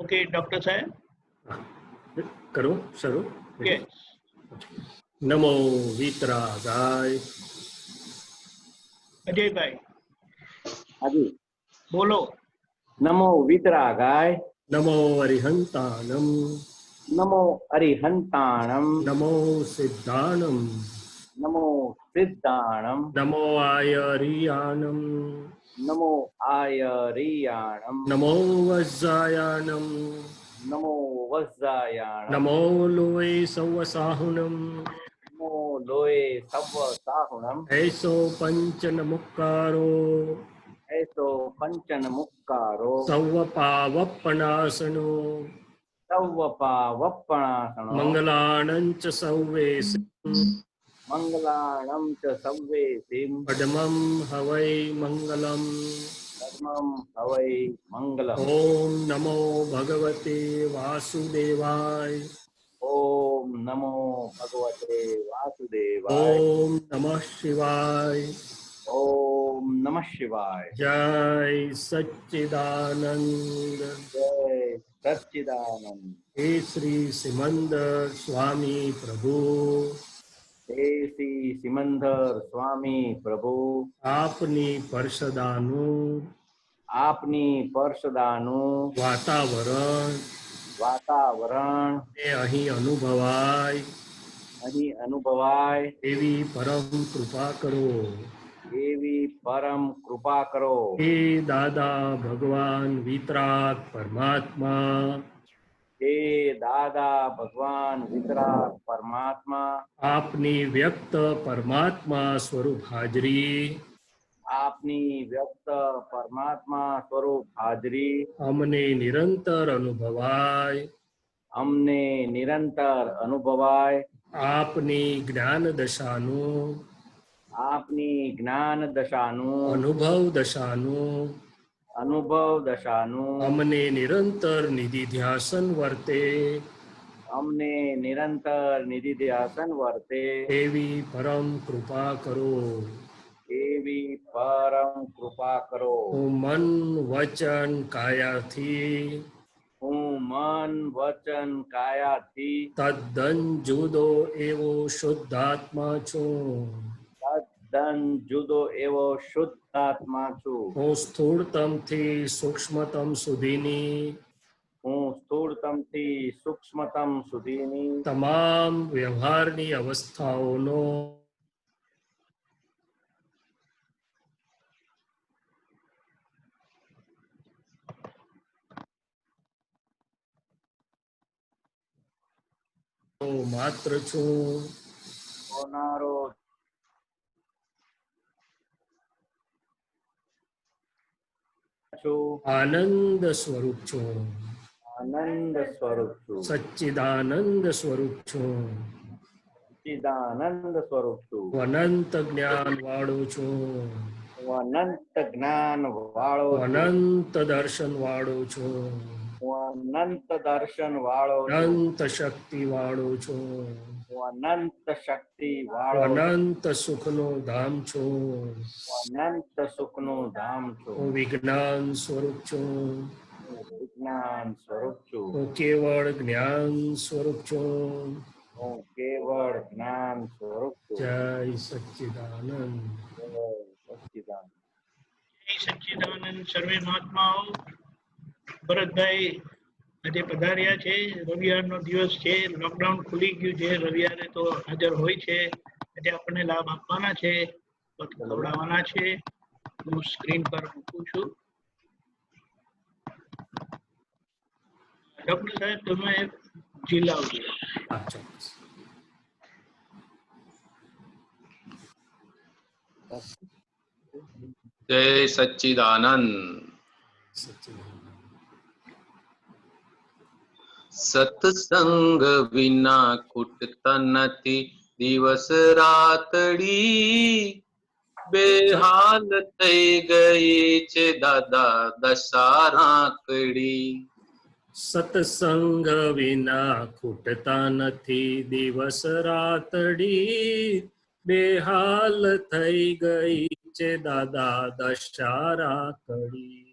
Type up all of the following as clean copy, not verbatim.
Okay doctor સાહેબ કરો શરૂ. યસ. નમો વિતરાગાય. અજયભાઈ હાજી બોલો. નમો વિતરાગાય. નમો અરિહંતાનમ. નમો અરિહંતાણમ. નમો સિદ્ધાનમ. નમો સિદ્ધાણમ. નમો આયરિયાનમ. નમો આયરિયાણમ. નમો વજ્જાયાનમ. નમો વજ્જાયાણમ. નમો લોય સવસાહુનમ. નમો લોય સવ સાહુણમ. એસો પંચન મુક્કારો. એસો પંચન મુક્કારો. સવ પાવપનાસનો. સવ પાવપણાસણો. મંગલાનંચ સૌવેસ. મંગલાણમ ચ સવ્વે સિમ. પદ્મમ હવૈ મંગલમ. ધર્મમ હવૈ મંગલમ. ઓમ નમો ભગવતે વાસુદેવાય. ઓમ નમો ભગવતે વાસુદેવાય. ઓમ નમઃ શિવાય. ઓમ નમઃ શિવાય. જય સચ્ચિદાનંદ. જય સચ્ચિદાનંદ. હે શ્રી સિમંદર સ્વામી પ્રભુ. હે શ્રી સિમંદર સ્વામી પ્રભુ. આપની પરસદાનું આપની પરસદાનું વાતાવરણ અહીં અનુભવાય એવી પરમ કૃપા કરો. એવી પરમ કૃપા કરો. હે દાદા ભગવાન વિતરાગ પરમાત્મા. હે દાદા ભગવાન વિતરાગ પરમાત્મા. આપની વ્યક્ત પરમાત્મા સ્વરૂપ હાજરી આપની વ્યક્ત પરમાત્મા સ્વરૂપ હાજરી અમને નિરંતર અનુભવાય. અમને નિરંતર અનુભવાય. આપની જ્ઞાન દશાનું આપની જ્ઞાન દશાનું અનુભવ દશાનું અમને નિરંતર નિધિધ્યાસન વર્તે. અમને નિરંતર નિધિધ્યાસન વર્તે. એવી પરમ કૃપા કરો. એવી પરમ કૃપા કરો. હું મન વચન કાયાથી હું મન વચન કાયાથી તદ્દન જુદો એવો શુદ્ધાત્મા છું. તદ્દન જુદો એવો શુદ્ધાત્મા છું. હું સ્થૂળતમથી સૂક્ષ્મતમ સુધીની હું સ્થૂળતમથી સૂક્ષ્મતમ સુધીની તમામ વ્યવહારની અવસ્થાઓનો માત્ર છું. હોનારો છું. આનંદ સ્વરૂપ છું. આનંદ સ્વરૂપ છું. સચ્ચિદાનંદ સ્વરૂપ છું. સચ્ચિદાનંદ સ્વરૂપ છું. હું અનંત જ્ઞાન વાળો છું. હું અનંત જ્ઞાન વાળો છું. અનંત દર્શન વાળો છું. હું અનંત દર્શન વાળો છું. અનંત શક્તિ વાળો છું. હું અનંત શક્તિ વાળો છું. અનંત સુખનો ધામ છું. હું અનંત સુખનું ધામ છું. હું વિજ્ઞાન સ્વરૂપ છું. હું વિજ્ઞાન સ્વરૂપ છું. હું કેવળ જ્ઞાન સ્વરૂપ છું. હું કેવળ જ્ઞાન સ્વરૂપ છું. જય સચ્ચિદાનંદ. જય સચ્ચિદાનંદ. જય સચ્ચિદાનંદ સર્વે મહાત્માઓ. ભરતભાઈ આજે પધાર્યા છે. રવિવારનો દિવસ છે, લોકડાઉન ખુલી ગયું છે. રવિવારે તો હાજર હોય છે. આજે આપણને લાભ આપવાના છે, ખવડાવવાના છે. હું સ્ક્રીન પર મૂકું છું. ડોક્ટર સાહેબ તમે જિલ્લાઓ જય સચ્ચિદાનંદ. સત્સંગ વિના ખૂટતા નથી દિવસ રાતડી. બે હાલ થઈ ગઈ છે દાદા દશા રાકડી. સત્સંગ વિના ખૂટતા નથી દિવસ રાતડી. બેહાલ થઈ ગઈ છે દાદા દશા રાકડી.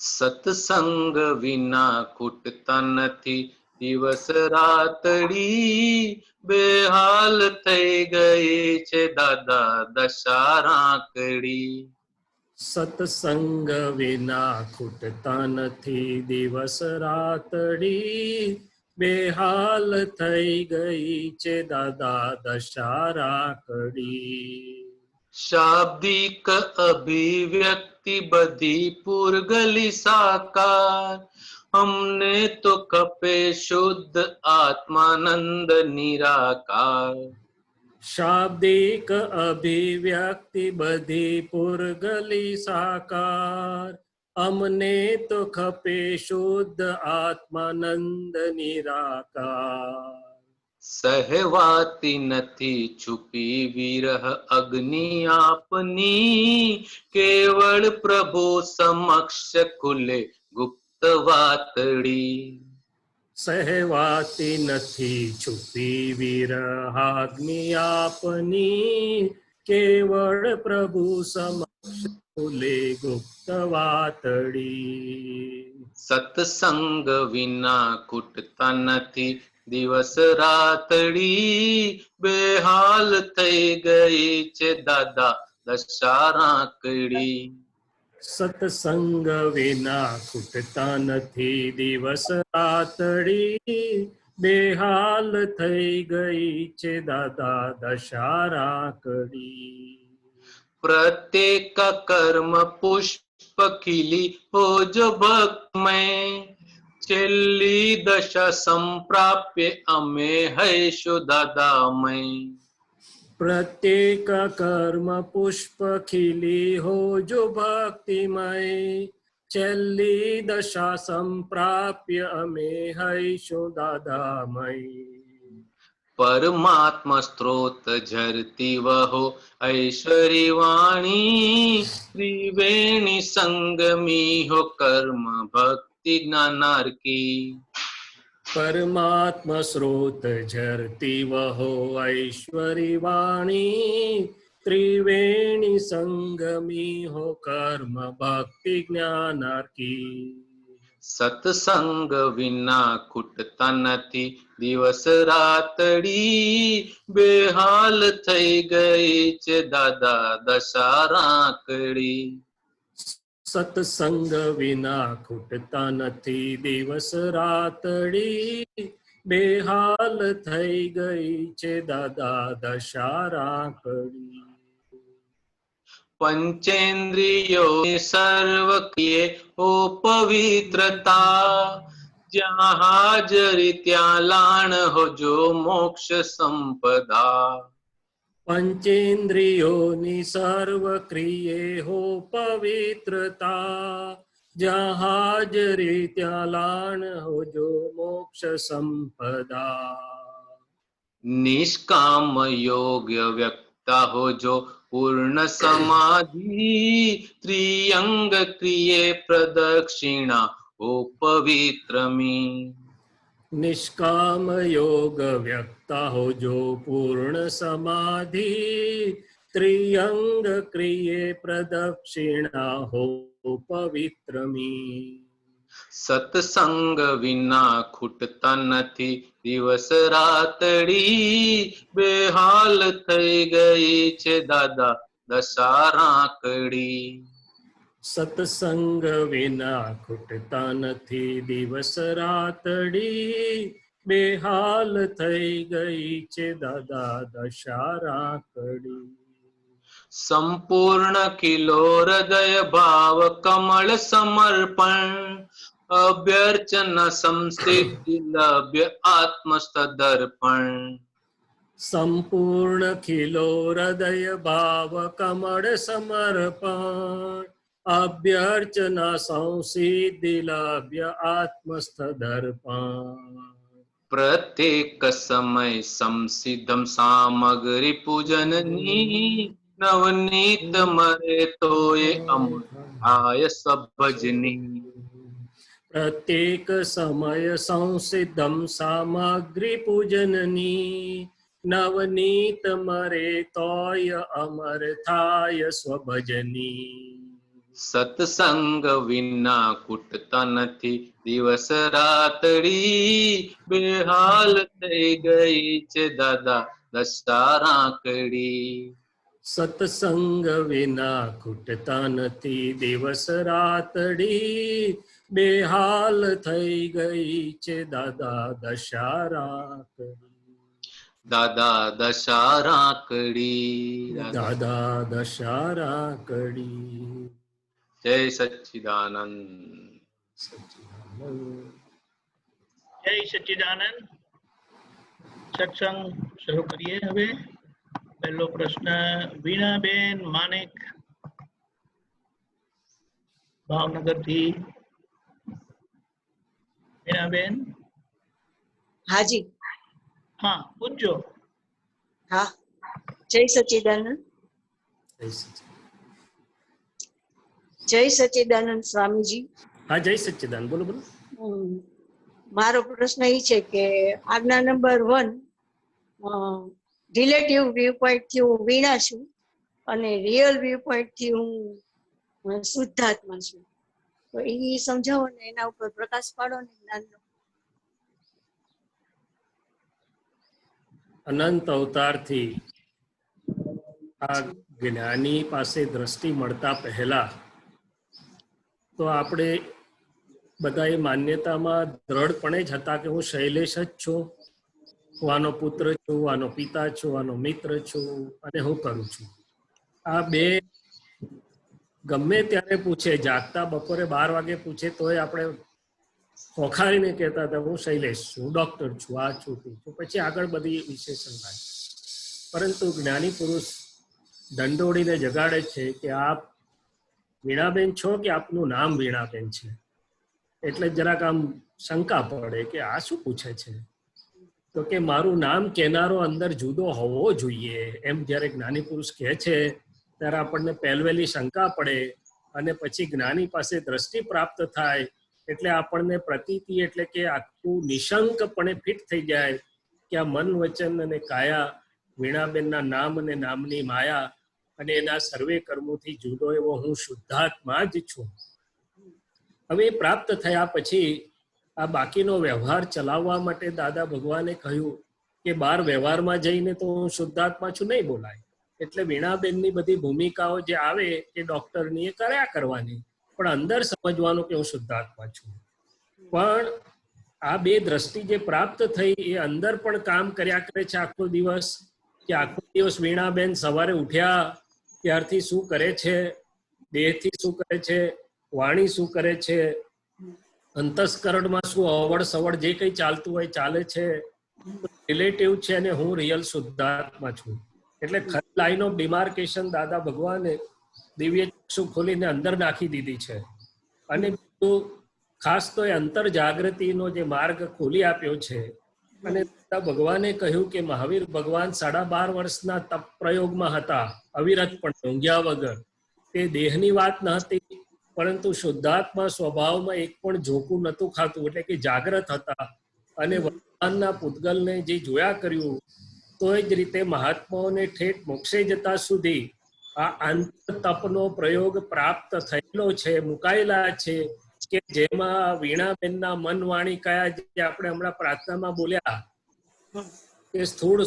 સત્સંગ વિના ખૂટતા નથી દિવસ રાતડી બેહાલ થઈ ગઈ છે દાદા દશા રાકડી. સત્સંગ વિના ખૂટતા નથી દિવસ રાતડી બેહાલ થઈ ગઈ છે દાદા દશા રાખડી. શાબ્દિક અભિવ્યક્તિ બધી પૂરગલી સાકાર અમને તો કપે શુદ્ધ આત્માનંદ નિરાકાર. શાબ્દિક અભિવ્યક્તિ બધી પૂરગલી સાકાર અમને તો ખપે શુદ્ધ આત્માનંદ નિરાકાર. સહેવાતી નથી છુપી વિરહ અગ્નિ આપની કેવળ પ્રભુ સમક્ષ ખુલે ગુપ્ત વાતડી. સહેવાતી નથી છુપી વિરહાગ્નિ આપની કેવળ પ્રભુ સમક્ષ ખુલે ગુપ્ત વાતડી. સત્સંગ વિના ખૂટતા નથી દિવસ રાતડી બેહાલ થઈ ગઈ છે દાદા દશા રાકડી. સત્સંગ વિના ખૂટતા નથી દિવસ રાતડી બેહાલ થઈ ગઈ છે દાદા દશા રાખડી. પ્રત્યેક કર્મ પુષ્પ ખીલી હો જો ભક્તમય છેલ્લી દશા સંપ્રાપ્ય અમે હૈશું દાદામય. प्रत्येक कर्म पुष्प खिली हो जो भक्तिमय छेल्ली दशा संप्राप्य अमे हईशो दादामय. પરમાત્મા સ્ત્રોત ઝરતી વહો ઐશ્વરી વાણી ત્રિવેણી સંગમી હો કર્મ ભક્તિ જ્ઞાનાર્કી. परमात्मा स्रोत झरती वहो ऐश्वरी वाणी त्रिवेणी संगमी हो कर्म भक्ति ज्ञानार्की. સત્સંગ વિના ખૂટતા નથી દિવસ રાતડી બેહાલ થઈ ગઈ છે દાદા દશા રાકડી. સત્સંગ વિના ખૂટતા નથી દિવસ રાતડી બેહાલ થઈ ગઈ છે દાદા દશા રાખડી. પંચેન્દ્રિયો સર્વ કિએ ઓ પવિત્રતા જ્યાં હાજરી ત્યાં લાણ હો જો મોક્ષ સંપદા. पंचेन्द्रियों सर्व क्रिये हो पवित्रता जहाँ हाजरी ત્યાં લાણ હો જો મોક્ષ સંપદા. નિષ્કામ યોગ્ય વ્યક્તા હો જો પૂર્ણ સમાધિ ત્રિયંગ ક્રિયે પ્રદક્ષિણા હો પવિત્રમી. निष्काम योग व्यक्ता हो जो पूर्ण समाधि त्रियंग क्रिये प्रदक्षिणा हो पवित्रमी. સત્સંગ વિના ખૂટતા નથી દિવસ રાતડી બેહાલ થઈ ગઈ છે દાદા દશા રાકડી. સત્સંગ વિના ખૂટતા નથી દિવસ રાતડી બેહાલ થઈ ગઈ છે દાદા દશા રાખડી. સંપૂર્ણ ખીલો હૃદય ભાવ કમળ સમર્પણ અભ્યર્ચના સંસિદ્ધિ લભ્ય આત્મસ્તદર્પણ. સંપૂર્ણ ખીલો હૃદય ભાવ કમળ સમર્પણ અભ્યર્ચના સંસિદ્ધિ લભ્ય આત્મસ્તદર્પણ. પ્રત્યેક સમય સંસિદ્ધમ સામગ્રી પૂજનની નવનીત મરે તોય અમૃતાય સભજની. પ્રત્યેક સમય સંસિદ્ધમ સામગ્રી પૂજનની નવનીત મરે તોય અમર થાય સ્વભજની. સત્સંગ વિના કૂટતા નથી, દિવસ રાતડી બેહાલ થઈ ગઈ છે દાદા દશા રાકડી. સત્સંગ વિના ખૂટતા નથી, દિવસ રાતડી બેહાલ થઈ ગઈ છે દાદા દશા રાકડી. દાદા દશા રાકડી. દાદા દશા રાકડી. જય સચ્ચિદાનંદ. સચ્ચિદાનંદ. જય સચ્ચિદાનંદ. સત્સંગ શરૂ કરીએ હવે. પહેલો પ્રશ્ન વીણાબેન માનેક ભાવનગરથી. વીણાબેન, હાજી. હા પૂછજો. હા, જય સચ્ચિદાનંદ. જય સચ્ચિદાનંદ. જય સચ્ચિદાનંદ સ્વામીજી. હા, જય સચ્ચિદાનંદ. બોલો બોલો. મારો પ્રશ્ન એ છે કે આજ્ઞા નંબર 1, રિલેટિવ વ્યૂ પોઈન્ટ થી હું વીણા છું અને રિયલ વ્યૂ પોઈન્ટ થી હું શુદ્ધાત્મા છું. તો એ સમજાવો ને, એના ઉપર પ્રકાશ પાડો ને જ્ઞાનનો. અનંત અવતારથી આ જ્ઞાની પાસે દ્રષ્ટિ મળતા પહેલા તો આપણે બધા એ માન્યતામાં દ્રઢપણે જ હતા કે હું શૈલેષ જ છું, હું આનો પુત્ર છું, આનો પિતા છું, આનો મિત્ર છું અને હું કરું છું. આ બે ગમે ત્યારે પૂછે, જાગતા બપોરે 12 વાગે પૂછે તોય આપણે ખોખારીને કહેતા હતા હું શૈલેષ છું, હું ડોક્ટર છું, આ છું તે છું. પછી આગળ બધી વિશેષણ થાય. પરંતુ જ્ઞાની પુરુષ દંડોળીને જગાડે છે કે આપ વીણાબેન છો કે આપનું નામ વીણાબેન છે. એટલે જરાક આમ શંકા પડે કે આ શું પૂછે છે. તો કે મારું નામ કહેનારો અંદર જુદો હોવો જોઈએ, એમ જ્યારે જ્ઞાની પુરુષ કહે છે ત્યારે આપણને પહેલવેલી શંકા પડે અને પછી જ્ઞાની પાસે દ્રષ્ટિ પ્રાપ્ત થાય એટલે આપણને પ્રતીતિ એટલે કે આખું નિશંકપણે ફિટ થઈ જાય કે આ મન વચન અને કાયા વીણાબેનના નામ અને નામની માયા અને એના સર્વે કર્મોથી જુદો એવો હું શુદ્ધાત્મા જ છું. હવે પ્રાપ્ત થયા પછી આ બાકીનો વ્યવહાર ચલાવવા માટે દાદા ભગવાને કહ્યું કે બહાર વ્યવહારમાં જઈને તો હું શુદ્ધાત્મા છું નહીં બોલાય. એટલે વીણાબેનની બધી ભૂમિકાઓ જે આવે એ ડોક્ટરની એ કર્યા કરવાની, પણ અંદર સમજવાનું કે હું શુદ્ધાત્મા છું. પણ આ બે દ્રષ્ટિ જે પ્રાપ્ત થઈ એ અંદર પણ કામ કર્યા કરે છે આખો દિવસ. કે આખો દિવસ વીણાબેન સવારે ઉઠ્યા ત્યારથી શું કરે છે, દેહથી શું કરે છે, વાણી શું કરે છે, અંતસ્કરણમાં શું અવળ સવળ જે કંઈ ચાલતું હોય ચાલે છે. રિલેટિવ છે અને હું રિયલ શુદ્ધાત્મા છું. એટલે ખરી લાઈન ઓફ ડિમાર્કેશન દાદા ભગવાને દિવ્ય ચક્ષુ ખોલીને અંદર નાખી દીધી છે. અને ખાસ તો એ અંતર જાગૃતિનો જે માર્ગ ખોલી આપ્યો છે. અને દાદા ભગવાને કહ્યું કે મહાવીર ભગવાન 12.5 વર્ષના તપ પ્રયોગમાં હતા, અવિરત પણ ઊંઘ્યા વગર. તે દેહની વાત ન હતી, પરંતુ શુદ્ધાત્મા સ્વભાવમાં એક પણ ઝોકું નહોતું ખાતું, એટલે કે જાગ્રત હતા. અને વર્તમાનના પૂતગલને જે જોયા કર્યું તો જ રીતે મહાત્માઓને ઠેઠ મોક્ષે જતા સુધી આ આંતર તપનો પ્રયોગ પ્રાપ્ત થયેલો છે, મુકાયેલા છે. કે જેમાં વીણાબેનના મન વાણી કયા જે આપણે હમણાં પ્રાર્થનામાં બોલ્યા કે સ્થૂળ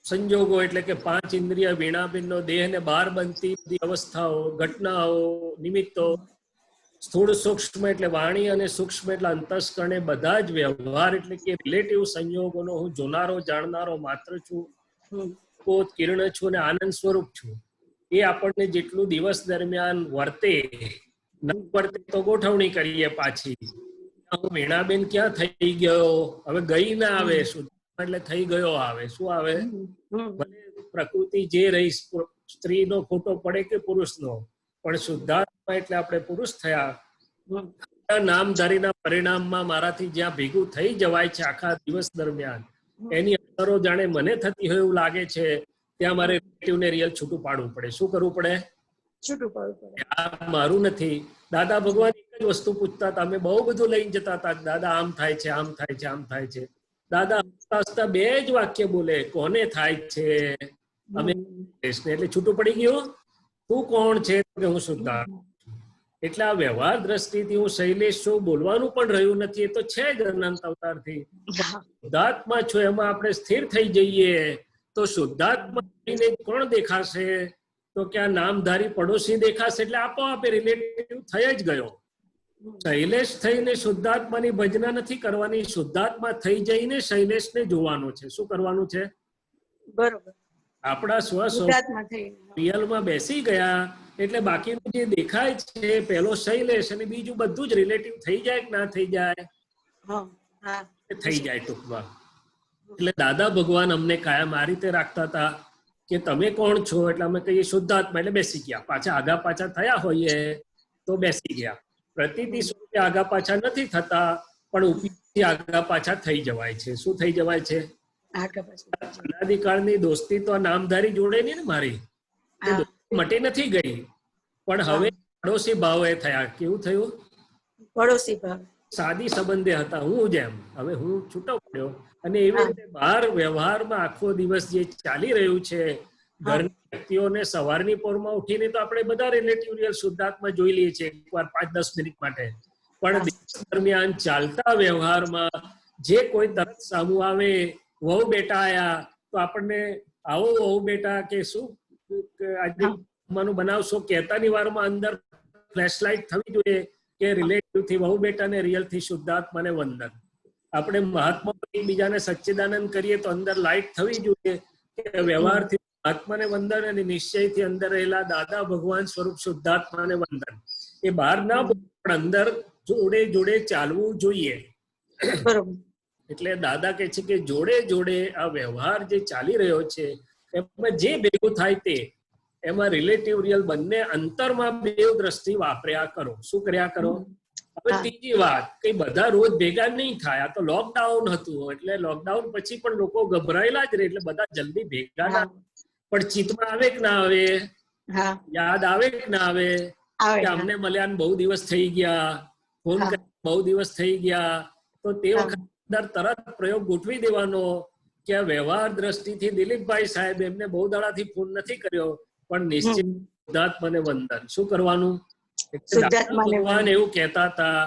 સંજોગો એટલે કે 5 ઇન્દ્રિય વીણાબેનનો દેહને બહાર બનતી બધી અવસ્થાઓ, ઘટનાઓ, નિમિત્તો, સ્થૂળ સૂક્ષ્મ એટલે વાણી અને સૂક્ષ્મ એટલે અંતસ્કરણે બધા જ વ્યવહાર એટલે કે રિલેટિવ સંયોગોનો હું જોનારો જાણનારો માત્ર છું, પોત કિરણ છું અને આનંદ સ્વરૂપ છું. એ આપણને જેટલું દિવસ દરમિયાન વર્તે ન વર્તે તો ગોઠવણી કરીએ પાછી. હું વીણાબેન ક્યાં થઈ ગયો, હવે ગઈ ના આવે, એટલે થઈ ગયો આવે. શું આવે? પ્રકૃતિ જે રહી, સ્ત્રીનો ફોટો પડે કે પુરુષનો, પણ શુદ્ધાત્મા એટલે આપણે પુરુષ થયા. નામધારીના પરિણામમાં મારાથી જ્યાં ભેગું થઈ જવાય છે આખા દિવસ દરમિયાન, એની અસરો જાણે મને થતી હોય એવું લાગે છે, ત્યાં મારે રિલેટિવને રિયલ છૂટું પાડવું પડે. શું કરવું પડે? છૂટું પાડવું પડે. આ મારું નથી. દાદા ભગવાન એક જ વસ્તુ પૂછતા હતા, અમે બહુ બધું લઈને જતા હતા, દાદા આમ થાય છે, આમ થાય છે, આમ થાય છે. દાદા હસતા હસતા 2 જ વાક્ય બોલે, કોને થાય છે? અમે. એટલે છૂટું પડી ગયું. તું કોણ છે? હું શુદ્ધાત્મા છું. એટલે આ વ્યવહાર દ્રષ્ટિથી હું શૈલેષ છું બોલવાનું પણ રહ્યું નથી, એ તો છે જ અનંત અવતારથી. શુદ્ધાત્મા છો એમાં આપણે સ્થિર થઈ જઈએ તો શુદ્ધાત્મા થઈને કોણ દેખાશે? તો કે આ નામધારી પડોશી દેખાશે, એટલે આપોઆપ રિલેટિવ થઈ જ ગયો. શૈલેષ થઈને શુદ્ધાત્માની ભજના નથી કરવાની, શુદ્ધાત્મા થઈ જઈને શૈલેષને જોવાનો છે. શું કરવાનું છે? બરોબર. આપણા શુદ્ધાત્મા થઈને. રિયલમાં બેસી ગયા એટલે બાકીનું જે દેખાય છે પેલો શૈલેષ અને બીજું બધું જ રિલેટિવ થઈ જાય કે ના થઈ જાય? હા, હા. થઈ જાય ટૂંકમાં. એટલે દાદા ભગવાન અમને કાયમ આ રીતે રાખતા હતા કે તમે કોણ છો? એટલે અમે કહીએ શુદ્ધાત્મા, એટલે બેસી ગયા. પાછા આગા પાછા થયા હોઈએ તો બેસી ગયા. પ્રતીતિ સ્વરૂપે આગા પાછા નથી થતા, પણ ઉપયોગથી આગા પાછા થઈ જવાય છે. શું થઈ જવાય છે? અનાદિકાળની દોસ્તી તો નામધારી જોડે નહીં ને મારી, મટી નથી ગઈ, પણ હવે પડોશી ભાવે થયા. કેવું થયું? પડોશી ભાવ. સાદી સંબંધે હતા હું જેમ, હવે હું છૂટો પડ્યો. અને એવી રીતે બહાર વ્યવહારમાં આખો દિવસ જે ચાલી રહ્યું છે, ઘરની વ્યક્તિઓને સવારની પોરમાં ઉઠીને તો આપણે બધા રિલેટિવ રિયલ શુદ્ધાત્મા જોઈ લઈએ છીએ એકવાર 5-10 મિનિટ માટે, પણ દિવસ દરમિયાન ચાલતા વ્યવહારમાં જે કોઈ તરત સામું આવે, વહુ બેટા આયા તો આપણને આવો વહુ બેટા કે શું આજે જમવાનું બનાવશો કહેતાની વારમાં અંદર ફ્લેશલાઇટ થવી જોઈએ કે રિલેટિવ થી વહુ બેટા ને રિયલ થી શુદ્ધાત્માને વંદન. આપણે મહાત્મા એકબીજાને સચ્ચિદાનંદ કરીએ તો અંદર લાઇટ થવી જોઈએ કે વ્યવહારથી આત્માને વંદન અને નિશ્ચયથી અંદર રહેલા દાદા ભગવાન સ્વરૂપ શુદ્ધાત્માને વંદન. એ બહાર ના પણ અંદર જોડે જોડે ચાલવું જોઈએ. બરોબર. એટલે દાદા કહે છે કે જોડે જોડે આ વ્યવહાર જે ચાલી રહ્યો છે એમાં જે ભેગું થાય તે એમાં રિલેટિવ રિયલ બંને અંતરમાં બે દ્રષ્ટિ વાપર્યા કરો. શું કર્યા કરો? હવે ત્રીજી વાત, કઈ બધા રોજ ભેગા નહીં થાય. આ તો લોકડાઉન હતું એટલે લોકડાઉન પછી પણ લોકો ગભરાયેલા જ રહે, એટલે બધા જલ્દી ભેગા ના. પણ ચિત્તમાં આવે કે ના આવે? યાદ આવે કે ના આવે કે અમને મળ્યા બહુ દિવસ થઈ ગયા, ફોન બહુ દિવસ થઈ ગયા, તો તે વખત તરત પ્રયોગ ગોઠવી દેવાનો કે આ વ્યવહાર દ્રષ્ટિથી દિલીપભાઈ સાહેબ એમને બહુ દાડાથી ફોન નથી કર્યો, પણ નિશ્ચિત શુદ્ધાત્માને વંદન. શું કરવાનું? ભગવાન એવું કહેતા હતા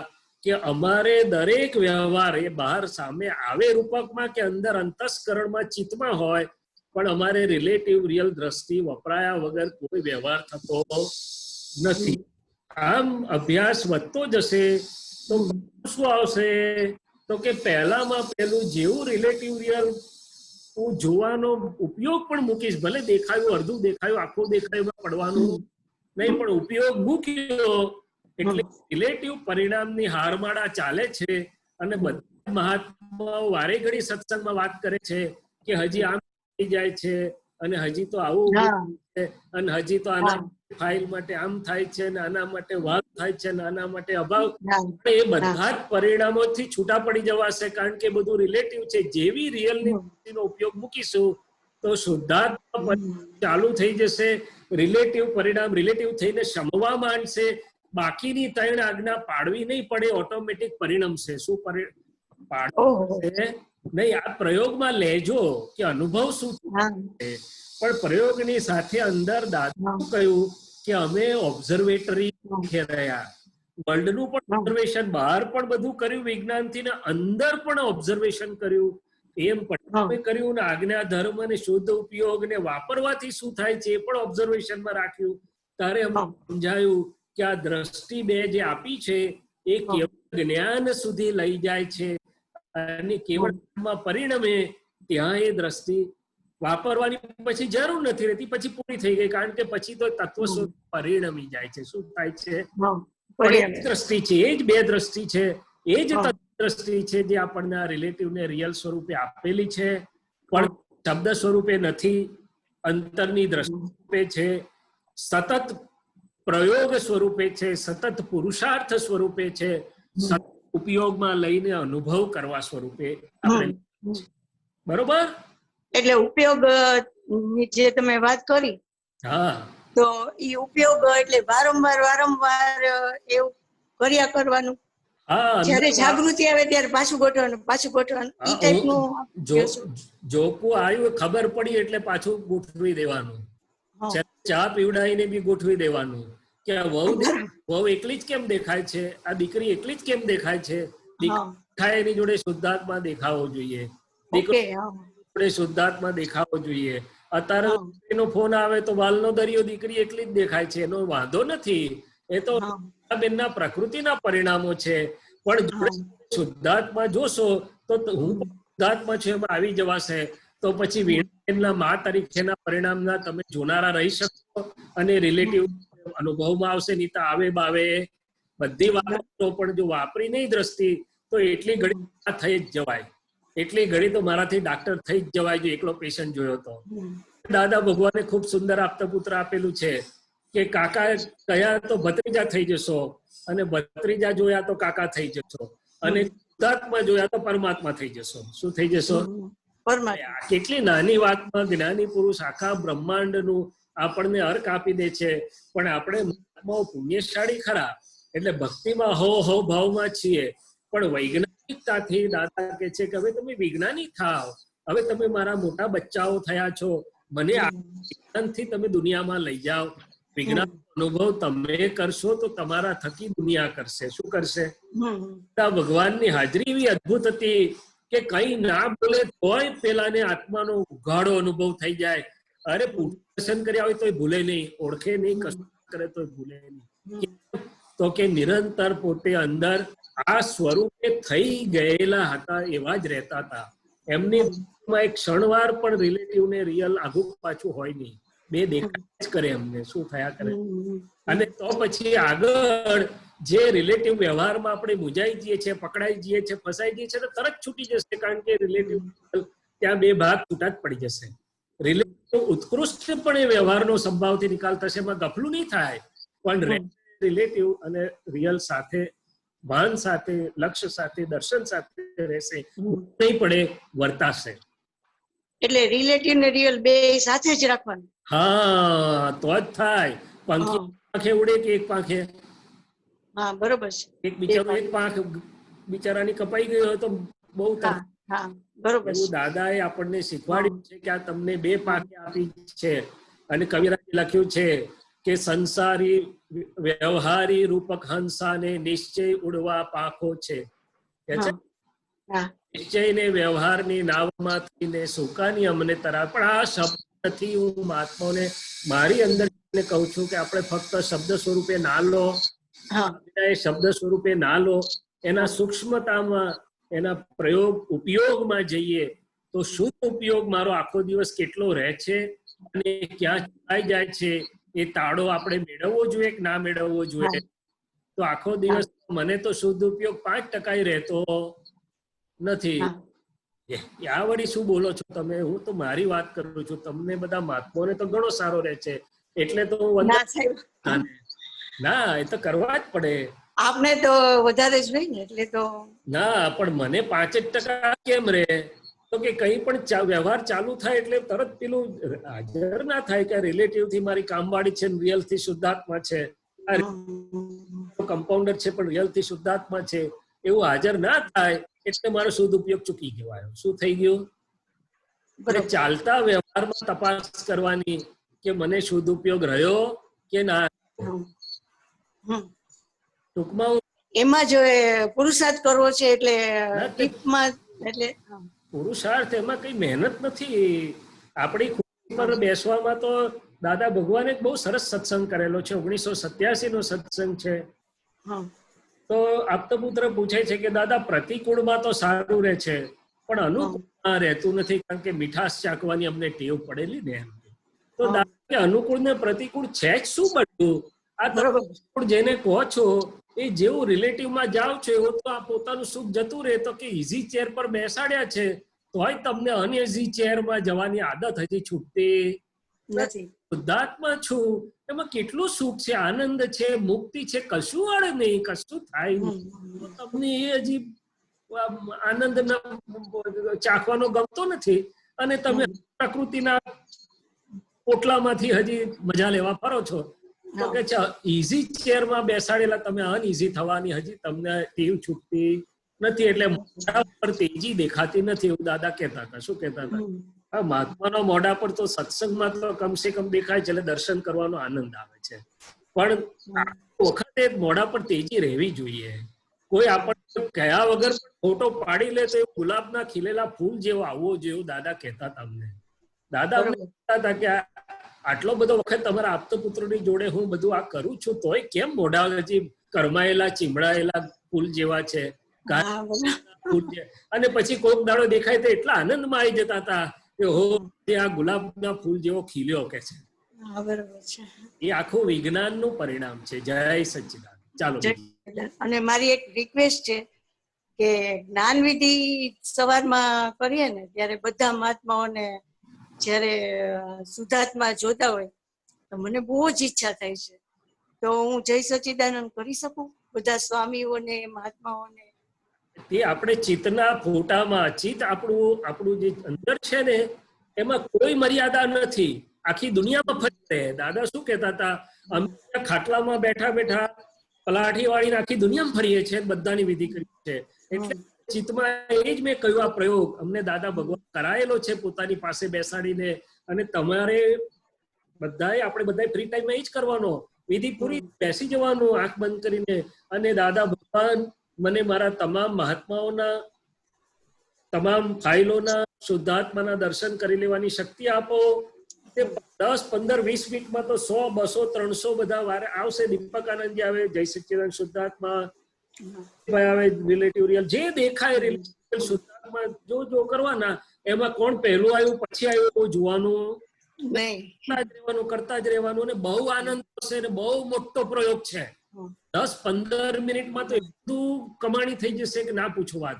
કે અમારે દરેક વ્યવહાર એ બહાર સામે આવે રૂપકમાં કે અંદર અંતસ્કરણમાં ચિત્તમાં હોય, પણ અમારે રિલેટિવ રિયલ દ્રષ્ટિ વપરાયા વગર કોઈ વ્યવહાર થતો નથી. આમ અભ્યાસ વધતો જશે તો શું આવશે? તો કે પહેલામાં પહેલું જેવું રિલેટિવ રિયલ હું જોવાનો ઉપયોગ પણ મૂકીશ, ભલે દેખાયું અડધું દેખાયું આખું દેખાયું પડવાનું નહીં, પણ ઉપયોગ મૂક્યો એટલે રિલેટિવ પરિણામની હારમાળા ચાલે છે. અને બધા મહાત્માઓ વારે ઘડી સત્સંગમાં વાત કરે છે કે હજી આમ થઈ જાય છે અને હજી તો આવું છે અને હજી તો આના ફાઇલ માટે આમ થાય છે ને આના માટે વાદ થાય છે ને આના માટે અભાવ. એ બધા જ પરિણામોથી છૂટા પડી જવાશે, કારણ કે બધું રિલેટિવ છે. જેવી રિયલની નો ઉપયોગ મૂકીશું તો શુદ્ધાત્મા ચાલુ થઈ જશે. રિલેટિવ પરિણામ રિલેટિવ થઈને શમવા માંડશે. બાકીની 3 આજ્ઞા પાડવી નહીં પડે, ઓટોમેટિક પરિણમશે. શું પાડશે નહીં? આ પ્રયોગમાં લેજો કે અનુભવ શું છે. પણ પ્રયોગની સાથે અંદર દાદા કહ્યું કે અમે ઓબ્ઝર્વેટરી રહ્યા, વર્લ્ડનું પણ ઓબ્ઝર્વેશન, બહાર પણ બધું કર્યું વિજ્ઞાનથી ને અંદર પણ ઓબ્ઝર્વેશન કર્યું. એમ પણ કર્યું ને આજ્ઞા ધર્મ અને શુદ્ધ ઉપયોગ ને વાપરવાથી શું થાય છે એ પણ ઓબ્ઝર્વેશનમાં રાખ્યું. ત્યારે અમે સમજાયું કે આ દ્રષ્ટિ બે જે આપી છે એ કેવળ જ્ઞાન સુધી લઈ જાય છે અને કેવળ પરિણમે ત્યાં એ દ્રષ્ટિ વાપરવાની પછી જરૂર નથી રહેતી, પછી પૂરી થઈ ગઈ. કારણ કે પછી તો તત્વ સ્વરૂપ પરિણમી જાય છે. શું થાય છે? દ્રષ્ટિ છે, એ જ બે દ્રષ્ટિ છે, એ જ દ્રષ્ટિ છે જે આપણને રિલેટિવ ને રિયલ સ્વરૂપે આપેલી છે, પણ શબ્દ સ્વરૂપે નથી, અંતરની દ્રષ્ટિ છે, સતત પ્રયોગ સ્વરૂપે છે, સતત પુરુષાર્થ સ્વરૂપે છે, સતત ઉપયોગમાં લઈને અનુભવ કરવા સ્વરૂપે આપણે. બરોબર? એટલે ઉપયોગ જે તમે વાત કરી, તો એ ઉપયોગ એટલે વારંવાર એવું કર્યા કરવાનું. જયારે જાગૃતિ આવે ત્યારે પાછું ગોઠવાનું એ ટાઈપનું. જોકું આવ્યું ખબર પડી એટલે પાછું ગોઠવી દેવાનું. ચા પીવડાવીને બી ગોઠવી દેવાનું કે આ વહુ એકલી જ કેમ દેખાય છે, આ દીકરી એકલી જ કેમ દેખાય છે. દીકરી દેખાય એની જોડે શુદ્ધાત્મા દેખાવો જોઈએ, દીકરી જોડે શુદ્ધાત્મા દેખાવો જોઈએ. અત્યારે એનો ફોન આવે તો વાલનો દરિયો દીકરી એકલી જ દેખાય છે, એનો વાંધો નથી, એ તો બેનના પ્રકૃતિના પરિણામો છે. પણ જોડે શુદ્ધાત્મા જોશો તો હું શુદ્ધાત્મા છું એમાં આવી જવાશે, તો પછી વીણાના મા તરીકેના પરિણામના તમે જોનારા રહી શકો અને રિલેટિવ અનુભવમાં આવશે. નહીં તો આવે બાવે બધી વાતો પણ જો વાપરી નહીં દ્રષ્ટિ તો એટલી ઘડી થઈ જ જવાય, એટલી ઘડી તો મારાથી ડાક્ટર થઈ જ જવાય જો એકલો પેશન્ટ જોયો તો. દાદા ભગવાને ખૂબ સુંદર આપતા પુત્ર આપેલું છે કે કાકા કયા તો ભત્રીજા થઈ જશો, અને ભત્રીજા જોયા તો કાકા થઈ જશો, અને શુદ્ધાત્મા જોયા તો પરમાત્મા થઈ જશો. શું થઈ જશો? કેટલી નાની વાતમાં જ્ઞાની પુરુષ આખા બ્રહ્માંડનું આપણને અર્ક આપી દે છે. પણ આપણે મહાત્માઓ પુણ્યશાળી ખરા, એટલે ભક્તિમાં હો ભાવમાં છીએ, પણ વૈજ્ઞાનિકતાથી દાદા કે છે કે હવે તમે વિજ્ઞાનિક થાવ, હવે તમે મારા મોટા બચ્ચાઓ થયા છો, મને વિજ્ઞાનથી તમે દુનિયામાં લઈ જાઓ. વિજ્ઞાન અનુભવ તમે કરશો તો તમારા થકી દુનિયા કરશે. શું કરશે? ભગવાનની હાજરી એવી અદભુત હતી કે કઈ ના બોલે તોય પેલાને આત્માનો ઉઘાડો અનુભવ થઈ જાય. અરે દર્શન કર્યા હોય તોય ભૂલે નહીં, ઓળખે નહીં, કશું કરે તોય ભૂલે નહીં. તો કે નિરંતર પોતે અંદર આ સ્વરૂપે થઈ ગયેલા હતા, એવા જ રહેતા હતા. એમની એક ક્ષણવાર પણ રિલેટિવ ને રિયલ આગુ પાછું હોય નહીં, બે દેખાય જ કરે એમને. શું થયા કરે? અને તો પછી આગળ જે રિલેટિવ વ્યવહારમાં આપણે મૂંઝાઈ જઈએ છીએ, પકડાઈ જઈએ છીએ, ફસાઈ જઈએ છીએ, તરત છૂટી જશે, કારણ કે રિલેટિવ ત્યાં બે ભાગ છૂટા જ પડી જશે. રિલેટિવ ઉત્કૃષ્ટપણે વ્યવહારનો સંભાવથી નિકાલ થશે, એમાં ગફલું નહીં થાય, પણ રિલેટિવ અને રિયલ સાથે, ભાન સાથે, લક્ષ્ય સાથે, દર્શન સાથે રહેશે, નહીં પડે, વર્તાશે. એટલે રિલેટિવ ને રિયલ બે સાથે જ રાખવાનું. હા, તો જ થાય. પંખી પાંખે ઉડે કે એક પાંખે? હા, બરોબર છે. એક બિચારો એક પાંખ બિચારાની કપાઈ ગઈ હોય તો બહુ બરોબર. દાદાએ આપણને શીખવાડ્યું છે કે આ તમને બે પાંખે આપી છે. અને કવિરાજે લખ્યું છે કે સંસારી વ્યવહારી રૂપક હંસાને નિશ્ચય ઉડવા પાંખો છે. નિશ્ચય ને વ્યવહારની નાવમાંથી સુકાની અમને તરાવ. પણ આ શબ્દ નથી. હું મહાત્માઓને મારી અંદર કહું છું કે આપણે ફક્ત શબ્દ સ્વરૂપે ના લો, શબ્દ સ્વરૂપે ના લો, એના સૂક્ષ્મતામાં, એના પ્રયોગ ઉપયોગમાં જઈએ તો શુદ્ધ ઉપયોગ મારો આખો દિવસ કેટલો રહે છે અને ક્યાં ચૂકાઈ જાય છે એ તાળો આપણે મેળવવો જોઈએ કે ના મેળવવો જોઈએ. તો આખો દિવસ મને તો શુદ્ધ ઉપયોગ 5% રહેતો નથી. આ વળી શું બોલો છો તમે? હું તો મારી વાત કરું છું. તમને બધા મહાત્માઓને તો ઘણો સારો રહે છે, એટલે તો ના, એ તો કરવા જ પડે. આપને તો વધારે જ હોય ને, એટલે તો ના, પણ મને 5% કેમ રે? તો કે કઈ પણ વ્યવહાર ચાલુ થાય એટલે તરત પેલું હાજર ના થાય કે રિલેટિવ થી મારી કામવાળી છે, રિયલ થી શુદ્ધાત્મા છે, કમ્પાઉન્ડર છે પણ રિયલ થી શુદ્ધાત્મા છે, એવું હાજર ના થાય એટલે મારો શુદ્ધ ઉપયોગ ચૂકી ગયો. શું થઈ ગયું? ચાલતા વ્યવહારમાં તપાસ કરવાની કે મને શુદ્ધ ઉપયોગ રહ્યો કે ના. ટૂંકમાં એમાં જો પુરુષાર્થ કરવો છે, એટલે પુરુષાર્થ એમાં કઈ મહેનત નથી. આપણી ખુરશી પર બેસવામાં તો દાદા ભગવાને બહુ સરસ સત્સંગ કરેલો છે. 1987 નો સત્સંગ છે. તો આપતપુત્ર પૂછે છે કે દાદા પ્રતિકૂળમાં તો સારું રહે છે, પણ અનુકૂળમાં રહેતું નથી, કારણ કે મીઠાશ ચાખવાની અમને ટેવ પડેલી ને. તો દાદા કે અનુકૂળ ને પ્રતિકૂળ છે જ શું બધું? આ પ્રતિકૂળ જેને કહો છો એ જેવું રિલેટિવમાં જાઓ છો એવું તો આ પોતાનું સુખ જતું રહે. તો કે ઇઝી ચેર પર બેસાડ્યા છે તોય તમને અનઇઝી ચેરમાં જવાની આદત હજી છૂટતી નથી. શુદ્ધાત્મા છું, એમાં કેટલું સુખ છે, આનંદ છે, મુક્તિ છે, કશું અડે નહીં, કશું થાય નહીં. તમને એ હજી આનંદ ચાખવાનો ગમતો નથી અને તમે પ્રકૃતિના પોટલામાંથી હજી મજા લેવા ફરો છો. તો કે ઇઝી ચેરમાં બેસાડેલા તમે અનઇઝી થવાની હજી તમને ટેવ છૂટતી નથી, એટલે મોઢા પર તેજી દેખાતી નથી, એવું દાદા કહેતા હતા. શું કહેતા હતા? મહાત્માના મોઢા પર તો સત્સંગમાં તો કમસે કમ દેખાય છે, એટલે દર્શન કરવાનો આનંદ આવે છે. પણ આ વખતે મોઢા પર તેજી રહેવી જોઈએ. કોઈ આપણને કયા વગર ફોટો પાડી લે તો ગુલાબના ખીલેલા ફૂલ જેવો આવવો જોઈએ દાદા કહેતા હતા અમને. દાદા અમને કહેતા હતા કે આટલો બધો વખત તમારા આપતો પુત્રોની જોડે હું બધું આ કરું છું તોય કેમ મોઢા હજી કરમાયેલા ચીમડાયેલા ફૂલ જેવા છે. અને પછી કોઈક દાડો દેખાય તો એટલા આનંદમાં આવી જતા હતા કે હો આ ગુલાબના ફૂલ જેવો ખીલ્યો કે છે. એ આખું વિજ્ઞાનનું પરિણામ છે. જય સચ્ચિદાનંદ. ચાલો. અને મારી એક રિક્વેસ્ટ છે કે જ્ઞાન વિધિ સવારમાં કરીએ ને ત્યારે બધા મહાત્માઓને જ્યારે શુદ્ધાત્મા જોતા હોય તો મને બહુ જ ઈચ્છા થાય છે. તો હું જય સચ્ચિદાનંદ કરી શકું બધા સ્વામીઓને મહાત્માઓને? તે આપણે ચિત્તના ફોટામાં ચિત્ત આપણું જે અંદર છે ને એમાં કોઈ મર્યાદા નથી. આખી દુનિયામાં ફરે. દાદા શું કહેતા હતા, અમે ખાટલામાં બેઠા બેઠા પલાઠી વાળીને આખી દુનિયામાં ફરીએ છીએ, બધાની વિધિ કરીએ છીએ. એટલે ચિત્તમાં એ જ મેં કહ્યું આ પ્રયોગ અમને દાદા ભગવાન કરાયેલો છે પોતાની પાસે બેસાડીને. અને તમારે બધાએ આપણે બધા ફ્રી ટાઈમમાં એ જ કરવાનો. વિધિ પૂરી બેસી જવાનું આંખ બંધ કરીને. અને દાદા ભગવાન મને મારા તમામ મહાત્માઓના તમામ ફાઇલોના શુદ્ધાત્માના દર્શન કરી લેવાની શક્તિ આપો. તે 10, 15, 20 મિનિટમાં તો 100, 200, 300 બધા વારે આવશે. દીપક આનંદજી આવે, જય સચ્ચિદાનંદ શુદ્ધાત્મા આવે, રિલેટિવ રિયલ જે દેખાય રિલેટિવ શુદ્ધાત્મા જો કરવાના. એમાં કોણ પહેલું આવ્યું પછી આવ્યું એવું જોવાનું, કરતા જ રહેવાનું. અને બહુ આનંદ થશે અને બહુ મોટો પ્રયોગ છે. 10-15 મિનિટમાં તો એટલું કમાણી થઈ જશે કે ના પૂછો વાત.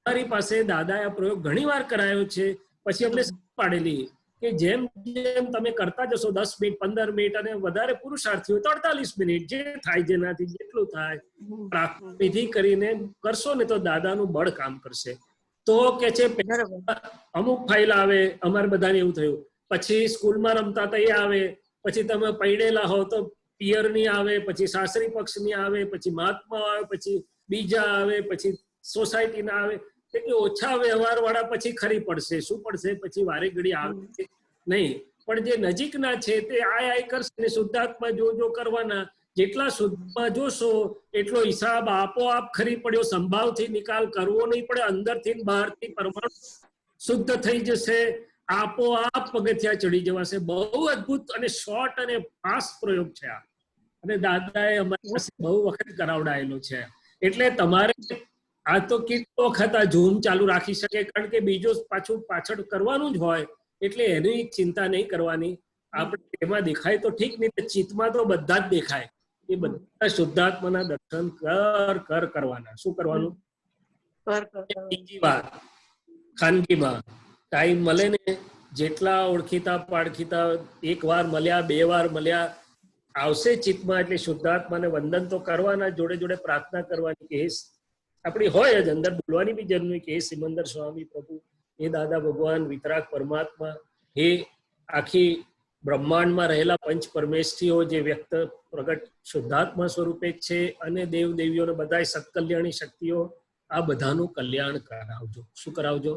મારી પાસે દાદાએ આ પ્રયોગ ઘણી વાર કરાયો છે. પછી અમને પાડેલી કે જેમ જેમ તમે કરતા જશો 10 મિનિટ 15 મિનિટ અને વધારે પુરુષાર્થી હોય તો 48 મિનિટ જે થાય જેનાથી જેટલું થાય વિધિ કરીને કરશો ને તો દાદાનું બળ કામ કરશે. તો કે છે અમુક ફાઇલ આવે, અમારે બધાને એવું થયું. પછી સ્કૂલમાં રમતા હતા એ આવે, પછી તમે પૈડેલા હો તો પિયરની આવે, પછી સાસરી પક્ષની આવે, પછી મહાત્મા આવે, પછી બીજા આવે, પછી સોસાયટીના આવે. એટલે ઓછા વ્યવહાર વાળા પછી ખરી પડશે. શું પડશે? પછી વારે ઘડી આવે નહીં. પણ જે નજીકના છે તે આય કરશે ને શુદ્ધાત્મા જો કરવાના. જેટલા શુદ્ધમાં જોશો એટલો હિસાબ આપોઆપ ખરી પડ્યો. સંભાવથી નિકાલ કરવો નહીં પડે. અંદરથી બહારથી પરમાણુ શુદ્ધ થઈ જશે. આપોઆપ પગથિયા ચડી જવાશે. બહુ અદભુત અને શોર્ટ અને ફાસ્ટ પ્રયોગ છે આ. અને દાદાએ અમારી પાસે બહુ વખત કરાવડાયેલો છે. એટલે તમારે આ તો કેટલો વખત આ ઝૂમ ચાલુ રાખી શકે, કારણ કે બીજો પાછળ કરવાનું જ હોય. એટલે એની ચિંતા નહીં કરવાની. આપણે એમાં દેખાય તો ઠીક, નહીં ચિત્તમાં તો બધા જ દેખાય. એ બધા શુદ્ધાત્માના દર્શન કરવાના. શું કરવાનું? બીજી વાત, ખાનગીમાં ટાઈમ મળે ને, જેટલા ઓળખીતા પાડખીતા 1 વાર મળ્યા 2 વાર મળ્યા આવશે ચિત્તમાં, એટલે શુદ્ધાત્માને વંદન તો કરવાના, જોડે જોડે પ્રાર્થના કરવાની કે આપણી હોય જ અંદર બોલવાની બી જરૂર કે હે સિમંદર સ્વામી પ્રભુ, હે દાદા ભગવાન વિતરાગ પરમાત્મા, હે આખી બ્રહ્માંડમાં રહેલા પંચ પરમેષ્ઠીઓ જે વ્યક્ત પ્રગટ શુદ્ધાત્મા સ્વરૂપે છે, અને દેવ દેવીઓને બધા સત્કલ્યાણી શક્તિઓ, આ બધાનું કલ્યાણ કરાવજો. શું કરાવજો?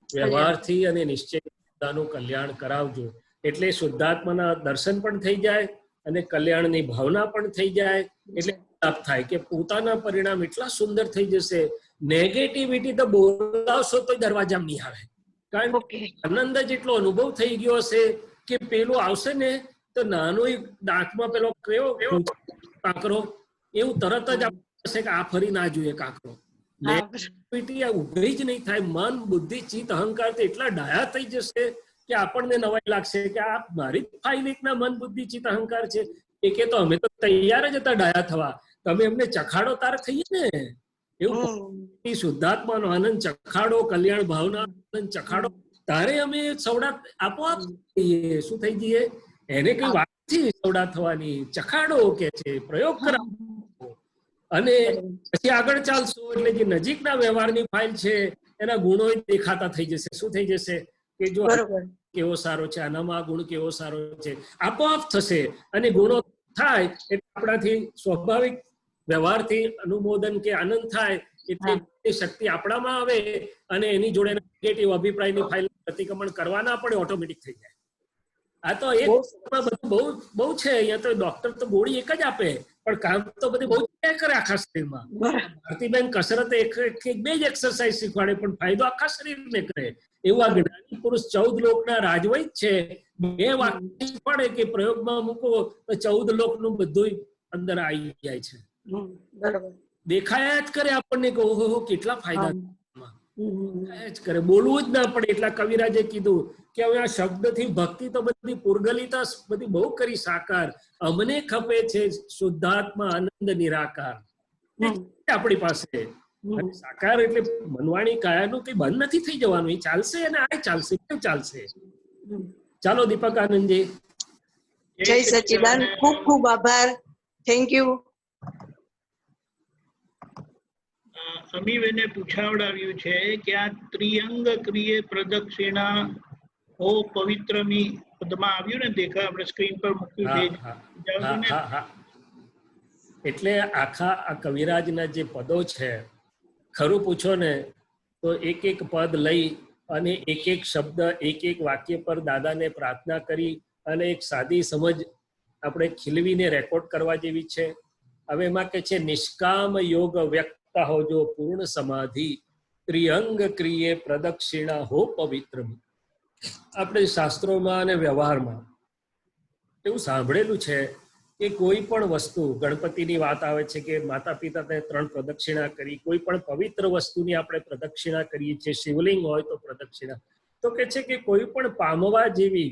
વ્યવહારથી અને નિશ્ચય બધાનું કલ્યાણ કરાવજો. એટલે શુદ્ધાત્માના દર્શન પણ થઈ જાય અને કલ્યાણની ભાવના પણ થઈ જાય. એટલે લાભ થાય કે પોતાના પરિણામ એટલા સુંદર થઈ જશે. નેગેટિવિટી તો બોલાવશો તો દરવાજામાં નહીં આવે, કારણ કે આનંદ જેટલો અનુભવ થઈ ગયો હશે કે પેલું આવશે ને તો નાનો દાંતમાં પેલો કેવો કાંકરો એવું તરત જ આવશે કે આ ફરી ના જોઈએ કાંકરો. નેગેટિવિટી આ ઉભી જ નહીં થાય. મન, બુદ્ધિ, ચિત્ત, અહંકાર તો એટલા ડાયા થઈ જશે કે આપણને નવાઈ લાગશે કે આ મારી ફાઇલ એકના મન, બુદ્ધિ, ચિત્ત, અહંકાર છે. એ કે તો અમે તો તૈયાર જ હતા ડાયા થવા, તમે એમને ચખાડો તાર થઈએ ને. એવું શુદ્ધાત્માનો આનંદ ચખાડો, કલ્યાણ ભાવના આનંદ ચખાડો, તારે અમે સવડા આપોઆપ શું થઈ જઈએ. એને કઈ વાત નથી સવડા થવાની. ચખાડો કે છે, પ્રયોગ કરાવો અને પછી આગળ ચાલશો. એટલે જે નજીકના વ્યવહારની ફાઇલ છે એના ગુણો દેખાતા થઈ જશે. શું થઈ જશે કે જો કેવો સારો છે, આનામાં ગુણ કેવો સારો છે, આપોઆપ થશે. અને ગુણો થાય એટલે આપણાથી સ્વાભાવિક વ્યવહારથી અનુમોદન કે આનંદ થાય, એટલે શક્તિ આપણામાં આવે અને એની જોડે નેગેટિવ અભિપ્રાયની ફાઇલ પ્રતિક્રમણ કરવા ના પડે, ઓટોમેટિક થઈ જાય. આ તો એક બધું બહુ બહુ છે. અહીંયા તો ડોક્ટર તો ગોળી એક જ આપે, પણ કામ તો બધી બહુ કરે આખા શરીરમાં. ભારતીબેન કસરત એક બે જ એક્સરસાઇઝ શીખવાડે, પણ ફાયદો આખા શરીરને કરે. એવું આ જ્ઞાની પુરુષ 14 લોકના રાજવૈદ છે. 2 વાક્ય શીખવાડે કે પ્રયોગમાં મૂકો તો 14 લોકનું બધું અંદર આવી જાય છે. બરાબર. દેખાયા જ કરે આપણને કે ઓહો કેટલા ફાયદા જ કરે, બોલવું જ ના પડે. એટલા કવિરાજે કીધું કે હવે આ શબ્દથી ભક્તિ તો બધી પુરગલિતા બધી બહુ કરી સાકાર, અમને ખપે છે શુદ્ધાત્મા આનંદ નિરાકાર. આપણી પાસે સાકાર એટલે મનવાણી કાયાનું કઈ બંધ નથી થઈ જવાનું. એ ચાલશે અને આ ચાલશે, ચાલશે. ચાલો દીપક આનંદજી. જય સચ્ચિદાનંદ. ખૂબ ખૂબ આભાર. Thank you. અમીબેને પૂછાવડાવ્યું છે કે આ ત્રિઅંગ ક્રિયે પ્રદક્ષિણા ઓ પવિત્રમી પદમાં આવ્યું ને, દેખા આપણે સ્ક્રીન પર મૂક્યું છે. એટલે આખા આ કવિરાજના જે પદો છે, ખરું પૂછો ને તો એક એક પદ લઈ અને એક એક શબ્દ એક એક વાક્ય પર દાદાને પ્રાર્થના કરી અને એક સાદી સમજ આપણે ખીલવીને રેકોર્ડ કરવા જેવી છે. હવે એમાં કે છે નિષ્કામ યોગ વ્યક્ત હો જો પૂર્ણ સમાધિ ત્રિઅંગ ક્રિયે પ્રદક્ષિણા હો પવિત્રમી. આપણે શાસ્ત્રોમાં અને વ્યવહારમાં એવું સાંભળેલું છે કે કોઈ પણ વસ્તુ, ગણપતિની વાત આવે છે કે માતા પિતાને 3 પ્રદક્ષિણા કરી, કોઈ પણ પવિત્ર વસ્તુની આપણે પ્રદક્ષિણા કરીએ છીએ, શિવલિંગ હોય તો પ્રદક્ષિણા. તો કે છે કે કોઈ પણ પામવા જેવી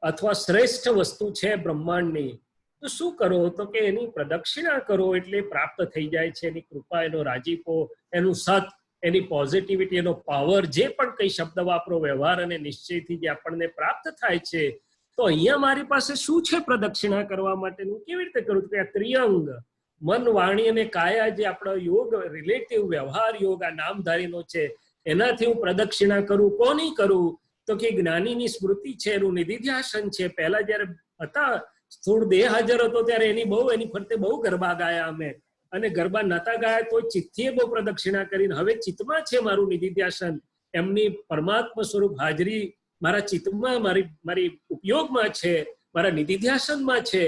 અથવા શ્રેષ્ઠ વસ્તુ છે બ્રહ્માંડની, તો શું કરો તો કે એની પ્રદક્ષિણા કરો એટલે પ્રાપ્ત થઈ જાય છે. એની કૃપા, એનો રાજીપો, એનું સત, એની પોઝિટિવિટી, એનો પાવર, જે પણ કઈ શબ્દ વાપરો, વ્યવહાર અને નિશ્ચયથી જે આપણને પ્રાપ્ત થાય છે. તો અહીંયા મારી પાસે શું છે પ્રદક્ષિણા કરવા માટેનું, કેવી રીતે કરું? કે આ ત્રિઅંગ મન, વાણી અને કાયા જે આપણો યોગ, રિલેટિવ વ્યવહાર યોગ આ નામધારીનો છે, એનાથી હું પ્રદક્ષિણા કરું. કોની કરું? તો કે જ્ઞાનીની સ્મૃતિ છે, એનું નિધિધ્યાસન છે. પહેલા જયારે હતા સ્થૂળ દેહ હાજર હતો ત્યારે એની ફરતે બહુ ગરબા ગાયા અમે, અને ગરબા નતા ગાયા તો ચિત્તીએ બહુ પ્રદક્ષિણા કરીને. હવે ચિત્તમાં છે મારું નિધિધ્યાસન, એમની પરમાત્મા સ્વરૂપ હાજરી મારા ચિત્તમાં, મારી ઉપયોગમાં છે, મારા નિધિધ્યાસનમાં છે.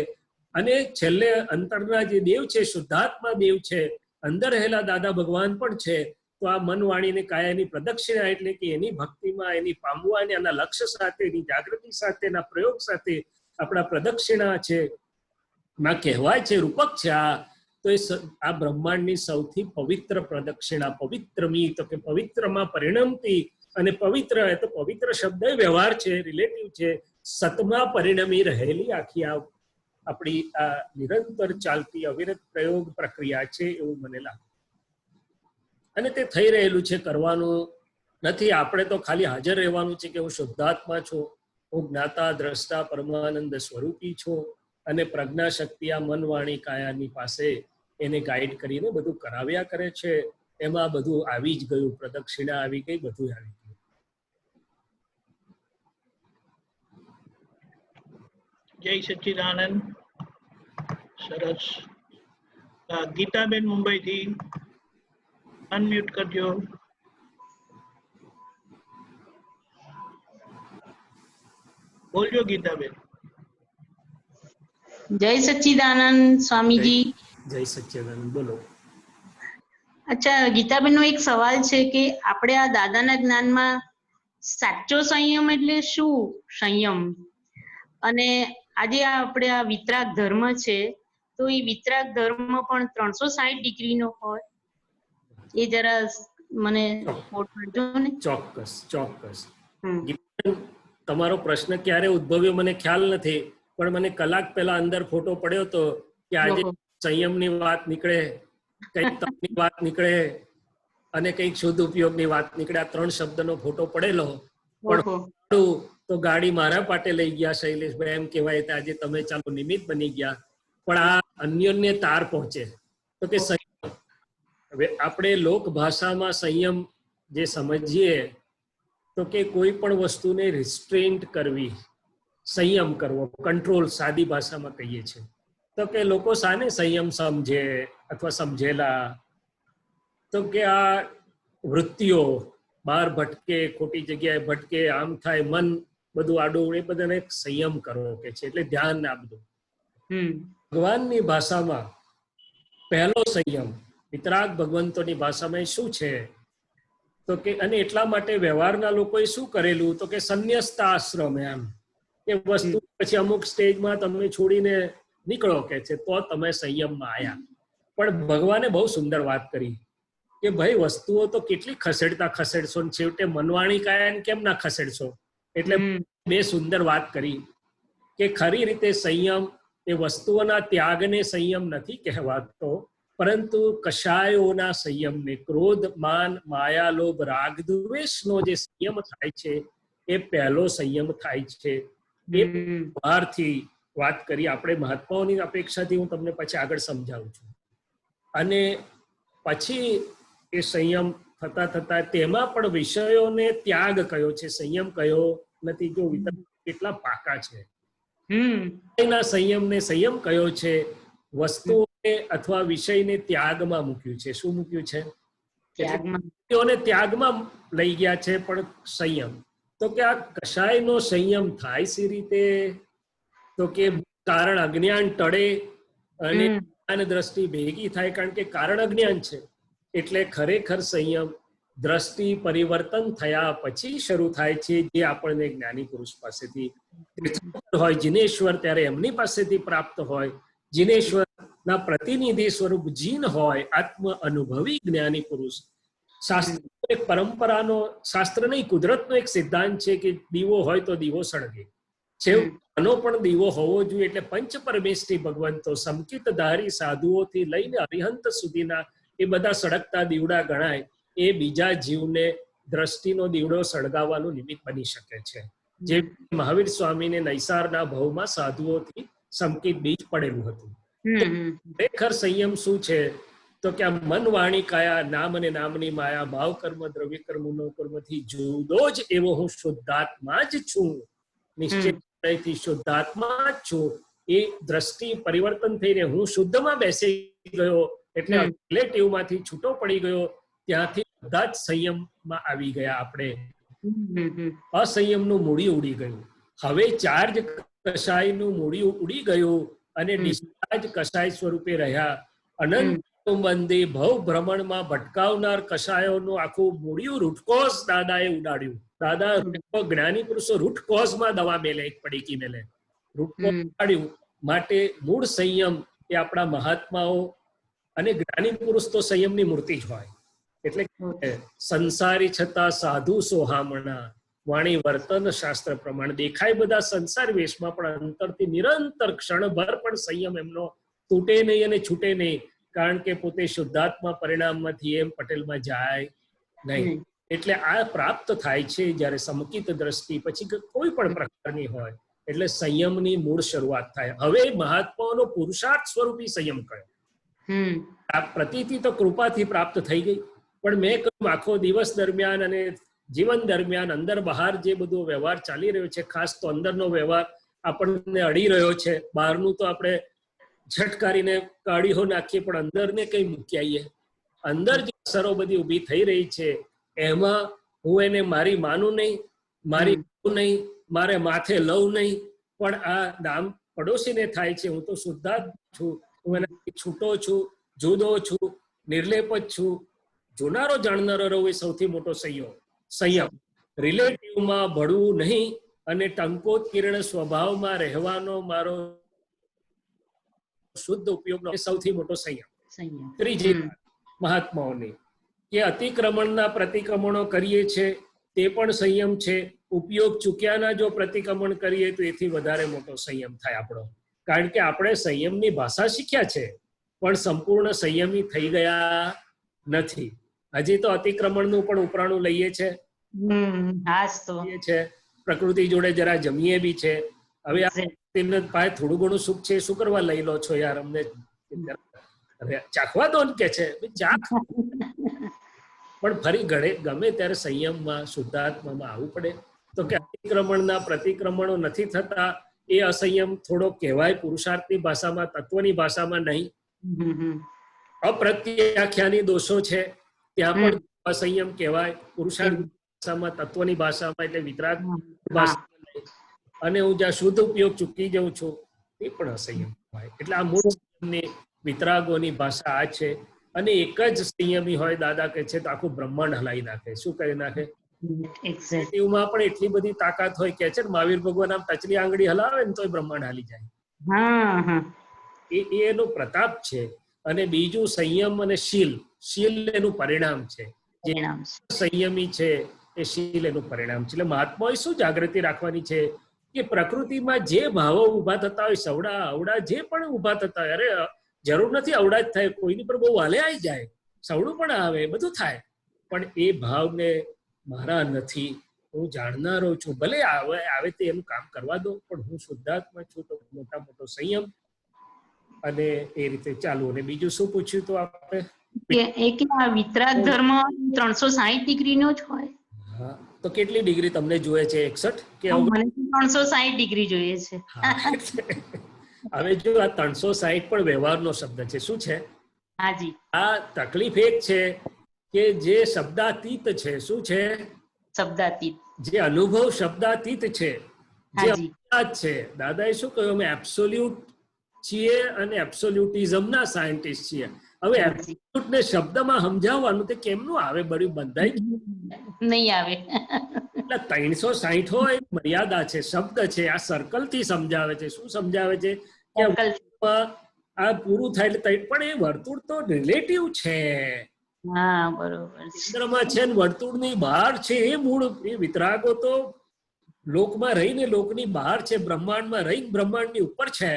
અને છેલ્લે અંતરના જે દેવ છે, શુદ્ધાત્મા દેવ છે, અંદર રહેલા દાદા ભગવાન પણ છે. તો આ મન, વાણી અને કાયાની પ્રદક્ષિણા એટલે કે એની ભક્તિમાં, એની પામવાની, એના લક્ષ્ય સાથે, એની જાગૃતિ સાથે, એના પ્રયોગ સાથે આપણા પ્રદક્ષિણા છે. માં કહેવાય છે રૂપક છે આ. તો આ બ્રહ્માંડની સૌથી પવિત્ર પ્રદક્ષિણા, પવિત્રમી તો કે પવિત્રમાં પરિણમતી. અને પવિત્ર તો પવિત્ર શબ્દ વ્યવહાર છે, રિલેટિવ છે. સતમાં પરિણમી રહેલી આખી આ આપણી આ નિરંતર ચાલતી અવિરત પ્રયોગ પ્રક્રિયા છે એવું મને લાગે. અને તે થઈ રહેલું છે, કરવાનું નથી. આપણે તો ખાલી હાજર રહેવાનું છે કે હું શુદ્ધાત્મા છું, હું જ્ઞાતા દ્રષ્ટા પરમાનંદ સ્વરૂપી છું, અને પ્રજ્ઞા શક્તિ આ મન, વાણી, કાયાની પાસે એને ગાઈડ કરીને બધું કરાવ્યા કરે છે. એમાં બધું આવી જ ગયું, પ્રદક્ષિણા આવી ગઈ, બધું આવી ગયું. જય સચ્ચિદાનંદ. સરસ. ગીતાબેન મુંબઈથી અનમ્યુટ કરજો. બોલજો ગીતાબેન. જય સચ્ચિદાનંદ સ્વામીજી. જય સચ્ચિદાનંદ. બોલો. અચ્છા, ગીતાબેન નો એક સવાલ છે કે આપણે આ દાદાના જ્ઞાનમાં સાચો સંયમ એટલે શું સંયમ? અને આજે આપણે આ વિતરાગ ધર્મ છે, તો એ વિતરાગ ધર્મ પણ 360 ડિગ્રીનો હોય, એ જરા મને બોલજો ને. ચોક્કસ ચોક્કસ. તમારો પ્રશ્ન ક્યારે ઉદ્ભવ્યો મને ખ્યાલ નથી, પણ મને કલાક પહેલા અંદર ફોટો પડ્યો હતો કે આજે સંયમની વાત નીકળે, કઈક તપની વાત નીકળે અને કઈક શુદ્ધ ઉપયોગની વાત નીકળે. આ 3 શબ્દનો ફોટો પડેલો. પણ તો ગાડી મારા પાટે લઈ ગયા શૈલેષભાઈ, એમ કહેવાય કે આજે તમે ચાલો નિમિત્ત બની ગયા. પણ આ અન્યોને તાર પહોંચે તો કે સંયમ. હવે આપણે લોક ભાષામાં સંયમ જે સમજીએ તો કે કોઈ પણ વસ્તુને રિસ્ટ્રેન્ટ કરવી, સંયમ કરવો, કંટ્રોલ સાદી ભાષામાં કહીએ છીએ. તો કે લોકો સાને સંયમ સમજે અથવા સમજેલા? તો કે આ વૃત્તિઓ બહાર ભટકે, ખોટી જગ્યાએ ભટકે, આમ થાય, મન બધું આડું એ બધાને સંયમ કરવો કે છે, એટલે ધ્યાન આ બધું. હમ ભગવાનની ભાષામાં પહેલો સંયમ, વિતરાગ ભગવંતોની ભાષામાં એ શું છે તો કે, અને એટલા માટે વ્યવહારના લોકોએ શું કરેલું તો કે સંન્યસ્ત આશ્રમ, એમ એ વસ્તુ પછી અમુક સ્ટેજમાં તમે છોડીને નીકળો કે છે તો તમે સંયમમાં આયા. પણ ભગવાને બહુ સુંદર વાત કરી કે ભાઈ વસ્તુઓ તો કેટલી ખસેડશો ને છેવટે મનવાણી કાયાને કેમ ના ખસેડશો. એટલે બે સુંદર વાત કરી કે ખરી રીતે સંયમ એ વસ્તુઓના ત્યાગને સંયમ નથી કહેવાતો, પરંતુ કશાયોના સંયમને, ક્રોધ, માન, માયા, લોભ, રાગ, દ્વેષનો જે સંયમ થાય છે એ પહેલો સંયમ થાય છે. એ બહારથી વાત કરી આપણે, મહાત્માઓની અપેક્ષાથી હું તમને પછી આગળ સમજાવું છું. અને પછી એ સંયમ થતા થતા તેમાં પણ વિષયોને ત્યાગ કયો છે, સંયમ કયો નથી. જો કેટલા પાકા છે. એના સંયમને સંયમ કયો છે, વસ્તુઓને અથવા વિષયને ત્યાગમાં મૂક્યું છે. શું મૂક્યું છે? ત્યાગમાં લઈ ગયા છે. પણ સંયમ તો કે આ કશાયનો સંયમ થાય સી રીતે તો કે કારણ અજ્ઞાન ટળે અને જ્ઞાન દ્રષ્ટિ ભેગી થાય. કારણ કે કારણ અજ્ઞાન છે એટલે ખરેખર સંયમ દ્રષ્ટિ પરિવર્તન થયા પછી શરૂ થાય છે, જે આપણને જ્ઞાની પુરુષ પાસેથી હોય, જીનેશ્વર ત્યારે એમની પાસેથી પ્રાપ્ત હોય. જીનેશ્વર ના પ્રતિનિધિ સ્વરૂપ જીન હોય, આત્મ અનુભવી જ્ઞાની પુરુષ. શાસ્ત્ર એક પરંપરાનો, શાસ્ત્ર નહીં કુદરતનો એક સિદ્ધાંત છે કે દીવો હોય તો દીવો સળગે છે. આનો પણ દીવો હોવો જોઈએ. એટલે પંચ પરમેષ્ઠી ભગવંતો, સંકિતધારી સાધુઓથી લઈને અરિહંત સુધીના એ બધા સળગતા દીવડા ગણાય. એ બીજા જીવને દ્રષ્ટિનો દીવડો સળગાવવાનું નિમિત્ત બની શકે છે. જે મહાવીર સ્વામીને નૈસારના ભાવમાં સાધુઓથી સંકિત બીજ પડેલું હતું. ખરેખર સંયમ શું છે તો કે આ મન, વાણી, કાયા, નામ અને નામની માયા, ભાવ, કર્મ, દ્રવ્ય કર્મ, કર્મથી જુદો જ એવો હું શુદ્ધાત્મા જ છું, નિશ્ચયથી શુદ્ધાત્મા જ છું. એ દ્રષ્ટિ પરિવર્તન થઈને હું શુદ્ધમાં બેસી ગયો, એટલે રિલેટિવમાંથી છૂટો પડી ગયો. ત્યાંથી બધા જ સંયમમાં આવી ગયા આપણે. અસંયમનું મૂડી ઉડી ગયું. હવે ચાર્જ કશાયનું મૂડી ઉડી ગયું અને ડિસ્ચાર્જ કશાય સ્વરૂપે રહ્યા. અનંત બંદી ભવ ભ્રમણમાં ભટકાવનાર કશાયોનું આખું મૂળિયું રૂટકોસ દાદાએ ઉડાડ્યું. દાદા જ્ઞાની પુરુષો રૂટકોસમાં દવા મેલે, એક પડીકી મેલે, રૂટકોસ ઉડાડ્યું. માટે મૂળ સંયમ એ આપણા મહાત્માઓ અને જ્ઞાની પુરુષ તો સંયમની મૂર્તિ જ હોય. એટલે સંસારી છતાં સાધુ સોહામણા, વાણી વર્તન શાસ્ત્ર પ્રમાણે દેખાય બધા સંસાર વેશમાં, પણ અંતરથી નિરંતર ક્ષણભર પણ સંયમ એમનો તૂટે નહીં અને છૂટે નહીં. કારણ કે પોતે શુદ્ધાત્મા પરિણામમાંથી એમ પટેલમાં જાય નહીં. એટલે આ પ્રાપ્ત થાય છે જ્યારે સમકિત દ્રષ્ટિ પછી કોઈ પણ પ્રકારની હોય. એટલે સંયમની મૂળ શરૂઆત થાય. હવે મહાત્માઓનો પુરુષાર્થ સ્વરૂપી સંયમ કયો. આ પ્રતીતિ તો કૃપાથી પ્રાપ્ત થઈ ગઈ, પણ મેં કહ્યું આખો દિવસ દરમિયાન અને જીવન દરમિયાન અંદર બહાર જે બધો વ્યવહાર ચાલી રહ્યો છે, ખાસ તો અંદરનો વ્યવહાર આપણને અડી રહ્યો છે. બહારનું તો આપણે ઝટકારીને કાઢીઓ નાખીએ, પણ અંદરને કઈ મૂકી આવીએ. અંદર જે અસરો બધી ઊભી થઈ રહી છે એમાં હું એને મારી માનું નહીં, મારી નહીં, મારે માથે લઉં નહીં. પણ આ નામ પડોશીને થાય છે. હું તો શુદ્ધાત્મ છું, હું એનાથી છૂટો છું, જુદો છું, નિર્લેપ જ છું. જોનારો જાણનારો રહું એ સૌથી મોટો સંયમ. રિલેટિવમાં ભળવું નહીં અને ટંકોત્કીર્ણ સ્વભાવમાં રહેવાનો મારો શુદ્ધ ઉપયોગ સૌથી મોટો સંયમ. ત્રીજી મહાત્માઓની કે અતિક્રમણના પ્રતિક્રમણો કરીએ છે તે પણ સંયમ છે. ઉપયોગ ચૂક્યાના જો પ્રતિક્રમણ કરીએ તો એથી વધારે મોટો સંયમ થાય આપણો. કારણ કે આપણે સંયમની ભાષા શીખ્યા છે પણ સંપૂર્ણ સંયમી થઈ ગયા નથી. હજી તો અતિક્રમણનું પણ ઉપરાણું લઈએ છે, પ્રકૃતિ જોડે જરા જમીએ બી છે. હવે તેમને પાસે થોડું ઘણું સુખ છે, શું કરવા લઈ લો છો યાર, અમને ચાખવા દો ને કે છે. પણ ફરી ગમે ત્યારે સંયમમાં શુદ્ધાત્મામાં આવવું પડે. તો કે અતિક્રમણના પ્રતિક્રમણો નથી થતા એ અસંયમ થોડો કહેવાય પુરુષાર્થની ભાષામાં, તત્વની ભાષામાં નહીં. અપ્રત્યાખ્યાની દોષો છે ત્યાં પણ અસંયમ કહેવાય પુરુષાર્થ ભાષામાં, તત્વની ભાષામાં એટલે વિતરાગ ભાષામાં. અને હું જ્યાં શુદ્ધ ઉપયોગ ચૂકી જાઉં છું એ પણ અસંયમ હોય. એટલે આ મૂળ સંયમની વિતરાગોની ભાષા આ છે. અને એક જ સંયમી હોય દાદા કહે છે તો આખું બ્રહ્માંડ હલાવી નાખે. શું કરી નાખે? એક્ઝેક્ટ. એમાં પણ એટલી બધી તાકાત હોય કે છે ને મહાવીર ભગવાન આમ ટચલી આંગળી હલાવે ને તોય બ્રહ્માંડ હાલી જાય. હા હા. એ એનો પ્રતાપ છે. અને બીજું સંયમ અને શીલ. શીલ એનું પરિણામ છે. જે પરિણામ છે. સંયમી છે એ શીલ એનું પરિણામ છે. એટલે મહાત્માએ શું જાગૃતિ રાખવાની છે કે પ્રકૃતિમાં જે ભાવો ઉભા થતા હોય, સવડા અવડા જે પણ ઉભા થતા હોય, અરે જરૂર નથી અવડા જ થાય, કોઈની પર બહુ વાલે આવી જાય, સવડું પણ આવે, બધું થાય, પણ એ ભાવને મારા નથી, હું જાણનારો છું, ભલે આવે તે એનું કામ કરવા દો, પણ હું શુદ્ધાત્મા છું. તો મોટા મોટો સંયમ અને એ રીતે ચાલુ. અને બીજું શું પૂછ્યું તો આપણે? આ વિતરાગ ધર્મ 360 ડિગ્રીનો જ હોય? હા, તો કેટલી ડિગ્રી તમને જોઈએ છે? 61 કે મને 360 ડિગ્રી જોઈએ છે. હવે જો આ 360 પણ વ્યવહારનો શબ્દ છે. શું છે? હાજી. આ તકલીફ એક છે કે જે શબ્દાતીત છે. શું છે? શબ્દાતીત. જે અનુભવ શબ્દાતીત છે, જે હાજી. અમદાદ છે. દાદાએ શું કહ્યું? અમે એબ્સોલ્યુટ છીએ અને એબ્સોલ્યુટિઝમના સાયન્ટિસ્ટ છીએ. હવે એબ્સોલ્યુટ ને શબ્દમાં સમજાવવાનું તે કેમનું આવે? બળ્યું બંધાય નહીં આવે. એટલે 360 હોય મર્યાદા છે, શબ્દ છે. આ સર્કલ થી સમજાવે છે. શું સમજાવે છે? કે આ પૂરું થાય એટલે પણ એ વર્તુળ તો રિલેટિવ છે. હા, બરોબર. કેન્દ્રમાં છે ને વર્તુળની બહાર છે. એ મૂળ એ વિતરાગો તો લોકમાં રહીને લોકની બહાર છે, બ્રહ્માંડમાં રહીને બ્રહ્માંડની ઉપર છે.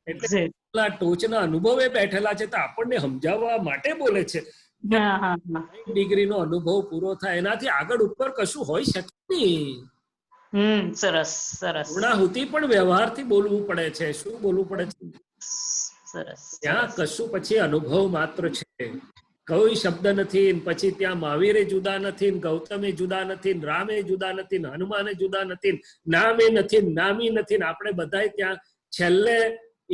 એટલે ટોચના અનુભવે બેઠેલા છે. તો આપણને સમજાવવા માટે બોલે છે. ડિગ્રીનો અનુભવ પૂરો થાય એનાથી આગળ ઉપર કશું હોઈ શકે નહીં. સરસ સરસ. પૂર્ણાહુતિ પણ વ્યવહારથી બોલવું પડે છે. શું બોલવું પડે છે? સરસ. ત્યાં કશું પછી અનુભવ માત્ર છે, કોઈ શબ્દ નથી. પછી ત્યાં મહાવીરે જુદા નથી, ગૌતમે જુદા નથી, રામે જુદા નથી, હનુમાને જુદા નથી, નામે નથી, નામી નથી. આપણે બધા ત્યાં છેલ્લે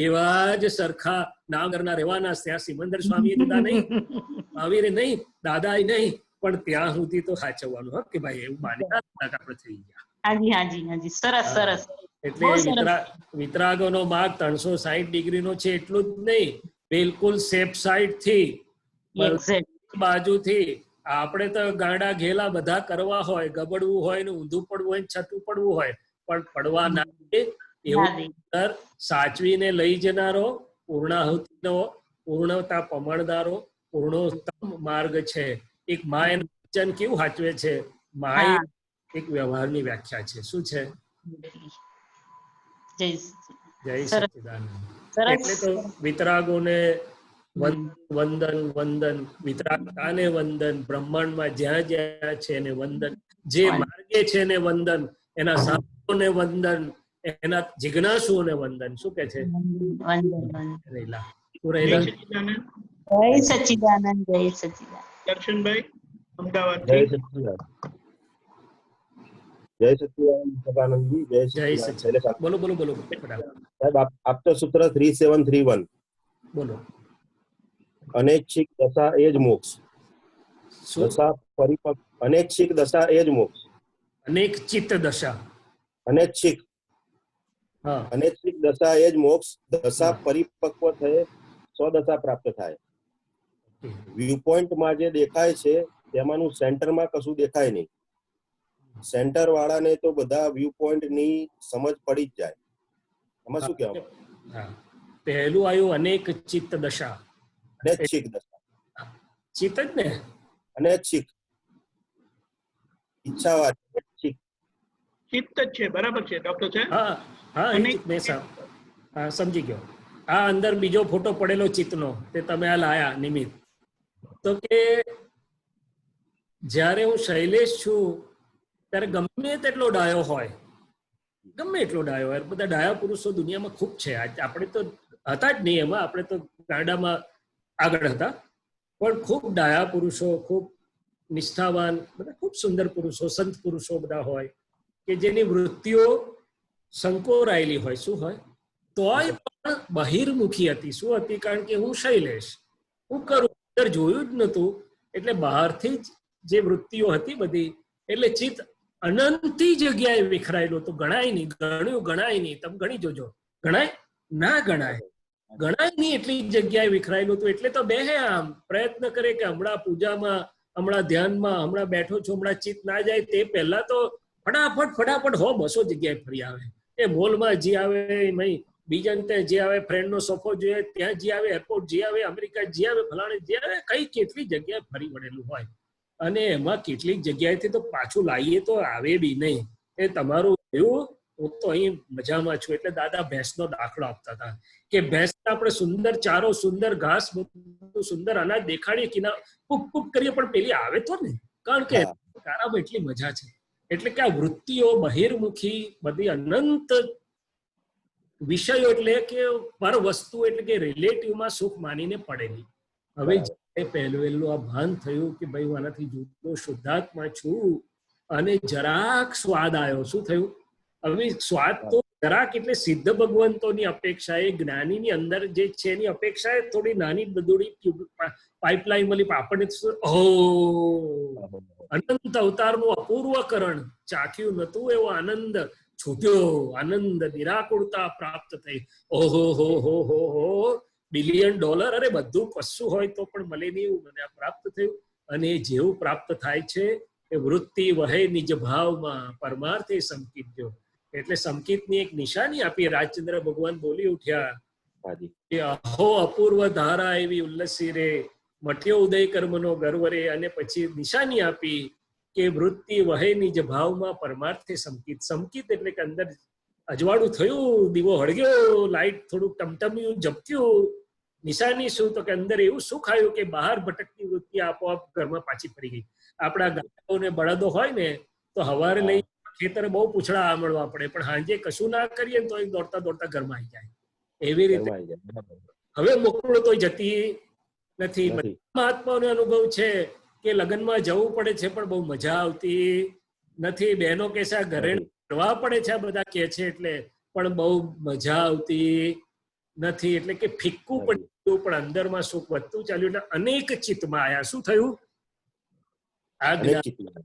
એવા જ સરખા નામ કરનાર રહેવાના. ત્યાં સિમંદર સ્વામી જુદા નહીં, મહાવીરે નહીં, દાદા નહીં, પણ ત્યાં સુધી તો સાચવવાનું હો કે ભાઈ એવું માની આપણે થઈ ગયા. હાજી હાજી હાજી. સરસ સરસ. એટલે વિતરાગોનો માર્ગ 360 ડિગ્રીનો છે. એટલું જ નહીં, બિલકુલ સેફ સાઈડ થી બાજુથી. આપણે તો ગાંડા ઘેલા બધા કરવા હોય, ગબડવું હોય ને ઊંધું પડવું હોય, છઠ્ઠું પડવું હોય, પણ પડવા ના એવું સાચવીને લઈ જનારો પૂર્ણાહુતિનો પૂર્ણતા પમાડનારો પૂર્ણોત્તમ માર્ગ છે. એક માયનું વચન કેવું સાચવે છે? માય એક વ્યવહારની વ્યાખ્યા છે. શું છે? જય સચ્ચિદાનંદ. એટલે તો વિતરાગોને વંદન વંદન, વિતરાગતાને વંદન, બ્રહ્માંડમાં જ્યાં જ્યાં છે એને વંદન, જે માર્ગે છે એને વંદન, એના સાધકોને વંદન, એના જિજ્ઞાસુઓને વંદન. શું કે છે? જય સચ્ચિદાનંદ. જય સચ્ચિદાનંદ. દર્શનભાઈ અમદાવાદ. જય સચ્ચિદાનંદજી. જય સચ્ચિદાનંદ. બોલો બોલો બોલો સાહેબ, આપતો સૂત્ર 3731. બોલો. અનૈચ્છિક દશા એ જ મોક્ષ. દશા પરિપક્વ. અનૈચ્છિક દશા એ જ મોક્ષ. અનેક ચિત્ત દશા. અનૈચ્છિક અનૈચ્છિક દશા એ જ મોક્ષ. દશા પરિપક્વ થયે સ્વદશા પ્રાપ્ત થાય. વ્યૂ પોઈન્ટમાં જે દેખાય છે તેમાંનું સેન્ટરમાં કશું દેખાય નહીં. સેન્ટર વાળાને તો બધા વ્યૂ પોઈન્ટ ની સમજ પડી જ જાય. એમાં શું કહેવાય? પહેલું આવ્યું અનેક ચિત્ત દશા. અનૈચ્છિક દશા. ચિત્ત જ ને? અનૈચ્છિક ઈચ્છાવાળી ચિત્ત જ છે. બરાબર છે ડોક્ટર સાહેબ. હા, સમજી ગયો. આ અંદર બીજો ફોટો પડેલો ચિત્તનો તે તમે આ લાયા નિમિત્ત. તો કે જ્યારે હું શૈલેષ છું ત્યારે ગમે તેટલો ડાયો હોય, ગમે એટલો ડાયો હોય, બધા ડાયા પુરુષો દુનિયામાં ખૂબ છે. આપણે તો હતા જ નહીં એમાં, આપણે તો ગાડામાં આગળ હતા, પણ ખૂબ ડાયા પુરુષો, ખૂબ નિષ્ઠાવાન, બધા ખૂબ સુંદર પુરુષો, સંત પુરુષો બધા હોય કે જેની વૃત્તિઓ સંકોરાયેલી હોય. શું હોય? તોય પણ બહિર્મુખી હતી. શું હતી? કારણ કે હું શૈલેષ, હું કરું, અંદર જોયું જ નતું, એટલે બહારથી જ જે વૃત્તિઓ હતી બધી, એટલે ચિત્ત અનંતી જગ્યાએ વિખરાયેલું હતું. ગણાય નહીં, ગણાય નહીં. તમે ગણી જોજો. ગણાય ના ગણાય, ગણાય નહીં એટલી જગ્યાએ વિખરાયેલું હતું. એટલે તો બેહે આમ પ્રયત્ન કરે કે હમણાં પૂજામાં, હમણાં ધ્યાનમાં, હમણાં બેઠો છું, હમણાં ચિત્ત ના જાય તે પહેલા તો ફટાફટ 100-200 જગ્યાએ ફરી આવે. એ મોલમાં જે આવે, બીજા ત્યાં જે આવે, ફ્રેન્ડ નો સોફો જોઈએ ત્યાં જે આવે, એરપોર્ટ જે આવે, અમેરિકા જે આવે, ફલાણે જે આવે, કઈ કેટલી જગ્યાએ ફરી વળેલું હોય. અને એમાં કેટલીક જગ્યાએથી તો પાછું લાવીએ તો આવે બી નહીં. એ તમારું એવું, હું તો અહીં મજામાં છું. એટલે દાદા ભેંસનો દાખલો આપતા હતા કે ભેંસને આપણે સુંદર ચારો, સુંદર ઘાસ, બધું સુંદર અનાજ દેખાડીએ, કિના પૂપ કરીએ, પણ પેલી આવે તો ને, કારણ કે તારામાં એટલી મજા છે. એટલે કે આ વૃત્તિઓ બહિર્મુખી બધી અનંત વિષયો, એટલે કે પર વસ્તુ, એટલે કે રિલેટિવમાં સુખ માનીને પડેલી. હવે પહેલું આ ભાન થયું કે ભાઈ હું આનાથી જુદો શુદ્ધાત્મા છું, અને જરાક સ્વાદ આવ્યો. શું થયું? હવે સ્વાદ તો જરાક એટલે સિદ્ધ ભગવંતોની અપેક્ષાએ, જ્ઞાનીની અંદર જે છે એની અપેક્ષાએ થોડી નાની દદુડી પાઇપલાઇન મળી. આપણને અનંત અવતારનું અપૂર્વકરણ ચાખ્યું નતું, એવો આનંદ છૂટ્યો, આનંદ નિરાકુળતા પ્રાપ્ત થઈ. ઓહો હો, $1 અરે બધું કશું હોય તો પણ મળે નહીં, એવું મને આ પ્રાપ્ત થયું. અને જેવું પ્રાપ્ત થાય છે એ વૃત્તિ વહે નિજ ભાવમાં, પરમાર્થે સંકિત્યો. એટલે સંકિતની એક નિશાની આપી. રાજચંદ્ર ભગવાન બોલી ઉઠ્યા કે અહો અપૂર્વ ધારા એવી ઉલ્લસી રે, મઠ્યો ઉદય કર્મનો ગર્વ રે. અને પછી નિશાની આપી કે વૃત્તિ વહે નિજ ભાવમાં, પરમાર્થે સંકિત. સંકિત એટલે કે અંદર અજવાળું થયું, દીવો હળગ્યો, લાઈટ થોડુંક ટમટમ્યું, ઝબક્યું. નિશાની શું? તો કે અંદર એવું સુખ આવ્યું કે બહાર ભટકતી વૃત્તિ આપોઆપ ઘરમાં પાછી ફરી ગઈ. આપણા ગાયો ને બળદો હોય ને તો હવારે લઈ ખેતરે બહુ પૂછડા આમળવા પડે, પણ સાંજે કશું ના કરીએ તો દોડતા દોડતા ઘરમાં આવી જાય. એવી રીતે હવે મોકળો તો જતી નથી. મહાત્માનો અનુભવ છે કે લગ્નમાં જવું પડે છે પણ બહુ મજા આવતી નથી. બહેનો કે છે ઘરે કરવા પડે છે, આ બધા કે છે એટલે, પણ બહુ મજા આવતી નથી. એટલે કે ફિક્કું પડ્યું, પણ અંદરમાં સુખ વધતું ચાલ્યું. એટલે અનેક ચિત્તમાં આયા. શું થયું?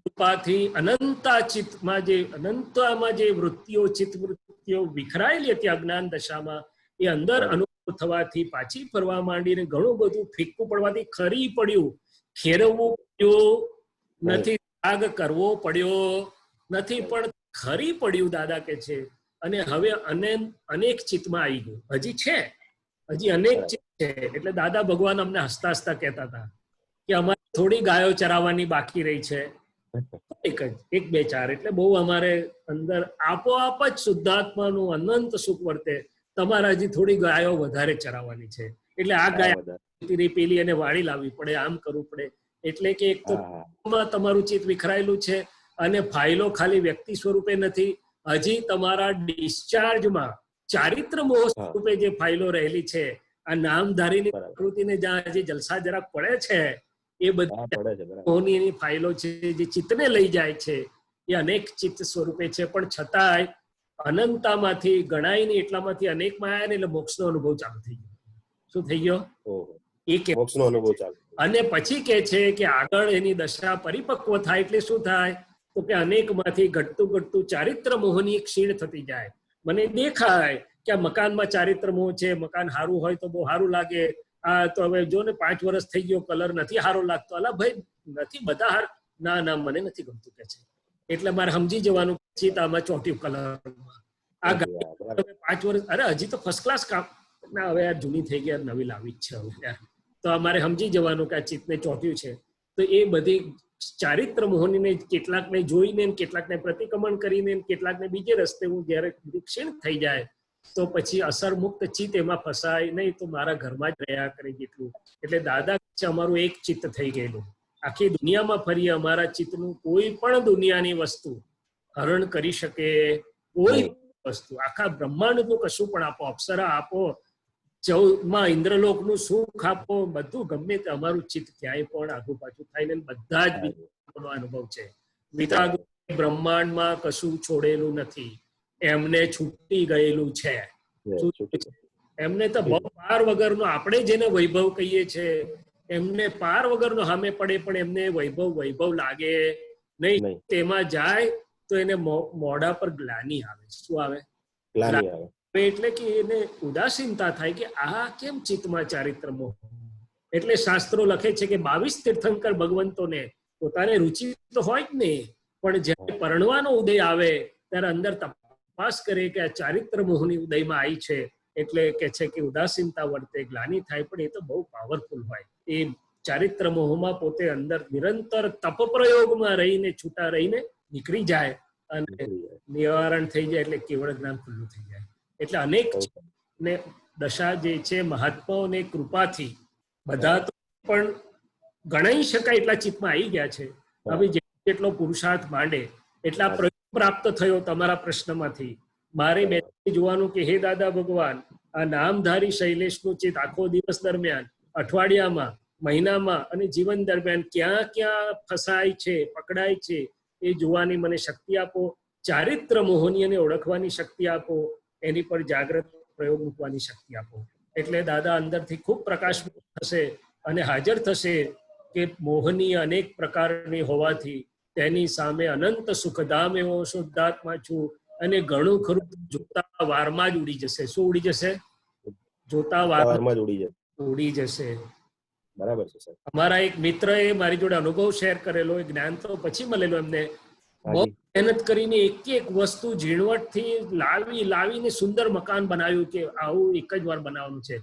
કૃપાથી અનંતા ચિત્તમાં જે અનંતામાં જે વૃત્તિઓ, ચિત્ત વૃત્તિઓ વિખરાયેલી હતી અજ્ઞાન દશામાં, એ અંદર અનુભવ થવાથી પાછી ફરવા માંડીને ઘણું બધું ફિક્કું પડવાથી ખરી પડ્યું. ખેરવવું પડ્યું નથી, ત્યાગ કરવો પડ્યો નથી, પણ ખરી પડ્યું દાદા કે છે. અને હવે અનેક ચિત્તમાં આવી ગયું. હજી છે, હજી અનેક ચિત્ત છે. એટલે દાદા ભગવાન અમને હસતા હસતા કહેતા હતા કે અમારે થોડી ગાયો ચરાવવાની બાકી રહી છે, એક બે ચાર. એટલે બહુ અમારે અંદર આપોઆપ જ શુદ્ધાત્માનું અનંત સુખ વર્તે. તમારે હજી થોડી ગાયો વધારે ચરાવવાની છે. એટલે આ ગાય પેલી એને વાળી લાવવી પડે, આમ કરવું પડે. એટલે કે એક તો તમારું ચિત્ત વિખરાયેલું છે, અને ફાઇલો ખાલી વ્યક્તિ સ્વરૂપે નથી, હજી તમારા ડિસ્ચાર્જમાં ચારિત્ર મોહ સ્વરૂપે જે ફાઇલો રહેલી છે. આ નામધારીની પ્રકૃતિને જ્યાં હજી જલસા જરાક પડે છે, એ બધી એની ફાઇલો છે જે ચિત્તને લઈ જાય છે. એ અનેક ચિત્ત સ્વરૂપે છે, પણ છતાંય અનંતામાંથી ગણાય નહીં એટલામાંથી અનેકમાં આવ્યા ને એટલે મોક્ષનો અનુભવ ચાલુ થઈ ગયો. શું થઈ ગયો? એ મોક્ષનો અનુભવ ચાલુ. અને પછી કે છે કે આગળ એની દશા પરિપક્વ થાય એટલે શું થાય? તો કે અનેકમાંથી ઘટતું ચારિત્ર મોહની ક્ષીણ થતી જાય. મને દેખાય કે આ મકાનમાં ચારિત્ર મોહ છે, મકાન સારું હોય તો બહુ સારું લાગે. આ તો હવે જો ને 5 વર્ષ થઈ ગયો, કલર નથી સારો લાગતો. અલા ભાઈ નથી બધા હાર, ના મને નથી ગમતું કે છે. એટલે મારે સમજી જવાનું આમાં ચોટ્યું કલરમાં. આ 5 વર્ષ, અરે હજી તો ફર્સ્ટ ક્લાસ કામ ના, હવે યાર જૂની થઈ ગયા, નવી લાવી જ છે હવે યાર. તો અમારે સમજી જવાનું કે આ ચિત્તને ચોટ્યું છે. તો એ બધી ચારિત્ર મોહનીને કેટલાકને જોઈને, કેટલાકને પ્રતિક્રમણ કરીને, કેટલાકને બીજે રસ્તે હું જયારે ક્ષીણ થઈ જાય તો પછી અસર મુક્ત ચિત્ત એમાં ફસાય નહીં, તો મારા ઘરમાં જ રહ્યા કરે જેટલું. એટલે દાદા અમારું એક ચિત્ત થઈ ગયેલું. આખી દુનિયામાં ફરીએ, અમારા ચિત્તનું કોઈ પણ દુનિયાની વસ્તુ હરણ કરી શકે, કોઈ વસ્તુ, આખા બ્રહ્માંડનું કશું પણ આપો, અપ્સરા આપો, 14માં ઇન્દ્રલોકનું સુખ આપો, બધું ગમે તે, અમારું ચિત્ત ક્યાંય પણ આગુ પાછું થાય ને બધા જ અનુભવ છે. વિતરાગ બ્રહ્માંડમાં કશું છોડેલું નથી, એમને છૂટી ગયેલું છે. એમને તો બહુ પાર વગરનો, આપણે જેને વૈભવ કહીએ છીએ, એમને પાર વગરનો સામે પડે પણ એમને વૈભવ લાગે નહીં. તેમાં જાય તો એને મોઢા પર ગ્લાની આવે. શું આવે? ગ્લાનિ આવે. એટલે કે એને ઉદાસીનતા થાય કે આ કેમ ચિત્તમાં ચારિત્ર મોહ. એટલે શાસ્ત્રો લખે છે કે 22 તીર્થંકર ભગવંતોને પોતાને રુચિ તો હોય જ ને, પણ જ્યારે પરણવાનો ઉદય આવે ત્યારે અંદર તપાસ કરે કે આ ચારિત્ર મોહની ઉદયમાં આવી છે, એટલે કે છે કે ઉદાસીનતા વર્તે, ગ્લાનિ થાય. પણ એ તો બહુ પાવરફુલ હોય. એ ચારિત્ર મોહમાં પોતે અંદર નિરંતર તપ પ્રયોગમાં રહીને છૂટા રહીને નીકળી જાય અને નિવારણ થઈ જાય, એટલે કેવળ જ્ઞાન ખુલ્લું થઈ જાય. એટલે અનેક ને દશા જે છે મહાત્માઓની કૃપાથી બધા તો પણ ગણાઈ શકાય એટલા ચિત્તમાં આવી ગયા છે. હવે જેટલો પુરુષાર્થ માંડે એટલા પ્રયોગ પ્રાપ્ત થયો તમારા પ્રશ્નમાંથી. મારે બેસી જોવાનું કે હે દાદા ભગવાન, આ નામધારી શૈલેષનું ચિત્ત આખો દિવસ દરમિયાન, અઠવાડિયામાં, મહિનામાં અને જીવન દરમિયાન ક્યાં ક્યાં ફસાય છે, પકડાય છે, એ જોવાની મને શક્તિ આપો. ચારિત્ર મોહની અને ઓળખવાની શક્તિ આપો. એની પર જાગ્રત પ્રયોગ મૂકવાની શક્તિ આપો. એટલે દાદા અંદરથી ખૂબ પ્રકાશ થશે અને હાજર થશે કે મોહની અનેક પ્રકારની હોવાથી તેની સામે અનંત સુખધામ એવો શુદ્ધાત્મા છું અને ઘણું ખરું જોતા વારમાં જ ઉડી જશે. શું ઉડી જશે? જોતા વારમાં જ ઉડી જશે. બરાબર છે સર. અમારા એક મિત્રએ મારી જોડે અનુભવ શેર કરેલો, એ જ્ઞાન તો પછી મળેલો એમને. બહુ મહેનત કરીને એક એક વસ્તુ ઝીણવટથી લાવીને સુંદર મકાન બનાવ્યું કે આવું એક જ વાર બનાવવાનું છે.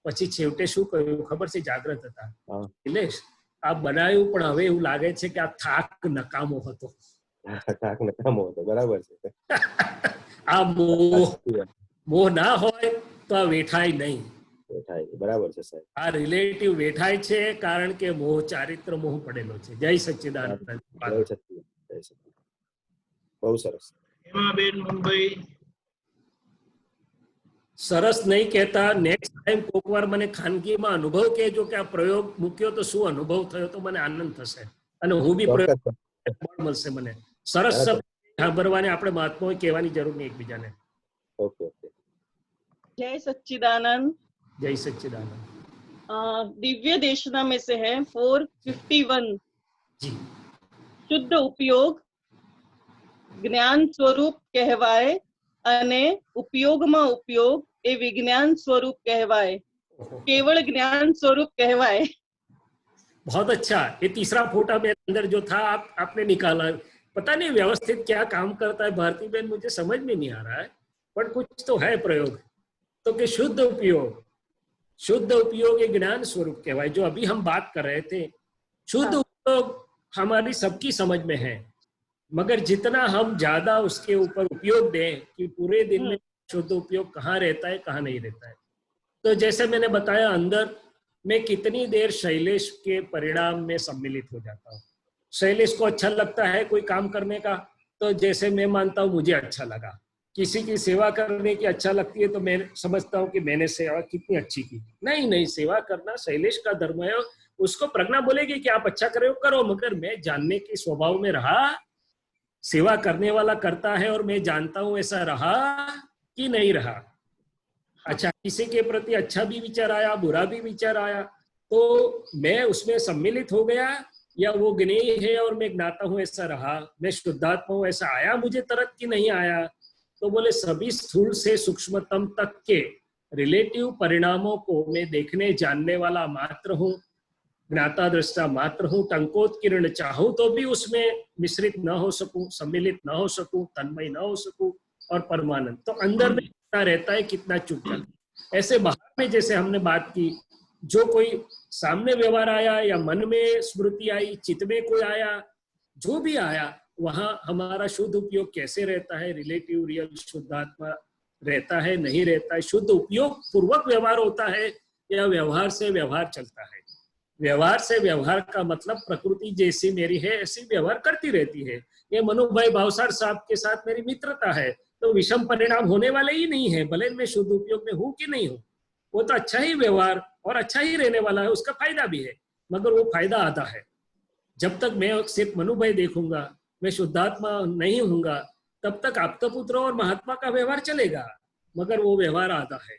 પછી છેવટે શું કહ્યું ખબર છે? જાગ્રત હતા. એટલે આ બનાવ્યું, પણ હવે એવું લાગે છે કે આ થાક નકામો હતો. થાક નકામો હતો. બરાબર છે. આ મોહ ના હોય તો આ વેઠાય નહીં. બરાબર છે સાહેબ. આ રિલેટિવ વેઠાય છે કારણ કે મોહ ચારિત્ર મોહ પડેલો છે. જય સચ્ચિદાનંદ. જય સચ્ચિદાનંદ. બહુ સરસ. હેમાબેન મુંબઈ. સરસ નહીં કહેતા. નેક્સ્ટ ટાઈમ કોક વાર મને ખાનગીમાં અનુભવ કહેજો કે આ પ્રયોગ મૂક્યો તો શું અનુભવ થયો, તો મને આનંદ થશે અને હું બી પ્રયોગ મળશે મને. સરસ સાંભળવાની આપણે મહાત્માઓ કહેવાની જરૂર નહીં એકબીજાને. Okay okay. जय सच्चिदानंद. जय सच्चिदानंद. दिव्य देशना में से है 451 जी. शुद्ध उपयोग જ્ઞાન સ્વરૂપ કહેવાય અને ઉપયોગમાં ઉપયોગ એ વિજ્ઞાન સ્વરૂપ કહેવાય, केवल ज्ञान स्वरूप कहवाए. बहुत अच्छा. ये तीसरा फोटा मेरे अंदर जो था आपने निकाला. पता नहीं व्यवस्थित क्या काम करता है भारती बहन, मुझे समझ में नहीं आ रहा है, पर कुछ तो है प्रयोग. तो कि शुद्ध उपयोग ये ज्ञान स्वरूप कहवाए. जो अभी हम बात कर रहे थे, शुद्ध उपयोग हमारी सबकी समझ में है, मगर जितना हम ज्यादा उसके ऊपर उपयोग दें कि पूरे दिन में शुद्ध उपयोग कहाँ रहता है कहाँ नहीं रहता है. तो जैसे मैंने बताया, अंदर मैं कितनी देर शैलेश के परिणाम में सम्मिलित हो जाता हूँ. शैलेश को अच्छा लगता है कोई काम करने का, तो जैसे मैं मानता हूँ मुझे अच्छा लगा. किसी की सेवा करने की अच्छा लगती है तो मैं समझता हूँ कि मैंने सेवा कितनी अच्छी की. नहीं, सेवा करना शैलेश का धर्म है. उसको प्रज्ञा बोलेगी कि आप अच्छा कर रहे हो, करो, मगर मैं जानने के स्वभाव में रहा, सेवा करने वाला करता है और मैं जानता हूं ऐसा रहा कि नहीं रहा. अच्छा, किसी के प्रति अच्छा भी विचार आया, बुरा भी विचार आया, तो मैं उसमें सम्मिलित हो गया, या वो ज्ञेय है और मैं ज्ञाता हूं ऐसा रहा, मैं शुद्धात्मा हूं ऐसा आया मुझे तरक कि नहीं आया. तो बोले सभी स्थूल से सूक्ष्मतम तक के रिलेटिव परिणामों को मैं देखने जानने वाला मात्र हूं, ज्ञाता दृष्टा मात्र हूं. टंकोत्कीर्ण चाहूं तो भी उसमें मिश्रित न हो सकूं, सम्मिलित न हो सकूं, तन्मय न हो सकूं, और परमानंद. तो अंदर में कितना रहता है, कितना चुप जाता है. ऐसे बाहर में जैसे हमने बात की, जो कोई सामने व्यवहार आया या मन में स्मृति आई, चित्त में कोई आया, जो भी आया, वहां हमारा शुद्ध उपयोग कैसे रहता है, रिलेटिव रियल शुद्धात्मा रहता है नहीं रहता है, शुद्ध उपयोग पूर्वक व्यवहार होता है या व्यवहार से व्यवहार चलता है. व्यवहार से व्यवहार का मतलब प्रकृति जैसी मेरी है ऐसी व्यवहार करती रहती है. ये मनु भाई भावसार साहब के साथ मेरी मित्रता है, तो विषम परिणाम होने वाले ही नहीं है, भले मैं शुद्ध उपयोग में हूं कि नहीं हूं. वो तो अच्छा ही व्यवहार और अच्छा ही रहने वाला है, उसका फायदा भी है, मगर वो फायदा आधा है. जब तक मैं सिर्फ मनु भाई देखूंगा, मैं शुद्धात्मा नहीं हूंगा, तब तक आप्त पुत्र और महात्मा का व्यवहार चलेगा, मगर वो व्यवहार आधा है.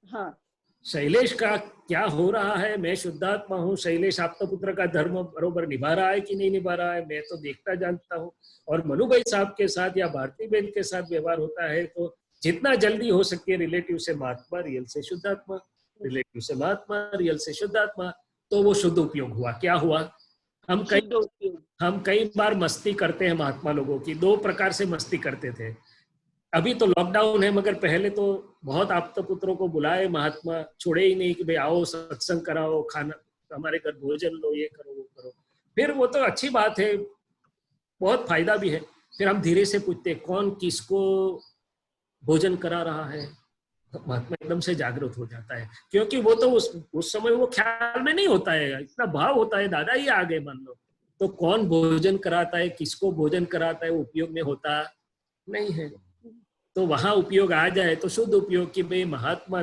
हाँ. शैलेश का क्या हो रहा है, मैं शुद्धात्मा हूँ, शैलेश आप्तपुत्र का धर्म बरोबर निभा रहा है कि नहीं निभा रहा है, मैं तो देखता जानता हूँ। और मनु भाई साहब के साथ या भारती बहन के साथ व्यवहार होता है तो जितना जल्दी हो सके रिलेटिव से महात्मा, रियल से शुद्धात्मा, रिलेटिव से महात्मा, रियल से शुद्धात्मा, तो वो शुद्ध उपयोग हुआ। क्या हुआ? हम कई बार मस्ती करते हैं महात्मा लोगों की, 2 प्रकार से मस्ती करते थे। अभी तो लॉकडाउन है, मगर पहले तो बहुत आप्त पुत्रों को बुलाए महात्मा, छोड़े ही नहीं कि भाई आओ सत्संग कराओ, खाना हमारे घर भोजन लो, ये करो वो करो। फिर वो तो अच्छी बात है, बहुत फायदा भी है। फिर हम धीरे से पूछते कौन किसको भोजन करा रहा है, महात्मा एकदम से जागृत हो जाता है, क्योंकि वो तो उस समय वो ख्याल में नहीं होता है, इतना भाव होता है, दादा ही आ गए मान लो, तो कौन भोजन कराता है, किसको भोजन कराता है, वो उपयोग में होता नहीं है। तो वहां उपयोग आ जाए तो शुद्ध उपयोग कि भाई महात्मा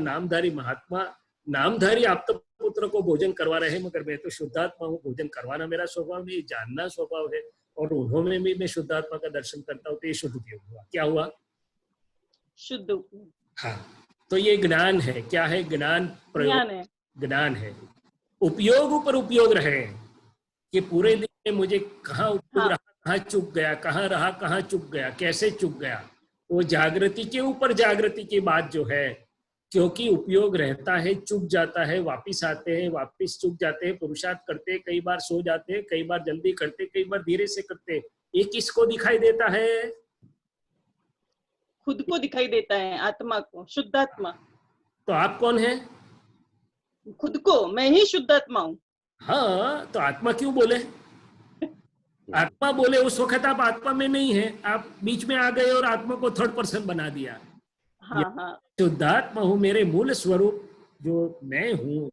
नामधारी आप्त पुत्र को भोजन करवा रहे हैं, मगर मैं तो शुद्धात्मा हूँ, भोजन करवाना मेरा स्वभाव नहीं, जानना स्वभाव है, और उन्होंने भी मैं शुद्धात्मा का दर्शन करता हूँ, तो ये शुद्ध उपयोग हुआ। क्या हुआ? शुद्ध उपयोग। हाँ, तो ये ज्ञान है। क्या है? ज्ञान प्रयोग, ज्ञान है। उपयोग ऊपर उपयोग रहे कि पूरे दिन में मुझे कहाँ उपयोग रहा, कहाँ चुक गया, कहाँ रहा, कहाँ चुक गया, कैसे चुक गया, वो जागृति के ऊपर जागृति की बात जो है, क्योंकि उपयोग रहता है, चुक जाता है, वापिस आते हैं, वापिस चुक जाते हैं, पुरुषार्थ करते, कई बार सो जाते, कई बार जल्दी करते, कई बार धीरे से करते। ये किसको दिखाई देता है? खुद को दिखाई देता है, आत्मा को, शुद्धात्मा। तो आप कौन है? खुद को, मैं ही शुद्धात्मा हूँ। हाँ, तो आत्मा क्यों बोले? आत्मा बोले उस वक्त आप आत्मा में नहीं है, आप बीच में आ गए और आत्मा को 3rd पर्सन बना दिया। हाँ। शुद्धात्मा हूँ, मेरे मूल स्वरूप जो मैं हूँ,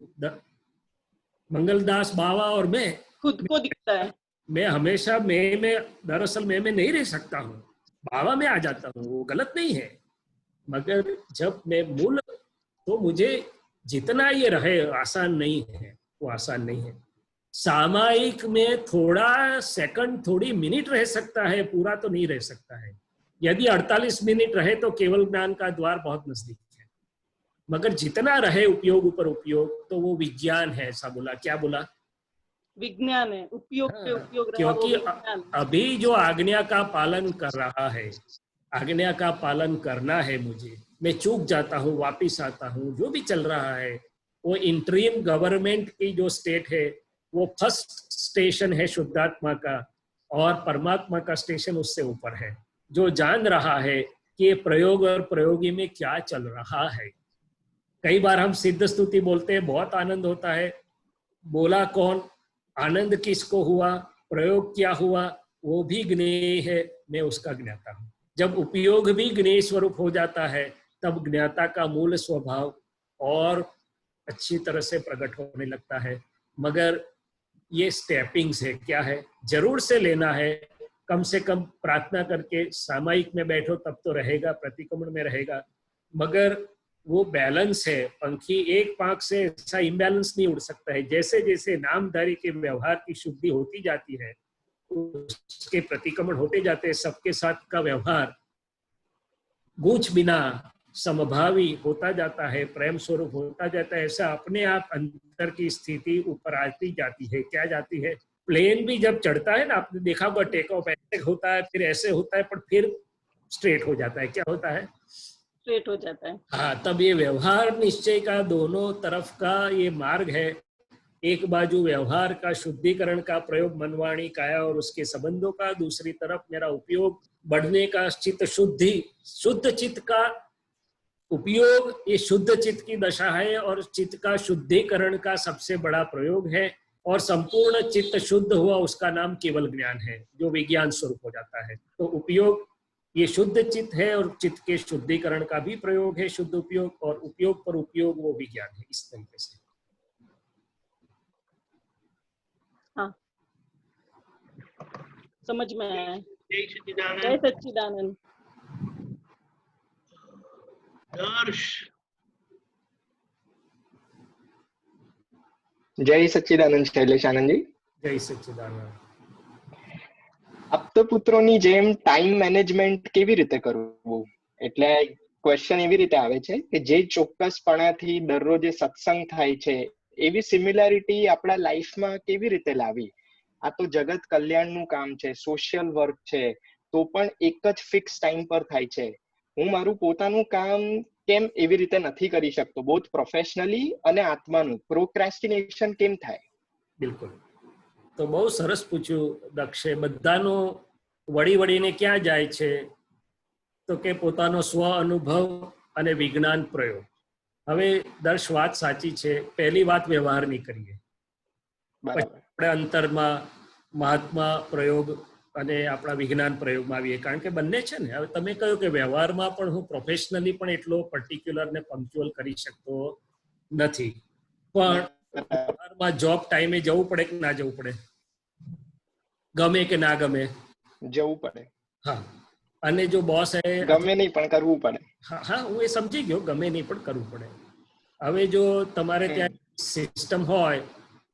मंगलदास बाबा और मैं खुद को दिखता है। मैं हमेशा मैं दरअसल मैं नहीं रह सकता हूँ, बाबा में आ जाता हूँ, वो गलत नहीं है, मगर जब मैं मूल, तो मुझे जितना ये रहे आसान नहीं है, वो आसान नहीं है। सामायिक में थोड़ा सेकंड, थोड़ी मिनट रह सकता है, पूरा तो नहीं रह सकता है। यदि 48 मिनट रहे तो केवल ज्ञान का द्वार बहुत नजदीक है, मगर जितना रहे उपयोग ऊपर उपयोग, तो वो विज्ञान है। ऐसा बोला, क्या बोला? विज्ञान है, उपयोग पे उपयोग। क्योंकि अभी जो आज्ञा का पालन कर रहा है, आज्ञा का पालन करना है मुझे, मैं चूक जाता हूँ, वापिस आता हूँ, जो भी चल रहा है, वो इंटरिम गवर्नमेंट की जो स्टेट है, वो फर्स्ट स्टेशन है शुद्धात्मा का, और परमात्मा का स्टेशन उससे ऊपर है, जो जान रहा है कि ये प्रयोग और प्रयोगी में क्या चल रहा है। कई बार हम सिद्ध स्तुति बोलते हैं, बहुत आनंद होता है, बोला कौन, आनंद किसको हुआ, प्रयोग क्या हुआ, वो भी ज्ञेय है, मैं उसका ज्ञाता हूँ। जब उपयोग भी ज्ञेय स्वरूप हो जाता है, तब ज्ञाता का मूल स्वभाव और अच्छी तरह से प्रकट होने लगता है। मगर ये स्टेपिंग्स है, क्या है, जरूर से लेना है, कम से कम प्रार्थना करके सामायिक में बैठो तब तो रहेगा, प्रतिक्रमण में रहेगा, मगर वो बैलेंस है। पंखी एक पांख से ऐसा इम्बैलेंस नहीं उड़ सकता है। जैसे जैसे नामधारी के व्यवहार की शुद्धि होती जाती है, उसके प्रतिक्रमण होते जाते हैं, सबके साथ का व्यवहार गूंच बिना समभावी होता जाता है, प्रेम स्वरूप होता जाता है। ऐसा अपने आप अंतर की स्थिति ऊपर आती जाती है। क्या जाती है? प्लेन भी जब चढ़ता है ना, आपने देखा होगा, टेक ऑफ ऐसे होता है, फिर ऐसे होता है, पर फिर स्ट्रेट हो जाता है। क्या होता है? स्ट्रेट हो जाता है। हाँ, तब ये व्यवहार निश्चय का दोनों तरफ का ये मार्ग है। एक बाजू व्यवहार का शुद्धिकरण का प्रयोग, मनवाणी काया और उसके संबंधों का, दूसरी तरफ मेरा उपयोग बढ़ने का, चित्त शुद्धि, शुद्ध चित्त का उपयोग, ये शुद्ध चित्त की दशा है और चित्त का शुद्धिकरण का सबसे बड़ा प्रयोग है। और संपूर्ण चित्त शुद्ध हुआ, उसका नाम केवल ज्ञान है, जो विज्ञान स्वरूप हो जाता है। तो उपयोग ये शुद्ध चित्त है और चित्त के शुद्धिकरण का भी प्रयोग है, शुद्ध उपयोग, और उपयोग पर उपयोग वो विज्ञान है। इस तरीके से हाँ, समझ में आया। जय सच्चिदानंद। जय सच्चिदानंद शैलेश आनंद जी। जय सच्चिदानंद। આપતો પુત્રોની જેમ ટાઈમ મેનેજમેન્ટ કેવી રીતે કરવું? એટલે ક્વેશ્ચન એવી રીતે આવે છે કે જે ચોક્કસપણાથી દરરોજ જે સત્સંગ થાય છે એવી સિમિલારિટી આપણા લાઈફમાં કેવી રીતે લાવી? આ તો જગત કલ્યાણનું કામ છે, સોશિયલ વર્ક છે, તો પણ એક જ ફિક્સ ટાઈમ પર થાય છે. હું મારું પોતાનું કામ કેમ એવી રીતે નથી કરી શકતો, બોથ પ્રોફેશનલી અને આત્માનું? પ્રોક્રેસ્ટિનેશન કેમ થાય? બિલકુલ. તો બહુ સરસ પૂછ્યું દક્ષે. બધાનો વળીને ક્યાં જાય છે? તો કે પોતાનો સ્વ અનુભવ અને વિજ્ઞાન પ્રયોગ. હવે દર્શ વાત સાચી છે. પહેલી વાત વ્યવહારની કરીએ, પછી આપણે અંતરમાં મહાત્મા પ્રયોગ અને આપણા વિજ્ઞાન પ્રયોગમાં આવીએ. કારણ કે બંને છે ને. હવે તમે કહ્યું કે વ્યવહારમાં પણ હું પ્રોફેશનલી પણ એટલો પર્ટિક્યુલર ને પંક્ચ્યુઅલ કરી શકતો નથી, પણ વ્યવહારમાં જોબ ટાઈમે જવું પડે કે ના જવું પડે? ગમે કે ના ગમે? જવું પડે. હા. અને જો બોસ ગમે નહીં પણ કરવું પડે. હા, હું એ સમજી ગયો, ગમે નહીં પણ કરવું પડે. હવે જો તમારે ત્યાં સિસ્ટમ હોય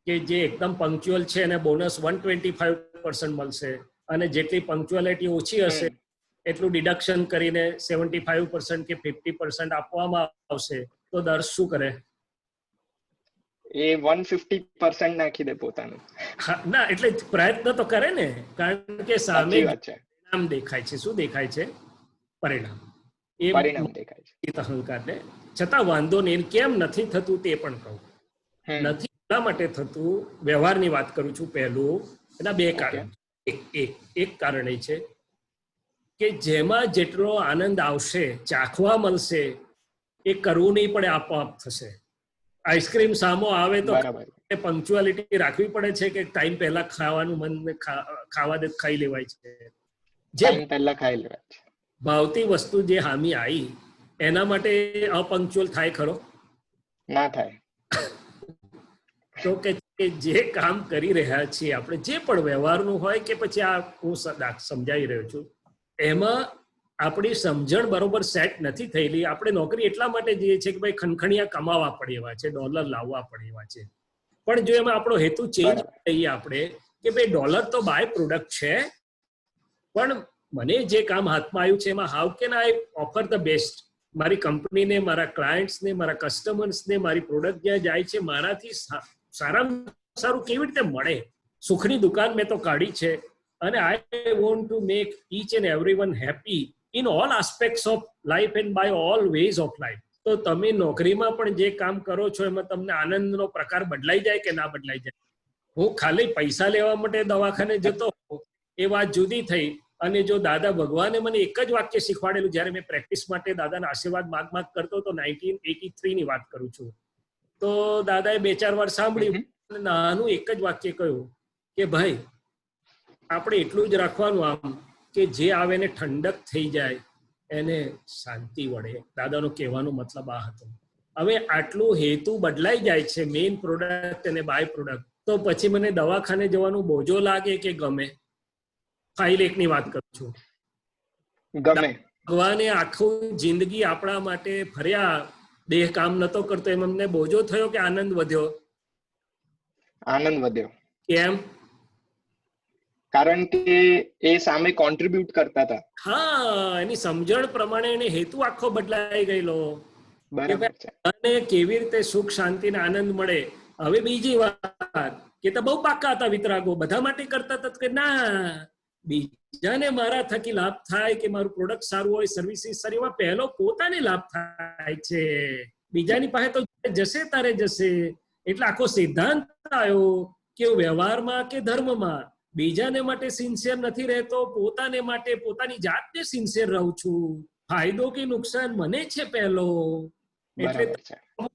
કે જે એકદમ પંક્ચ્યુઅલ છે અને બોનસ 125% મળશે, અને જેટલી પંક્ચ્યુઅલિટી ઓછી હશે એટલું ડિડક્શન કરીને 75% કે 50% આપવામાં આવશે, તો દર્શ શું કરે? એ 150% નાખી દે પોતાનું. ના, એટલે પ્રયત્ન તો કરે ને, કારણ કે સામે પરિણામ દેખાય છે. શું દેખાય છે? પરિણામ. એ પરિણામ દેખાય છે અહંકારને. છતાં વાંધો નહીં, કેમ નથી થતું તે પણ કહું. નથી એટલા માટે થતું, વ્યવહારની વાત કરું છું પહેલું. એના બે કારણ. એક કારણ એ છે કે જેમાં જેટલો આનંદ આવશે, ચાખવા મળશે, એ કરવું નહીં પડે, આપોઆપ થશે. આઈસ્ક્રીમ સામો આવે તો પંક્ચ્યુઆલિટી રાખવી પડે છે કે ટાઈમ પહેલા ખાવાનું મન ખાવા દે ખાઈ લેવાય છે? જે પહેલા ખાઈ લેવાય છે. ભાવતી વસ્તુ જે હામી આવી એના માટે અપંક્ચ્યુઅલ થાય ખરો? ના થાય. તો કે જે કામ કરી રહ્યા છીએ આપણે, જે પણ વ્યવહારનું હોય કે પછી આ હું સમજાવી રહ્યો છું, એમાં આપણી સમજણ બરોબર સેટ નથી થયેલી. આપણે નોકરી એટલા માટે જઈએ છીએ કે ભાઈ ખનખણિયા કમાવા પડે એવા છે, ડોલર લાવવા પડે એવા છે. પણ જો એમાં આપણો હેતુ ચેન્જ કરીએ આપણે કે ભાઈ ડોલર તો બાય પ્રોડક્ટ છે, પણ મને જે કામ હાથમાં આવ્યું છે એમાં how can I offer the best મારી કંપનીને, મારા ક્લાયન્ટ્સને, મારા કસ્ટમર્સને, મારી પ્રોડક્ટ જ્યાં જાય છે મારાથી સારામાં સારું કેવી રીતે મળે? સુખની દુકાન મેં તો કાઢી છે, અને I want to make each and everyone happy in all aspects of life and by all ways of life. તો તમે નોકરીમાં પણ જે કામ કરો છો એમાં તમને આનંદનો પ્રકાર બદલાઈ જાય કે ના બદલાઈ જાય? હું ખાલી પૈસા લેવા માટે દવાખાને જતો એ વાત જુદી થઈ. અને જો દાદા ભગવાને મને એક જ વાક્ય શીખવાડેલું, જ્યારે મેં પ્રેક્ટિસ માટે દાદાના આશીર્વાદ માગ કરતો તો 1983 ની વાત કરું છું, તો દાદાએ 2-4 વાર સાંભળ્યું, નાનું એક જ વાક્ય કહ્યું કે ભાઈ આપણે એટલું જ રાખવાનું આમ કે જે આવે ને ઠંડક થઈ જાય, એને શાંતિ વળે. દાદાનો કહેવાનો મતલબ આ હતો. હવે આટલું હેતુ બદલાઈ જાય છે, મેઇન પ્રોડક્ટ અને બાય પ્રોડક્ટ, તો પછી મને દવાખાને જવાનું બોજો લાગે કે ગમે? ફાઇલ 1 ની વાત કરું છું. ગમે. ભગવાને આખું જિંદગી આપણા માટે ફર્યા, દેહ કામ નતો કરતો, એમ અમને બોજો થયો કે આનંદ વધ્યો? આનંદ વધ્યો. કેમ? કારણ કે એ સામે કોન્ટ્રીબ્યુટ કરતા હતા. હા, એની સમજણ પ્રમાણે એને હેતુ આખો બદલાઈ ગયેલો. બરાબર છે. અને કેવી રીતે સુખ શાંતિ ને આનંદ મળે. હવે બીજી વાત કે તો બહુ પાકા હતા વિતરાગો, બધા માટે કરતા હતા કે ના, બીજાને મારા થકી લાભ થાય કે મારું પ્રોડક્ટ સારું હોય, સર્વિસીસ સારી હોય, પહેલો પોતાને લાભ થાય છે. બીજાની પાસે તો જશે તારે જશે. એટલે આખો સિદ્ધાંત આવ્યો કે વ્યવહારમાં કે ધર્મમાં બીજાને માટે સિન્સિયર નથી રહેતો, પોતાને માટે પોતાની જાતને સિન્સિયર રહું છું. ફાયદો કે નુકસાન મને છે પહેલો. એટલે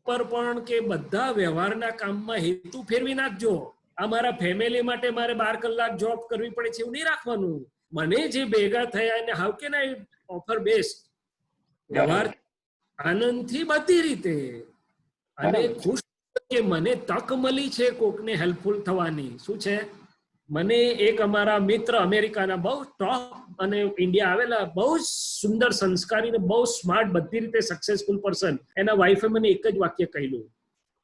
પર પણ કે બધા વ્યવહારના કામમાં હેતુ ફેરવી નાખજો. આ મારા ફેમિલી માટે મારે 12 કલાક જોબ કરવી પડે છે એવું નહીં રાખવાનું. મને જે ભેગા થયા એને how can I offer best? વ્યવહાર આનંદથી બધી રીતે, અને ખુશ કે મને તક મળી છે કોકને હેલ્પફુલ થવાની. શું છે? મને એક અમારા મિત્ર અમેરિકાના બહુ ટોપ અને ઇન્ડિયા આવેલા બહુ સુંદર સંસ્કારી ને બહુ સ્માર્ટ બધી રીતે સક્સેસફુલ પર્સન, એના વાઈફે મને એક જ વાક્ય કહેલું,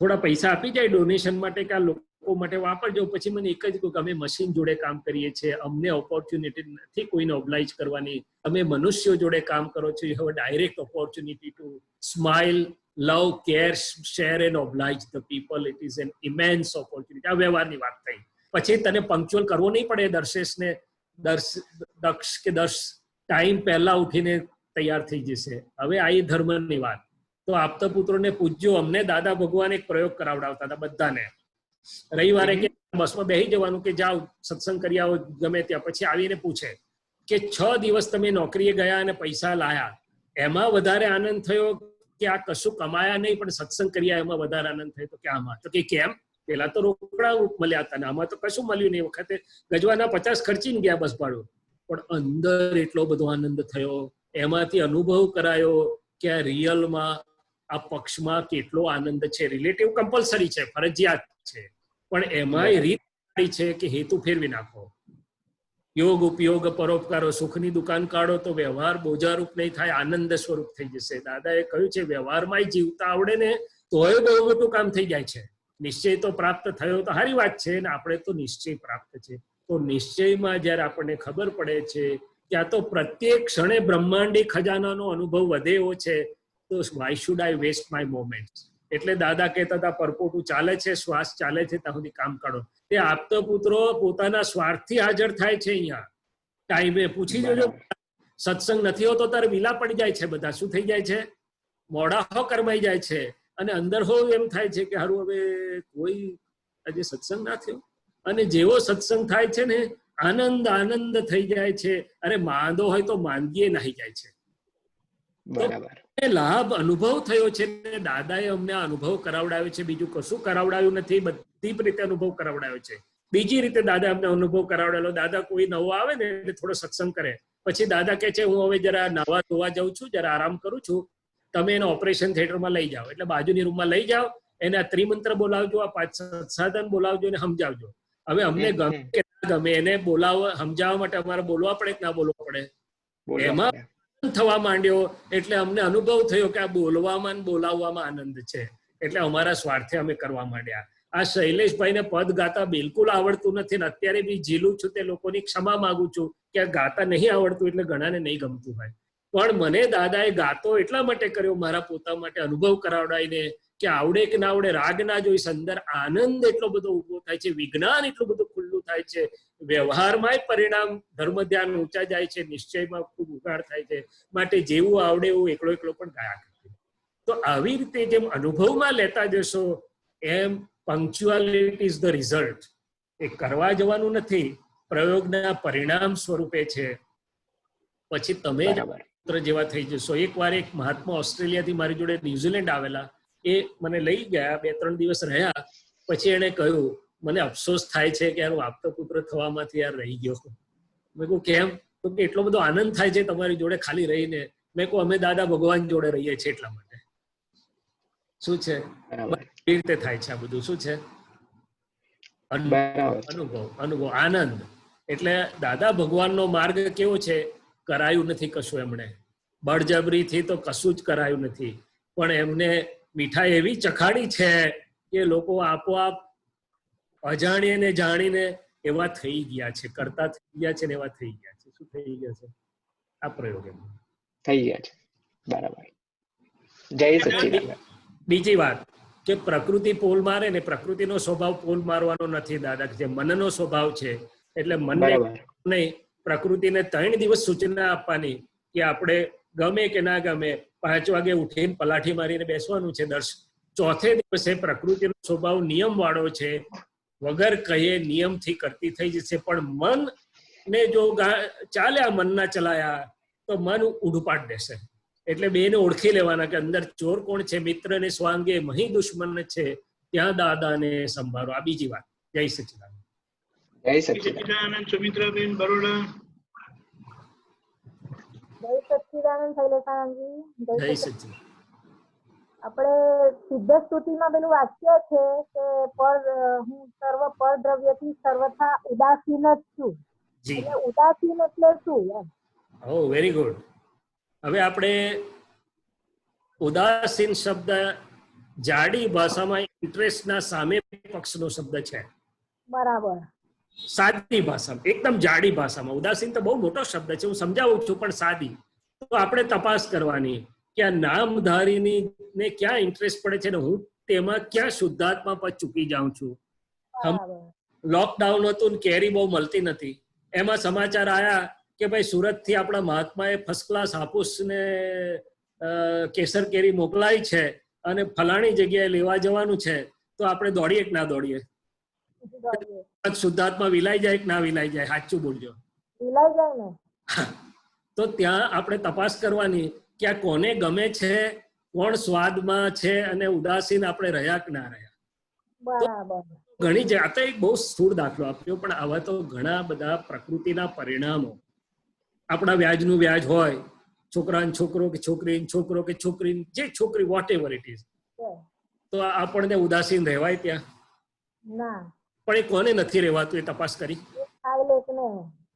થોડા પૈસા આપી જાય ડોનેશન માટે કે આ લોકો લોકો માટે વાપરજો. પછી મને એક જ કહ્યું કે અમે મશીન જોડે કામ કરીએ છીએ, અમને ઓપોર્ચ્યુનિટી નથી કોઈને ઓબ્લાઇજ કરવાની, અમે મનુષ્યો જોડે કામ કરો છો, you have a direct opportunity to smile, love, care, share and oblige the people. It is an immense opportunity. આ વ્યવહારની વાત થઈ. પછી તને પંક્ચ્યુઅલ કરવો નહીં પડે. દક્ષ કે 10 ટાઈમ પહેલા ઉઠીને તૈયાર થઈ જશે. હવે આ ધર્મની વાત. તો આપતા પુત્રોને પૂછજો. અમને દાદા ભગવાન એક પ્રયોગ કરાવડાવતા હતા બધાને. રવિવારે કે બસમાં બેસી જવાનું કે જાઓ સત્સંગ કરી આવો ગમે ત્યાં. પછી આવીને પૂછે કે 6 દિવસ તમે નોકરીએ ગયા અને પૈસા લાયા, એમાં વધારે આનંદ થયો કે આ કશું કમાયા નહીં પણ સત્સંગ કર્યા એમાં વધારે આનંદ થયો? તો કે આમાં. તો કે કેમ? પેલા તો રોકડા મળ્યા હતા ને આમાં તો કશું મળ્યું નહીં. વખતે ગજવાના 50 ખર્ચીને ગયા બસ ભાડું, પણ અંદર એટલો બધો આનંદ થયો. એમાંથી અનુભવ કરાયો કે આ રિયલમાં આ પક્ષમાં કેટલો આનંદ છે. રિલેટિવ કમ્પલસરી છે, ફરજિયાત છે, પણ એમાંય રીત છે કે હેતુ ફેરવી નાખો. યોગ ઉપયોગ પરોપકારો, સુખની દુકાન કાઢો તો વ્યવહાર બોજારૂપ નહીં થાય, આનંદ સ્વરૂપ થઈ જશે. દાદાએ કહ્યું છે વ્યવહારમાં જીવતા આવડે ને તોય બહુ મોટું કામ થઈ જાય છે. નિશ્ચય તો પ્રાપ્ત થયો તો સારી વાત છે ને, આપણે તો નિશ્ચય પ્રાપ્ત છે. તો નિશ્ચયમાં જયારે આપણને ખબર પડે છે કે આ તો પ્રત્યેક ક્ષણે બ્રહ્માંડી ખજાનાનો અનુભવ વધે એવો છે, તો why should I waste my moment. એટલે દાદા કહેતા હતા પરપોટું ચાલે છે, શ્વાસ ચાલે છે, ત્યાં સુધી કામ કાઢો. તે આપતા પુત્રો પોતાના સ્વાર્થથી હાજર થાય છે. અહીંયા ટાઈમે પૂછી જોજો. સત્સંગ નથી હોતો તારે વિલા પડી જાય છે બધા. શું થઈ જાય છે? મોડા કરમાઈ જાય છે. અને અંદર હો એમ થાય છે કે હારું હવે કોઈ આજે સત્સંગ ના થયો. અને જેવો સત્સંગ થાય છે ને આનંદ આનંદ થઈ જાય છે. અરે માંદો હોય તો માંદગીએ નાહી જાય છે. બરાબર. લાભ અનુભવ થયો છે ને દાદાએ અમને અનુભવ કરાવડાવ્યો છે. બીજું કશું કરાવડાવ્યું નથી. બધી રીતે અનુભવ કરાવડાવ્યો છે. બીજી રીતે દાદા અમને અનુભવ કરાવડાવેલો. દાદા કોઈ નવો આવે ને એટલે થોડો સત્સંગ કરે, પછી દાદા કહે છે હું હવે જરા નવા ધોવા જાઉં છું, જરા આરામ કરું છું, તમે એને ઓપરેશન થિયેટરમાં લઈ જાઓ. એટલે બાજુની રૂમમાં લઈ જાઓ, એને આ ત્રિમંત્ર બોલાવજો, આ 5 સાધન બોલાવજો અને સમજાવજો. હવે અમને ગમે કે ના ગમે એને સમજાવવા માટે અમારે બોલવા પડે કે ના બોલવા પડે? એમાં થવા માંડ્યો. એટલે અમને અનુભવ થયો કે આ બોલવામાં બોલાવવામાં આનંદ છે. એટલે અમારા સ્વાર્થે અમે કરવા માંડ્યા. આ શૈલેષભાઈને પદ ગાતા બિલકુલ આવડતું નથી ને અત્યારે બી ઝીલું છું. તે લોકોની ક્ષમા માંગુ છું કે આ ગાતા નહીં આવડતું એટલે ઘણાને નહીં ગમતું હોય. પણ મને દાદાએ ગાતો એટલા માટે કર્યો મારા પોતા માટે અનુભવ કરાવડાવીને કે આવડે કે ના આવડે રાગ ના જોઈશ. અંદર આનંદ એટલો બધો ઉભો થાય છે, વિજ્ઞાન એટલું બધું ખુલ્લું થાય છે, વ્યવહારમાં પરિણામ ધર્મ ધ્યાન ઊંચા જાય છે, નિશ્ચયમાં ખૂબ ઉગાડ થાય છે. માટે જેવું આવડે એવું એકલો એકલો પણ ગાયા કરજો. તો આવી રીતે જેમ અનુભવમાં લેતા જશો એમ પંક્ચ્યુઆલિટી ઇઝ ધ રિઝલ્ટ. એ કરવા જવાનું નથી, પ્રયોગના પરિણામ સ્વરૂપે છે. પછી તમે જેવા થઈ જશો. એકવાર એક મહાત્મા ઓસ્ટ્રેલિયાથી મારી જોડે ન્યુઝીલેન્ડ આવેલા, એ મને લઈ ગયા, 2-3 દિવસ રહ્યા. પછી એને કહ્યું મને અફસોસ થાય છે કે યાર આપતો પુત્ર થવામાંથી યાર રહી ગયો. મેં કહું કેમ? તો કે એટલો બધો આનંદ થાય છે તમારી જોડે ખાલી રહીને. મેં કહું અમે દાદા ભગવાન જોડે રહીએ છીએ એટલા માટે. શું છે એ રીતે થાય છે આ બધું. શું છે? અનુભવ, આનંદ. એટલે દાદા ભગવાનનો માર્ગ કેવો છે? કરાયું નથી કશું એમણે, બળજબરીથી તો કશું જ કરાયું નથી. પણ એમને મીઠાઈ એવી ચખાડી છે કે લોકો આપોઆપ અજાણીએ ને જાણીને એવા થઈ ગયા છે, કરતા થઈ ગયા છે ને એવા થઈ ગયા છે. શું થઈ ગયા છે? આ પ્રયોગ એમ થઈ ગયા છે. બરાબર. જય સચ્ચિદાનંદ. બીજી વાત કે પ્રકૃતિ પોલ મારે ને, પ્રકૃતિનો સ્વભાવ પોલ મારવાનો નથી દાદા. જે મનનો સ્વભાવ છે એટલે મનને નહીં, પ્રકૃતિને 3 દિવસ સૂચના આપવાની કે આપણે ગમે કે ના ગમે 5 વાગે ઉઠીને પલાઠી મારીને બેસવાનું છે. ચોથે દિવસે પ્રકૃતિનો સ્વભાવ નિયમ વાળો છે, વગર કહે નિયમથી કરતી થઈ જશે. પણ મન ને જો ચાલ્યા મનના ચલાયા તો મન ઉડપાટ દેશે. એટલે બેને ઓળખી લેવાના કે અંદર ચોર કોણ છે. મિત્ર ને સ્વાંગે મહી દુશ્મન છે, ત્યાં દાદાને સંભાળો. આ બીજી વાત. જય સચ્ચિદાનંદ. જય સચ્ચિદાનંદ. સુમિત્રાબેન બરોડા. જય સચ્ચિદાનંદ શૈલેષાનંદજી. જય સચ્ચિદાનંદ. આપણે સિદ્ધ સ્તુતિમાં પેલું વાક્ય છે કે હું સર્વ પરદ્રવ્યથી સર્વથા ઉદાસીન જ છું. એટલે ઉદાસીન એટલે શું એમ? ઓ વેરી ગુડ. હવે આપણે ઉદાસીન શબ્દ જાડી ભાષામાં ઇન્ટરેસ્ટના સામે પક્ષનો શબ્દ છે. બરાબર. સાદી ભાષામાં, એકદમ જાડી ભાષામાં. ઉદાસીન તો બહુ મોટો શબ્દ છે, હું સમજાવું છું, પણ સાદી. તો આપણે તપાસ કરવાની કે આ નામધારીની ને ક્યાં ઇન્ટરેસ્ટ પડે છે ને હું તેમાં ક્યાં શુદ્ધાત્મા પર ચૂકી જાઉં છું. લોકડાઉન હતું ને કેરી બહુ મળતી નથી, એમાં સમાચાર આયા કે ભાઈ સુરત થી આપણા મહાત્માએ ફર્સ્ટ ક્લાસ હાપુસ ને કેસર કેરી મોકલાઈ છે અને ફલાણી જગ્યાએ લેવા જવાનું છે, તો આપણે દોડીએ કે ના દોડીએ? શુદ્ધાત્મા વિલાઈ જાય કે ના વિલાઈ જાય? સાચું બોલજો. વિલાઈ જાય ને. તો ત્યાં આપણે તપાસ કરવાની કે આ કોને ગમે છે, કોણ સ્વાદમાં છે, અને ઉદાસીન આપણે રહ્યા કે ના રહ્યા. બરાબર. ઘણી આ તો એક બહુ સ્થૂળ દાખલો આપ્યો, પણ આવા તો ઘણા બધા પ્રકૃતિના પરિણામો. આપણા વ્યાજનું વ્યાજ હોય, છોકરાનો છોકરો કે છોકરી, છોકરો કે છોકરી, જે છોકરી વોટ એવર ઇટ ઇઝ, તો આપણને ઉદાસીન રહેવાય ત્યાં? ના. પણ એ કોને નથી રહેવાતું એ તપાસ કરી?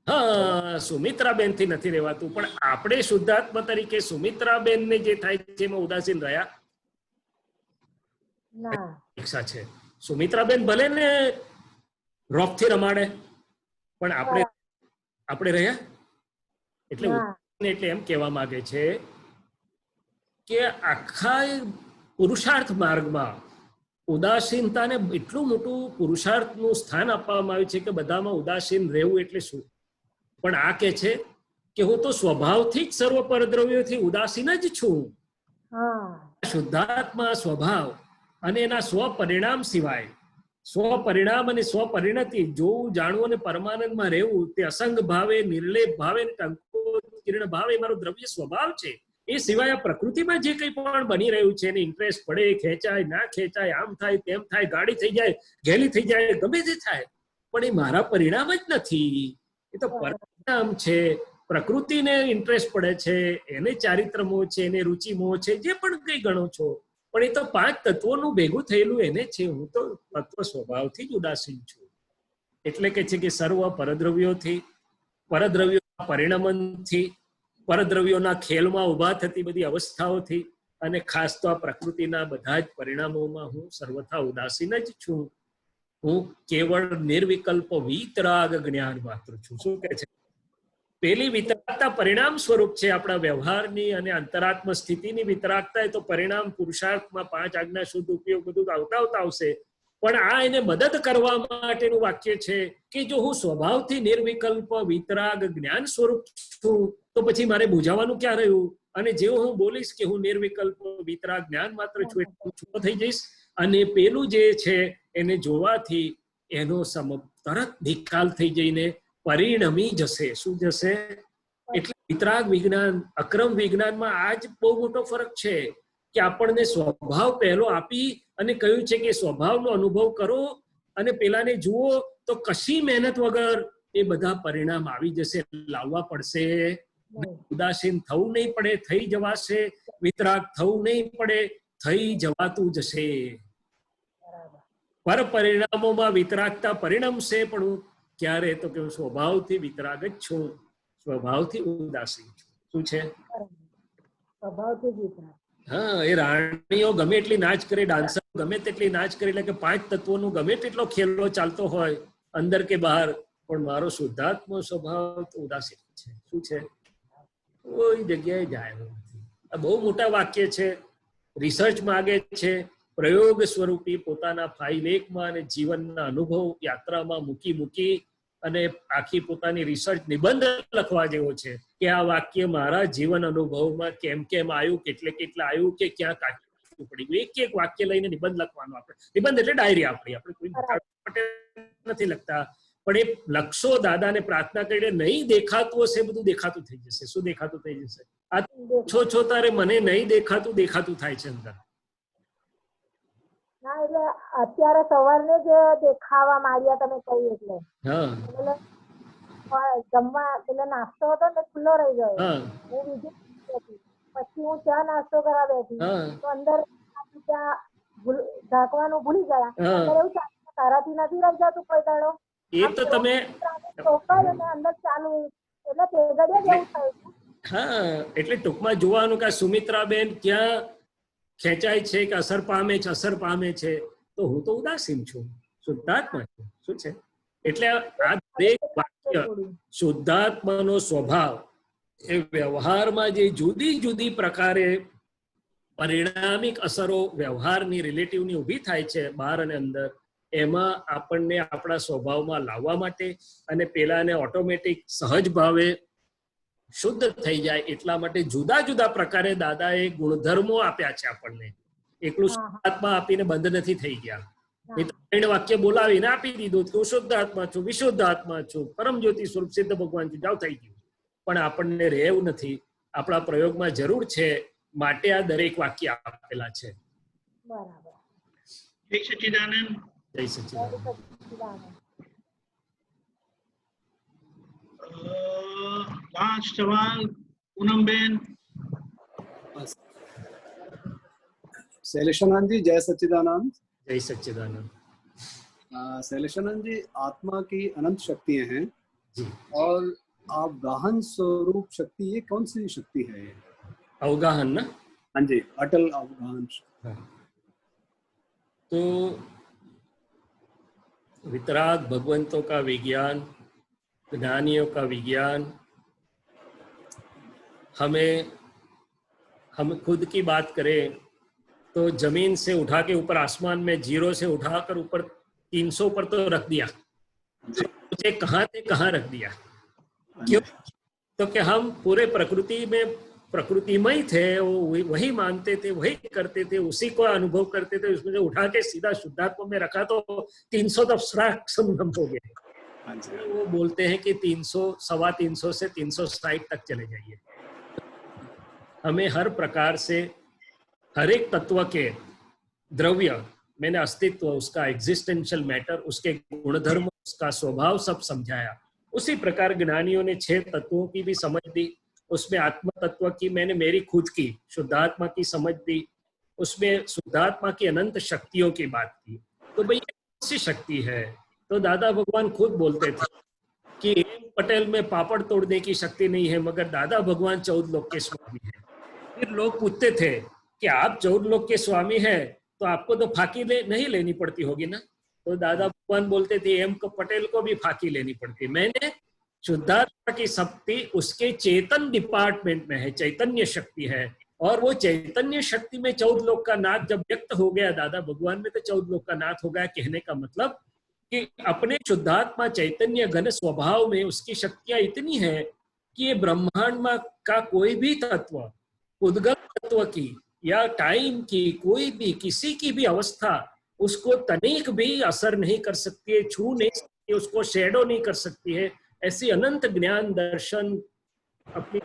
હા, સુમિત્રાબેન થી નથી રહેવાતું, પણ આપણે શુદ્ધાત્મા તરીકે સુમિત્રાબેન ને જે થાય છે એમાં ઉદાસીન રહ્યા? પરીક્ષા છે. સુમિત્રાબેન ભલે ને રોક થી રમાડે, પણ આપણે રહ્યા? એટલે એમ કહેવા માંગે છે કે આખા પુરુષાર્થ માર્ગમાં ઉદાસીનતાને એટલું મોટું પુરુષાર્થનું સ્થાન આપવામાં આવ્યું છે કે બધામાં ઉદાસીન રહેવું એટલે શું? પણ આ કે છે કે હું તો સ્વભાવથી જ સર્વ પરદ્રવ્યોથી ઉદાસીન જ છું. શુદ્ધાત્મા સ્વભાવ અને એના સ્વપરિણામ સિવાય, સ્વપરિણામ અને સ્વપરિણતિ જોવું, જાણવું અને પરમાનંદમાં રહેવું, તે અસંગ ભાવે, નિર્લેપ ભાવે, કિરણ ભાવે મારો દ્રવ્ય સ્વભાવ છે. એ સિવાય આ પ્રકૃતિમાં જે કંઈ પણ બની રહ્યું છે એને ઇન્ટરેસ્ટ પડે, ખેંચાય, ના ખેંચાય, આમ થાય, તેમ થાય, ગાડી થઈ જાય, ઘેલી થઈ જાય, ગમે તે થાય, પણ એ મારા પરિણામ જ નથી. એ તો પરિણામ છે. પ્રકૃતિને ઇન્ટરેસ્ટ પડે છે, એને ચારિત્ર મોહ છે, એને રુચિ મોહ છે, જે પણ કંઈ ગણો છો, પણ એ તો 5 તત્વોનું ભેગું થયેલું એને છે. હું તો તત્વ સ્વભાવથી જ ઉદાસીન છું. એટલે કે છે કે સર્વ પરદ્રવ્યોથી, પરદ્રવ્યોના પરિણમનથી, પરદ્રવ્યોના ખેલમાં ઉભા થતી બધી અવસ્થાઓથી, અને ખાસ તો આ પ્રકૃતિના બધા જ પરિણામોમાં હું સર્વથા ઉદાસીન જ છું. હું કેવળ નિર્વિકલ્પ વીતરાગ જ્ઞાન માત્ર છું. શું કહે છે? પેલી વિતરાગતા પરિણામ સ્વરૂપ છે આપણા વ્યવહારની અને અંતરાત્મ સ્થિતિની વિતરાગતા. એ તો પરિણામ પુરુષાર્થમાં 5 આજ્ઞા શુદ્ધ ઉપયોગ બધું આવતા આવશે. પણ આ એને મદદ કરવા માટેનું વાક્ય છે કે જો હું સ્વભાવથી નિર્વિકલ્પ વિતરાગ જ્ઞાન સ્વરૂપ છું, તો પછી મારે બુજાવવાનું ક્યાં રહ્યું? અને જેવો હું બોલીશ કે હું નિર્વિકલ્પ વિતરાગ જ્ઞાન માત્ર છું, એટલે હું છૂટો થઈ જઈશ. અને પેલું જે છે એને જોવાથી એનો તરત નિકાલ થઈ જઈને પરિણમી જશે. શું જશે? એટલે વિતરાગ વિજ્ઞાન, અક્રમ વિજ્ઞાનમાં આ જ બહુ મોટો ફરક છે કે આપણને સ્વભાવ પહેલો આપી અને કહ્યું છે કે સ્વભાવનો અનુભવ કરો અને પેલાને જુઓ, તો કશી મહેનત વગર એ બધા પરિણામ આવી જશે. લાવવા પડશે, ઉદાસીન થવું નહીં પડે, થઈ જવાશે. વિતરાગ થવું નહીં પડે, થઈ જવાતું જશે. પર પરિણામોમાં વિતરાગતા પરિણમશે, પણ હું ક્યારે? તો કે હું સ્વભાવથી વિતરાગ જ છું, સ્વભાવથી ઉદાસીન છું. શું છે? હા, એ રાણીઓ ગમે એટલી નાચ કરે, ડાન્સર ગમે તેટલી નાચ કરે, એટલે કે 5 તત્વોનું ગમે તેટલો ખેલો ચાલતો હોય અંદર કે બહાર, પણ મારો શુદ્ધાત્મ સ્વભાવ તો ઉદાસીન છે. શું છે? કોઈ જગ્યાએ જાય નથી. આ બહુ મોટા વાક્ય છે. રિસર્ચ માંગે છે, પ્રયોગ સ્વરૂપી પોતાના ફાઇલ 1માં અને જીવનના અનુભવ યાત્રામાં મૂકી અને આખી પોતાની રિસર્ચ નિબંધ લખવા જેવો છે કે આ વાક્ય મારા જીવન અનુભવમાં કેમ આવ્યું, કેટલા આવ્યું, કે ક્યાં કાચું પડી ગયું. એક વાક્ય લઈને નિબંધ લખવાનો. આપણે નિબંધ એટલે ડાયરી આપણી, આપણે કોઈ માટે નથી લખતા, પણ એ લખશો, દાદાને પ્રાર્થના કરીને નહીં દેખાતું હશે બધું દેખાતું થઈ જશે. શું દેખાતું થઈ જશે? આ છો તારે મને નહીં દેખાતું થાય છે અંદર. ના, એટલે અત્યારે સવારને જ દેખાવા માંડ્યા તમે કહ્યું એટલે. જમવા પેલો નાસ્તો હતો ને ખુલ્લો રહી ગયો. હું બીજી પછી હું ચા નાસ્તો કરવા બેઠી તો અંદર ત્યાં ઢાંકવાનું ભૂલી ગયા. એવું તારાથી નથી રહી જતું કોઈ દાડો? એ તો તમે અંદર ચાલુ એટલે તેગડિયા જેવું થયું. હા, એટલે ટૂંકમાં જોવાનું કે સુમિત્રાબેન ક્યાં ખેંચાય છે કે અસર પામે છે, તો હું તો ઉદાસીન છું, શુદ્ધાત્મા છું. શું છે? એટલે આ દરેક વાક્ય શુદ્ધાત્માનો સ્વભાવ એ વ્યવહારમાં જે જુદી જુદી પ્રકારે પરિણામિક અસરો વ્યવહારની રિલેટિવની ઊભી થાય છે બહાર અને અંદર, એમાં આપણને આપણા સ્વભાવમાં લાવવા માટે અને પેલાને ઓટોમેટિક સહજ ભાવે શુદ્ધ થઈ જાય એટલા માટે જુદા જુદા પ્રકારે દાદાએ ગુણધર્મો આપ્યા છે આપણને. એકલું શુદ્ધાત્મા આપીને બંધ નથી થઈ ગયા. એ તો 3 વાક્ય બોલાવીને આપી દીધું કે હું શુદ્ધ આત્મા છું, વિશુદ્ધ આત્મા છું, પરમ જ્યોતિ સ્વરૂપ સિદ્ધ ભગવાન છું, જાવ થઈ ગયું. પણ આપણને રહેવું નથી, આપણા પ્રયોગમાં જરૂર છે, માટે આ દરેક વાક્ય આપેલા છે. બરાબર. જય સચ્ચિદાનંદ. જય સચ્ચિદાનંદ. લાસ્ટ સવાલ પૂનમબેન. शैलेशानंद जी, जय सच्चिदानंद. जय सच्चिदानंद. शैलेशानंद जी, आत्मा की अनंत शक्तियां हैं जी, और अवगाहन स्वरूप शक्ति ये कौन सी शक्ति है? अवगाहन ना? हाँ जी, अटल अवगाहन. तो वितराग भगवंतों का विज्ञान, ज्ञानियों का विज्ञान, हम खुद की बात करें तो जमीन से उठा के ऊपर आसमान में 0 से उठाकर ऊपर 300 पर तो रख दिया, मुझे कहाँ थे कहाँ रख दिया. क्यों? तो कि हम पूरे प्रकृतिमय थे, वही मानते थे, वही करते थे, उसी को अनुभव करते थे. उसमें से उठा के सीधा शुद्धात्मा में रखा तो 300 तो अब्स्ट्रैक्शन हो गए. वो बोलते हैं कि 300, 325 से 360 तक चले जाइए. हमें हर प्रकार से हर एक तत्व के द्रव्य, मैंने अस्तित्व, उसका एग्जिस्टेंशियल मैटर, उसके गुणधर्म, उसका स्वभाव सब समझाया. उसी प्रकार ज्ञानियों ने 6 तत्वों की भी समझ दी. उसमें आत्म तत्व की मैंने मेरी खुद की शुद्धात्मा की समझ दी. उसमें शुद्धात्मा की अनंत शक्तियों की बात की. तो भाई ये कौन सी शक्ति है? तो दादा भगवान खुद बोलते थे कि पटेल में पापड़ तोड़ने की शक्ति नहीं है, मगर दादा भगवान 14 लोक के स्वामी है. फिर लोग पूछते थे कि आप 14 लोक के स्वामी हैं तो आपको तो फाकी नहीं लेनी पड़ती होगी ना? तो दादा भगवान बोलते थे एम को पटेल को भी फाकी लेनी पड़ती. मैंने शुद्धात्मा की शक्ति उसके चेतन डिपार्टमेंट में है, चैतन्य शक्ति है, और वो चैतन्य शक्ति में 14 लोक का नाथ जब व्यक्त हो गया, दादा भगवान में तो 14 लोक का नाथ हो गया. कहने का मतलब कि अपने शुद्धात्मा चैतन्य घन स्वभाव में उसकी शक्तियां इतनी है कि ये ब्रह्मांड में का कोई भी तत्व, उद्गत तत्व की या टाइम की कोई भी किसी की भी अवस्था उसको तनिक भी असर नहीं कर सकती है, छू नहीं सकती, उसको शेडो नहीं कर सकती है. ऐसी अनंत ज्ञान दर्शन अपनी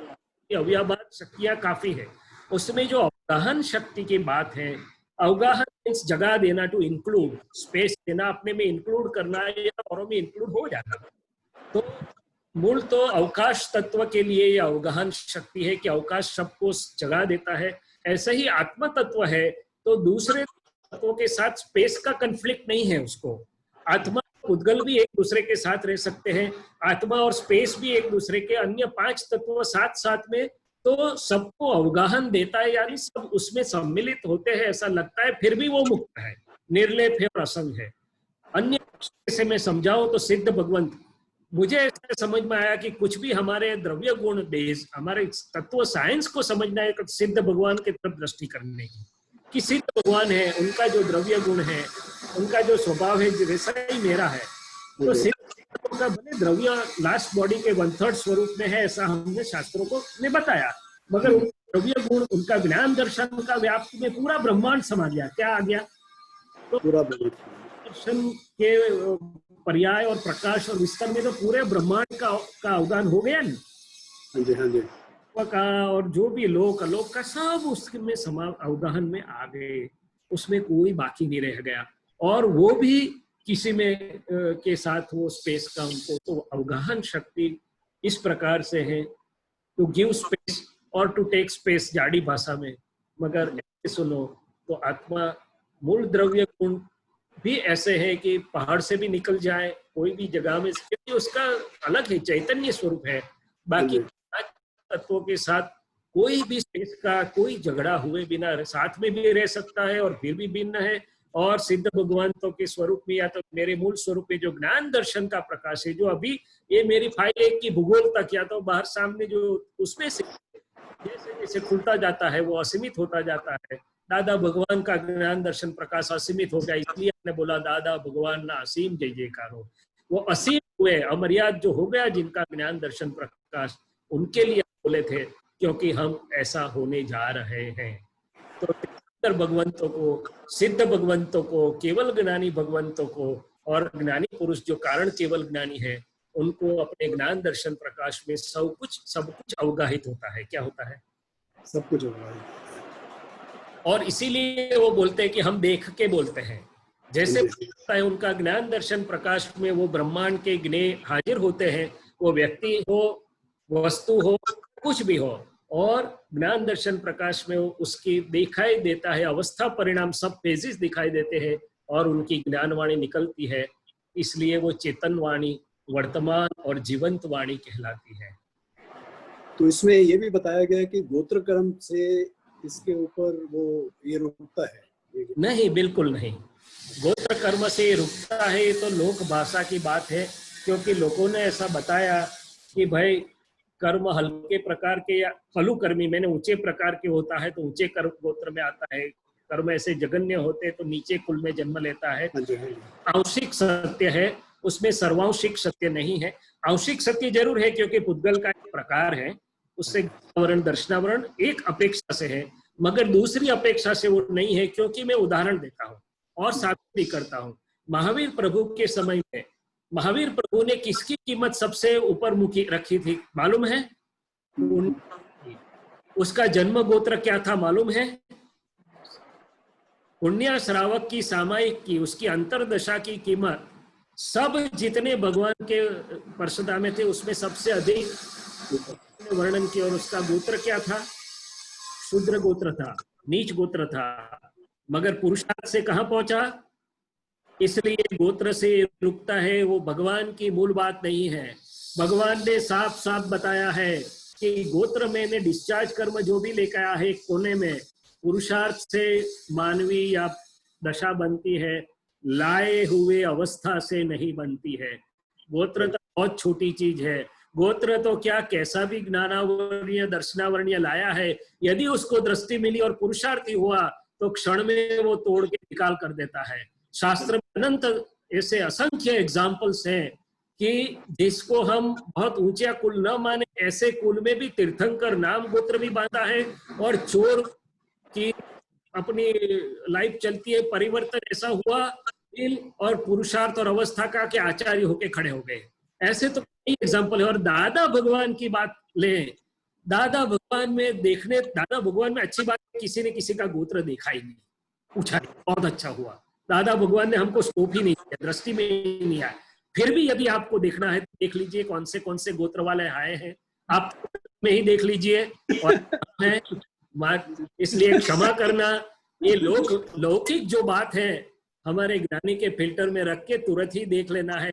अव्याभात शक्तियां काफी है. उसमें जो अवगाहन शक्ति की बात है, अवगाहन मीन्स जगह देना, टू इंक्लूड, स्पेस देना, अपने में इंक्लूड करना या औरों में इंक्लूड हो जाना. तो मूल तो अवकाश तत्व के लिए यह अवगाहन शक्ति है कि अवकाश सबको जगह देता है. ऐसे ही आत्म तत्व है तो दूसरे तत्वों के साथ स्पेस का कंफ्लिक्ट नहीं है उसको. आत्मा उद्गल भी एक दूसरे के साथ रह सकते हैं, आत्मा और स्पेस भी एक दूसरे के, अन्य 5 तत्व साथ साथ में, तो सबको अवगाहन देता है, यानी सब उसमें सम्मिलित होते हैं ऐसा लगता है. फिर भी वो मुक्त है, निर्लेप है और असंग है. अन्य से मैं समझाऊं तो सिद्ध भगवंत, मुझे ऐसे समझ में आया कि कुछ भी हमारे द्रव्य गुण बेस, हमारे तत्व साइंस को समझना है सिद्ध भगवान की तरफ दृष्टि करने की, कि सिद्ध भगवान है, उनका जो द्रव्य गुण है, उनका जो स्वभाव है वैसा ही मेरा है. तो सिद्ध का भले द्रव्य लास्ट बॉडी के 1/3 स्वरूप में है, ऐसा हमने शास्त्रों को ने बताया, मगर द्रव्य गुण, उनका ज्ञान दर्शन का व्याप्ति में पूरा ब्रह्मांड समा गया. क्या आ गया? तो पूरा दर्शन के पर्याय और प्रकाश और विस्तार में तो पूरे ब्रह्मांड का अवगाहन हो गया ना. का और जो भी लोक अलोक का सब उसमें अवगाहन में आ गए, उसमें कोई बाकी नहीं रह गया. और वो भी किसी में के साथ वो स्पेस का उनको तो अवगाहन शक्ति इस प्रकार से है, टू गिव स्पेस और टू टेक स्पेस जाड़ी भाषा में. मगर ऐसे सुनो तो आत्मा मूल द्रव्य गुण भी ऐसे है कि पहाड़ से भी निकल जाए, कोई भी जगह में, उसका अलग है, चैतन्य स्वरूप है. बाकी तत्वों के साथ कोई भी शेष का कोई झगड़ा हुए बिना साथ में भी रह सकता है और फिर भी भिन्न है। और सिद्ध भगवंतों के स्वरूप में या तो मेरे मूल स्वरूप में जो ज्ञान दर्शन का प्रकाश है, जो अभी ये मेरी फाइल एक की भूगोल तक या तो बाहर सामने जो उसमें से जैसे जैसे खुलता जाता है वो असीमित होता जाता है। दादा भगवान का ज्ञान दर्शन प्रकाश असीमित हो गया, इसलिए हमने बोला दादा भगवान ना असीम जय जयकार हो। वो असीम हुए, अमर्याद जो हो गया जिनका ज्ञान दर्शन प्रकाश, उनके लिए बोले थे क्योंकि हम ऐसा होने जा रहे हैं। तो भगवंतों को, सिद्ध भगवंतों को, केवल ज्ञानी भगवंतों को और ज्ञानी पुरुष जो कारण केवल ज्ञानी है, उनको अपने ज्ञान दर्शन प्रकाश में सब कुछ अवगाहित होता है। क्या होता है? सब कुछ अवगाहित। और इसीलिए वो बोलते हैं कि हम देख के बोलते हैं। जैसे है उनका ज्ञान दर्शन प्रकाश में वो ब्रह्मांड के ज्ञेय हाजिर होते हैं, वो व्यक्ति हो, वस्तु हो, कुछ भी हो, और ज्ञान दर्शन प्रकाश में उसकी दिखाई देता है अवस्था परिणाम, सब फेजेस दिखाई देते हैं और उनकी ज्ञान वाणी निकलती है। इसलिए वो चेतन वाणी, वर्तमान और जीवंत वाणी कहलाती है। तो इसमें ये भी बताया गया कि गोत्र कर्म से इसके ऊपर वो ये रुकता है? नहीं, बिल्कुल नहीं। गोत्र कर्म से रुकता है तो लोक भाषा की बात है, क्योंकि लोगों ने ऐसा बताया कि भाई कर्म हल्के प्रकार के या फलुकर्मी, मैंने ऊंचे प्रकार के होता है तो ऊंचे कर्म गोत्र में आता है, कर्म ऐसे जघन्य होते तो नीचे कुल में जन्म लेता है। आंशिक सत्य है, उसमें सर्वांशिक सत्य नहीं है। आंशिक सत्य जरूर है क्योंकि पुद्गल का एक प्रकार है, उससे वर्ण दर्शनावरण एक अपेक्षा से है, मगर दूसरी अपेक्षा से वो नहीं है। क्योंकि मैं उदाहरण देता हूँ और साबित भी करता हूँ। महावीर प्रभु के समय में महावीर प्रभु ने किसकी कीमत सबसे ऊपर मुखी रखी थी मालूम है? उसका जन्म गोत्र क्या था मालूम है? पुण्य श्रावक की सामायिक की, उसकी अंतरदशा की कीमत सब जितने भगवान के परसदा में थे उसमें सबसे अधिक वर्णन की। और उसका गोत्र क्या था? शूद्र गोत्र था, नीच गोत्र था, मगर पुरुषार्थ से कहां पहुंचा? इसलिए गोत्र से रुकता है, वो भगवान की मूल बात नहीं है। भगवान ने साफ साफ बताया है कि गोत्र में डिस्चार्ज कर्म जो भी लेकर आया है कोने में, पुरुषार्थ से मानवी या दशा बनती है, लाए हुए अवस्था से नहीं बनती है। गोत्र तो बहुत छोटी चीज है। गोत्र तो क्या कैसा भी ज्ञानावर्णीय दर्शनावर्णीय लाया है, यदि उसको दृष्टि मिली और पुरुषार्थी हुआ तो क्षण में वो तोड़ के निकाल कर देता है। शास्त्र में अनंत ऐसे असंख्य एग्जाम्पल्स हैं कि जिसको हम बहुत ऊंचा कुल न माने, ऐसे कुल में भी तीर्थंकर नाम गोत्र भी बांधा है और चोर की अपनी लाइफ चलती है। परिवर्तन ऐसा हुआ दिल और पुरुषार्थ और अवस्था का कि आचार्य होके खड़े हो गए। ऐसे तो कई एग्जाम्पल है। और दादा भगवान की बात लें, दादा भगवान में देखने, दादा भगवान में अच्छी बात किसी ने किसी का गोत्र देखा ही नहीं, पूछा नहीं, बहुत अच्छा हुआ। दादा भगवान ने हमको स्कोप ही नहीं दिया, दृष्टि में ही नहीं आया। फिर भी यदि आपको देखना है तो देख लीजिए कौन से गोत्र वाले आए हैं, आप में ही देख लीजिए। और इसलिए क्षमा करना, ये लौकिक जो बात है हमारे ज्ञानी के फिल्टर में रख के तुरंत ही देख लेना है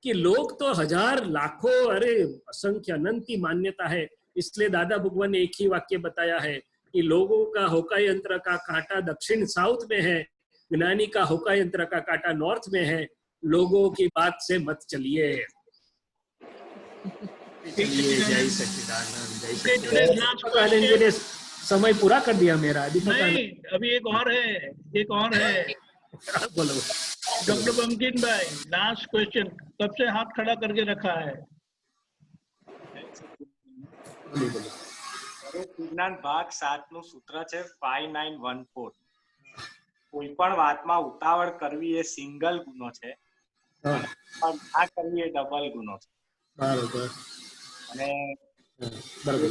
कि लोग तो हजार लाखों, अरे असंख्य अनंत की मान्यता है। इसलिए दादा भगवान ने एक ही वाक्य बताया है कि लोगों का होका यंत्र का कांटा दक्षिण साउथ में है, ज्ञानी का होका यंत्र का कांटा नॉर्थ में है। लोगों की बात से मत चलिए। जय सच्चिदानंद, जय सच्चिदानंद। समय पूरा कर दिया मेरा। नहीं, अभी एक और है बोलो डॉक्टर बंकिम भाई, लास्ट क्वेश्चन कब से हाथ खड़ा करके रखा है? વિજ્ઞાન ભાગ 7 નું સૂત્ર છે 5914. કોઈ પણ વાતમાં ઉતાવળ કરવી એ સિંગલ ગુનો છે, પણ ના કરવી એ ડબલ ગુનો છે. બરાબર. અને બરાબર.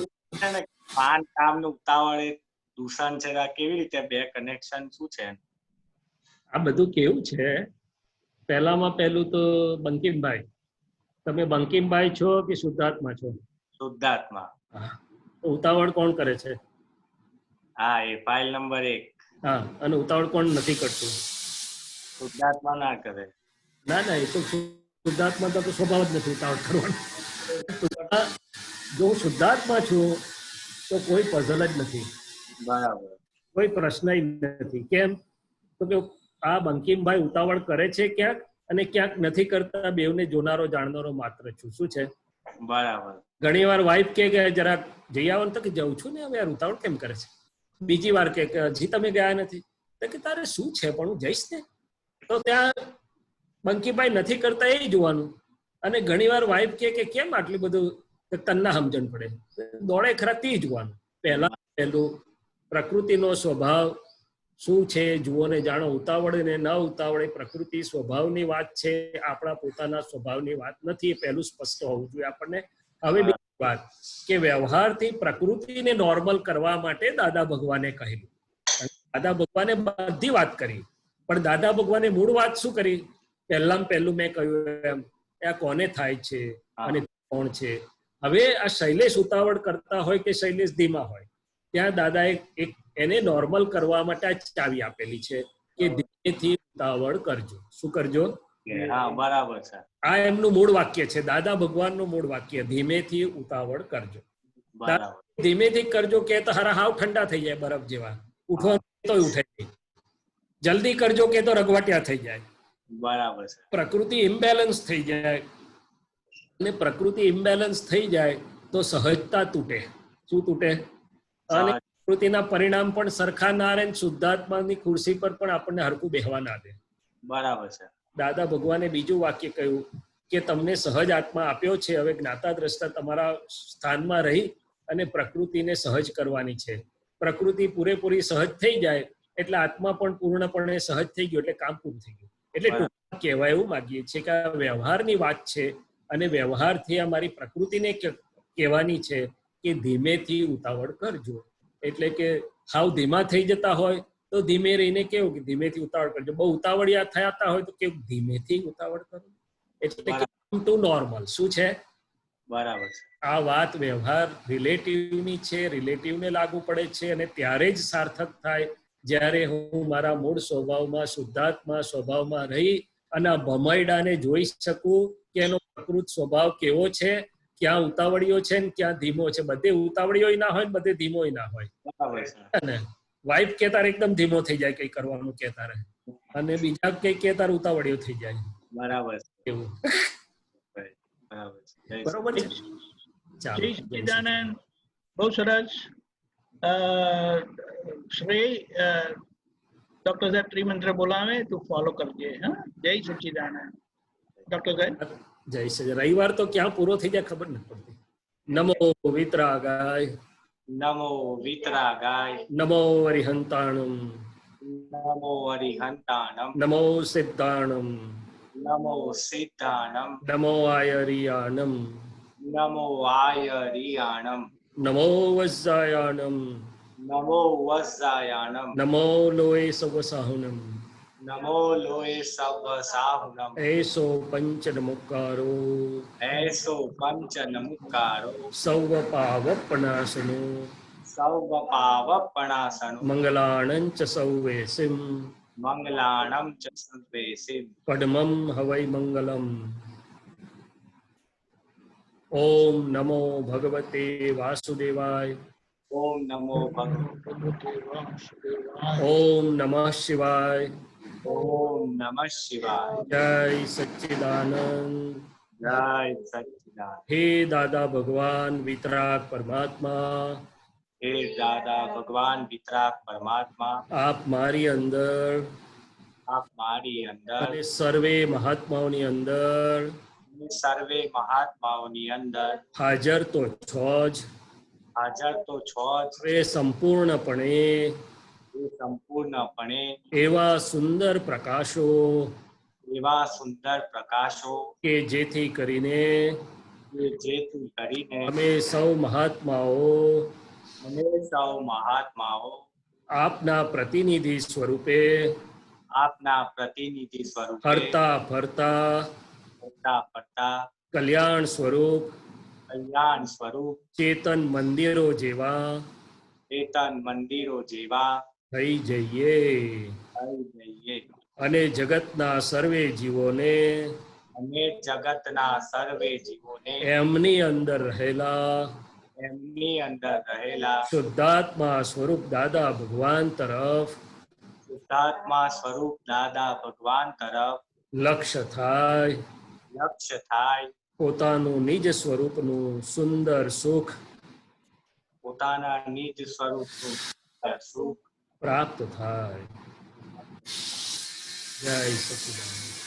પાન કામ નું ઉતાવળ એ દૂષણ છે. કેવી રીતે બે કનેક્શન શું છે? આ બધું કેવું છે? પહેલામાં પહેલું તો બંકિમભાઈ, તમે બંકિમભાઈ છો કે શુદ્ધાત્મા છો? શુદ્ધાત્મા. ઉતાવળ કોણ કરે છે? હા, એ ફાઇલ નંબર 1. હા, અને ઉતાવળ કોણ નથી કરતું? શુદ્ધાત્મા ના કરે. ના ના, એ તો શુદ્ધાત્મા તો સ્વભાવ જ નથી ઉતાવળ કરવાનો. જો શુદ્ધાત્મા છું તો કોઈ પઝલ જ નથી, બરાબર, કોઈ પ્રશ્ન નથી. કેમ? તો કે આ બંકિમભાઈ ઉતાવળ કરે છે ક્યાંક અને ક્યાંક નથી કરતા, બેવને જોનારો જાણનારો માત્ર છું. શું છે? બરાબર. ઘણી વાર વાઈફ કે જરાક જઈ આવો તો કે જઉં છું ને, હવે યાર ઉતાવળ કેમ કરે છે. બીજી વાર કે હજી તમે ગયા નથી, તો કે તારે શું છે પણ હું જઈશ ને. તો ત્યાં બંકીભાઈ નથી કરતા એ જોવાનું. અને ઘણી વાર વાઈફ કે કેમ આટલું બધું તન્ના સમજણ પડે, દોડે ખરા તે જોવાનું. પહેલું પ્રકૃતિનો સ્વભાવ શું છે જુઓ ને જાણો. ઉતાવળે ને ન ઉતાવળે પ્રકૃતિ સ્વભાવની વાત છે, આપણા પોતાના સ્વભાવની વાત નથી. એ પહેલું સ્પષ્ટ હોવું જોઈએ આપણને. હવે બીજી વાત કે વ્યવહારથી પ્રકૃતિને નોર્મલ કરવા માટે દાદા ભગવાને કહેલું. દાદા ભગવાને બધી વાત કરી, પણ દાદા ભગવાને મૂળ વાત શું કરી? પહેલું મેં કહ્યું એમ, આ કોને થાય છે અને કોણ છે. હવે આ શૈલેષ ઉતાવળ કરતા હોય કે શૈલેષ ધીમા હોય, ત્યાં દાદાએ એક એને નોર્મલ કરવા માટે આ ચાવી આપેલી છે કે ધીમેથી ઉતાવળ કરજો. શું કરજો? બરાબર છે. આ એમનું મૂળ વાક્ય છે, દાદા ભગવાનનું મૂળ વાક્ય, ધીમેથી ઉતાવળ કરજો. ધીમેથી કરજો કે તો હારા હાવ ઠંડા થઈ જાય બરફ જેવા, ઉઠવા તો ઉઠે નહીં. જલ્દી કરજો કે તો રગવાટિયા થઈ જાય. બરાબર છે. પ્રકૃતિ ઇમ્બેલેન્સ થઈ જાય, અને પ્રકૃતિ ઇમ્બેલેન્સ થઈ જાય તો સહજતા તૂટે. શું તૂટે? અને પ્રકૃતિના પરિણામ પણ સરખા ના રહે, શુદ્ધાત્માની ખુરશી પર પણ આપણને હરકું બેહવા ના દે. બરાબર છે. દાદા ભગવાને બીજું વાક્ય કહ્યું કે તમને સહજ આત્મા આપ્યો છે, હવે જ્ઞાતા દ્રષ્ટા તમારા સ્થાનમાં રહી અને પ્રકૃતિને સહજ કરવાની છે. પ્રકૃતિ પૂરેપૂરી સહજ થઈ જાય એટલે આત્મા પણ પૂર્ણપણે સહજ થઈ ગયો, એટલે કામ પૂરું થઈ ગયું. એટલે ટૂંકમાં કહેવાય એવું માંગીએ છીએ કે આ વ્યવહારની વાત છે, અને વ્યવહારથી અમારી પ્રકૃતિને કહેવાની છે કે ધીમેથી ઉતાવળ કરજો. એટલે કે હાવ ધીમા થઈ જતા હોય તો ધીમે રહીને કેવું કે ધીમેથી ઉતાવળ કરજો. બહુ ઉતાવળિયા થતા હોય તો કેવું ધીમેથી ઉતાવળ કરો. એટલે ટુ નોર્મલ. શું છે? બરાબર છે. આ વાત વ્યવહાર રિલેટિવની છે, રિલેટિવને લાગુ પડે છે, અને ત્યારે જ સાર્થક થાય જ્યારે હું મારા મૂળ સ્વભાવમાં, શુદ્ધાત્મા સ્વભાવમાં રહી અને આ ભમૈડાને જોઈ શકું કે એનો પ્રકૃત સ્વભાવ કેવો છે, ક્યાં ઉતાવળીઓ છે ને ક્યાં ધીમો છે. બધે ઉતાવળીઓ ના હોય, બધે ધીમો ના હોય. ને વાઈફ કે તારે એકદમ ધીમો થઈ જાય કઈ કરવાનું કે તારે, અને બીજા કઈ કે તારે ઉતાવળીઓ થઈ જાય. બરાબર એવું. બરાબર છે. જય સચ્ચિદાનંદ. બહુ સરસ. શ્રેય ડોક્ટર સાહેબ ત્રિમંત્ર બોલાવે તું ફોલો કરજે. હા, જય સચ્ચિદાનંદ. ડોક્ટર સાહેબ જય સચિદાનંદ. રવિવાર તો ક્યાં પૂરો થઈ જાય ખબર નથી પડતી. નમો વિતરાગાય, નમો વિતરાગાય, નમો અરિહંતાણમ, નમો અરિહંતાણમ, નમો સિદ્ધાણમ, નમો સિદ્ધાણમ, નમો આયરિયાણમ, નમો આયરિયાણમ, નમો વજ્જાયાણમ, નમો વજ્જાયાણમ, નમો લોય સવસાહુનમ, નમો લોય સવસાહુનમ, એસો પંચનમુક્કારો, એસો પંચનમુક્કારો, સૌવ પાવપનાશનો, સૌવ પાવપણાસનો, મંગલાણં ચ સૌવેસિમ, મંગલાણં ચ સર્વેસિમ, પડમં હવૈ મંગલમ. ઓમ નમો ભગવતે વાસુદેવાય. ઓમ નમો ભગવતે વાસુદેવાય. ઓમ નમઃ શિવાય. ઓમ નમઃ શિવાય. જય સચ્ચિદાનંદ. જય સચ્ચિદાનંદ. હે દાદા ભગવાન વિતરાગ પરમાત્મા, હે દાદા ભગવાન વિતરાગ પરમાત્મા, આપ મારી અંદર આપ મારી અંદર અને સર્વે મહાત્માઓની અંદર સર્વે મહાત્માઓની અંદર હાજર તો છો જ, હાજર તો છો જ, એ સંપૂર્ણપણે સંપૂર્ણપણે એવા સુંદર પ્રકાશો, એવા સુંદર પ્રકાશો કે જેથી કરીને અમે સૌ મહાત્માઓ આપના પ્રતિનિધિ સ્વરૂપે આપના પ્રતિનિધિ સ્વરૂપે ફરતા ફરતા કલ્યાણ સ્વરૂપ ચેતન મંદિરો જેવા થઈ જઈએ અને જગતના સર્વે જીવોને જગતના સર્વે જીવોને એમની અંદર રહેલા એમની અંદર રહેલા શુદ્ધાત્મા સ્વરૂપ દાદા ભગવાન તરફ શુદ્ધાત્મા સ્વરૂપ દાદા ભગવાન તરફ લક્ષ્ય થાય પોતાનું નિજ સ્વરૂપનું સુંદર સુખ પોતાના નિજ સ્વરૂપનું સુખ પ્રાપ્ત થાય. જય સચિદાનંદ.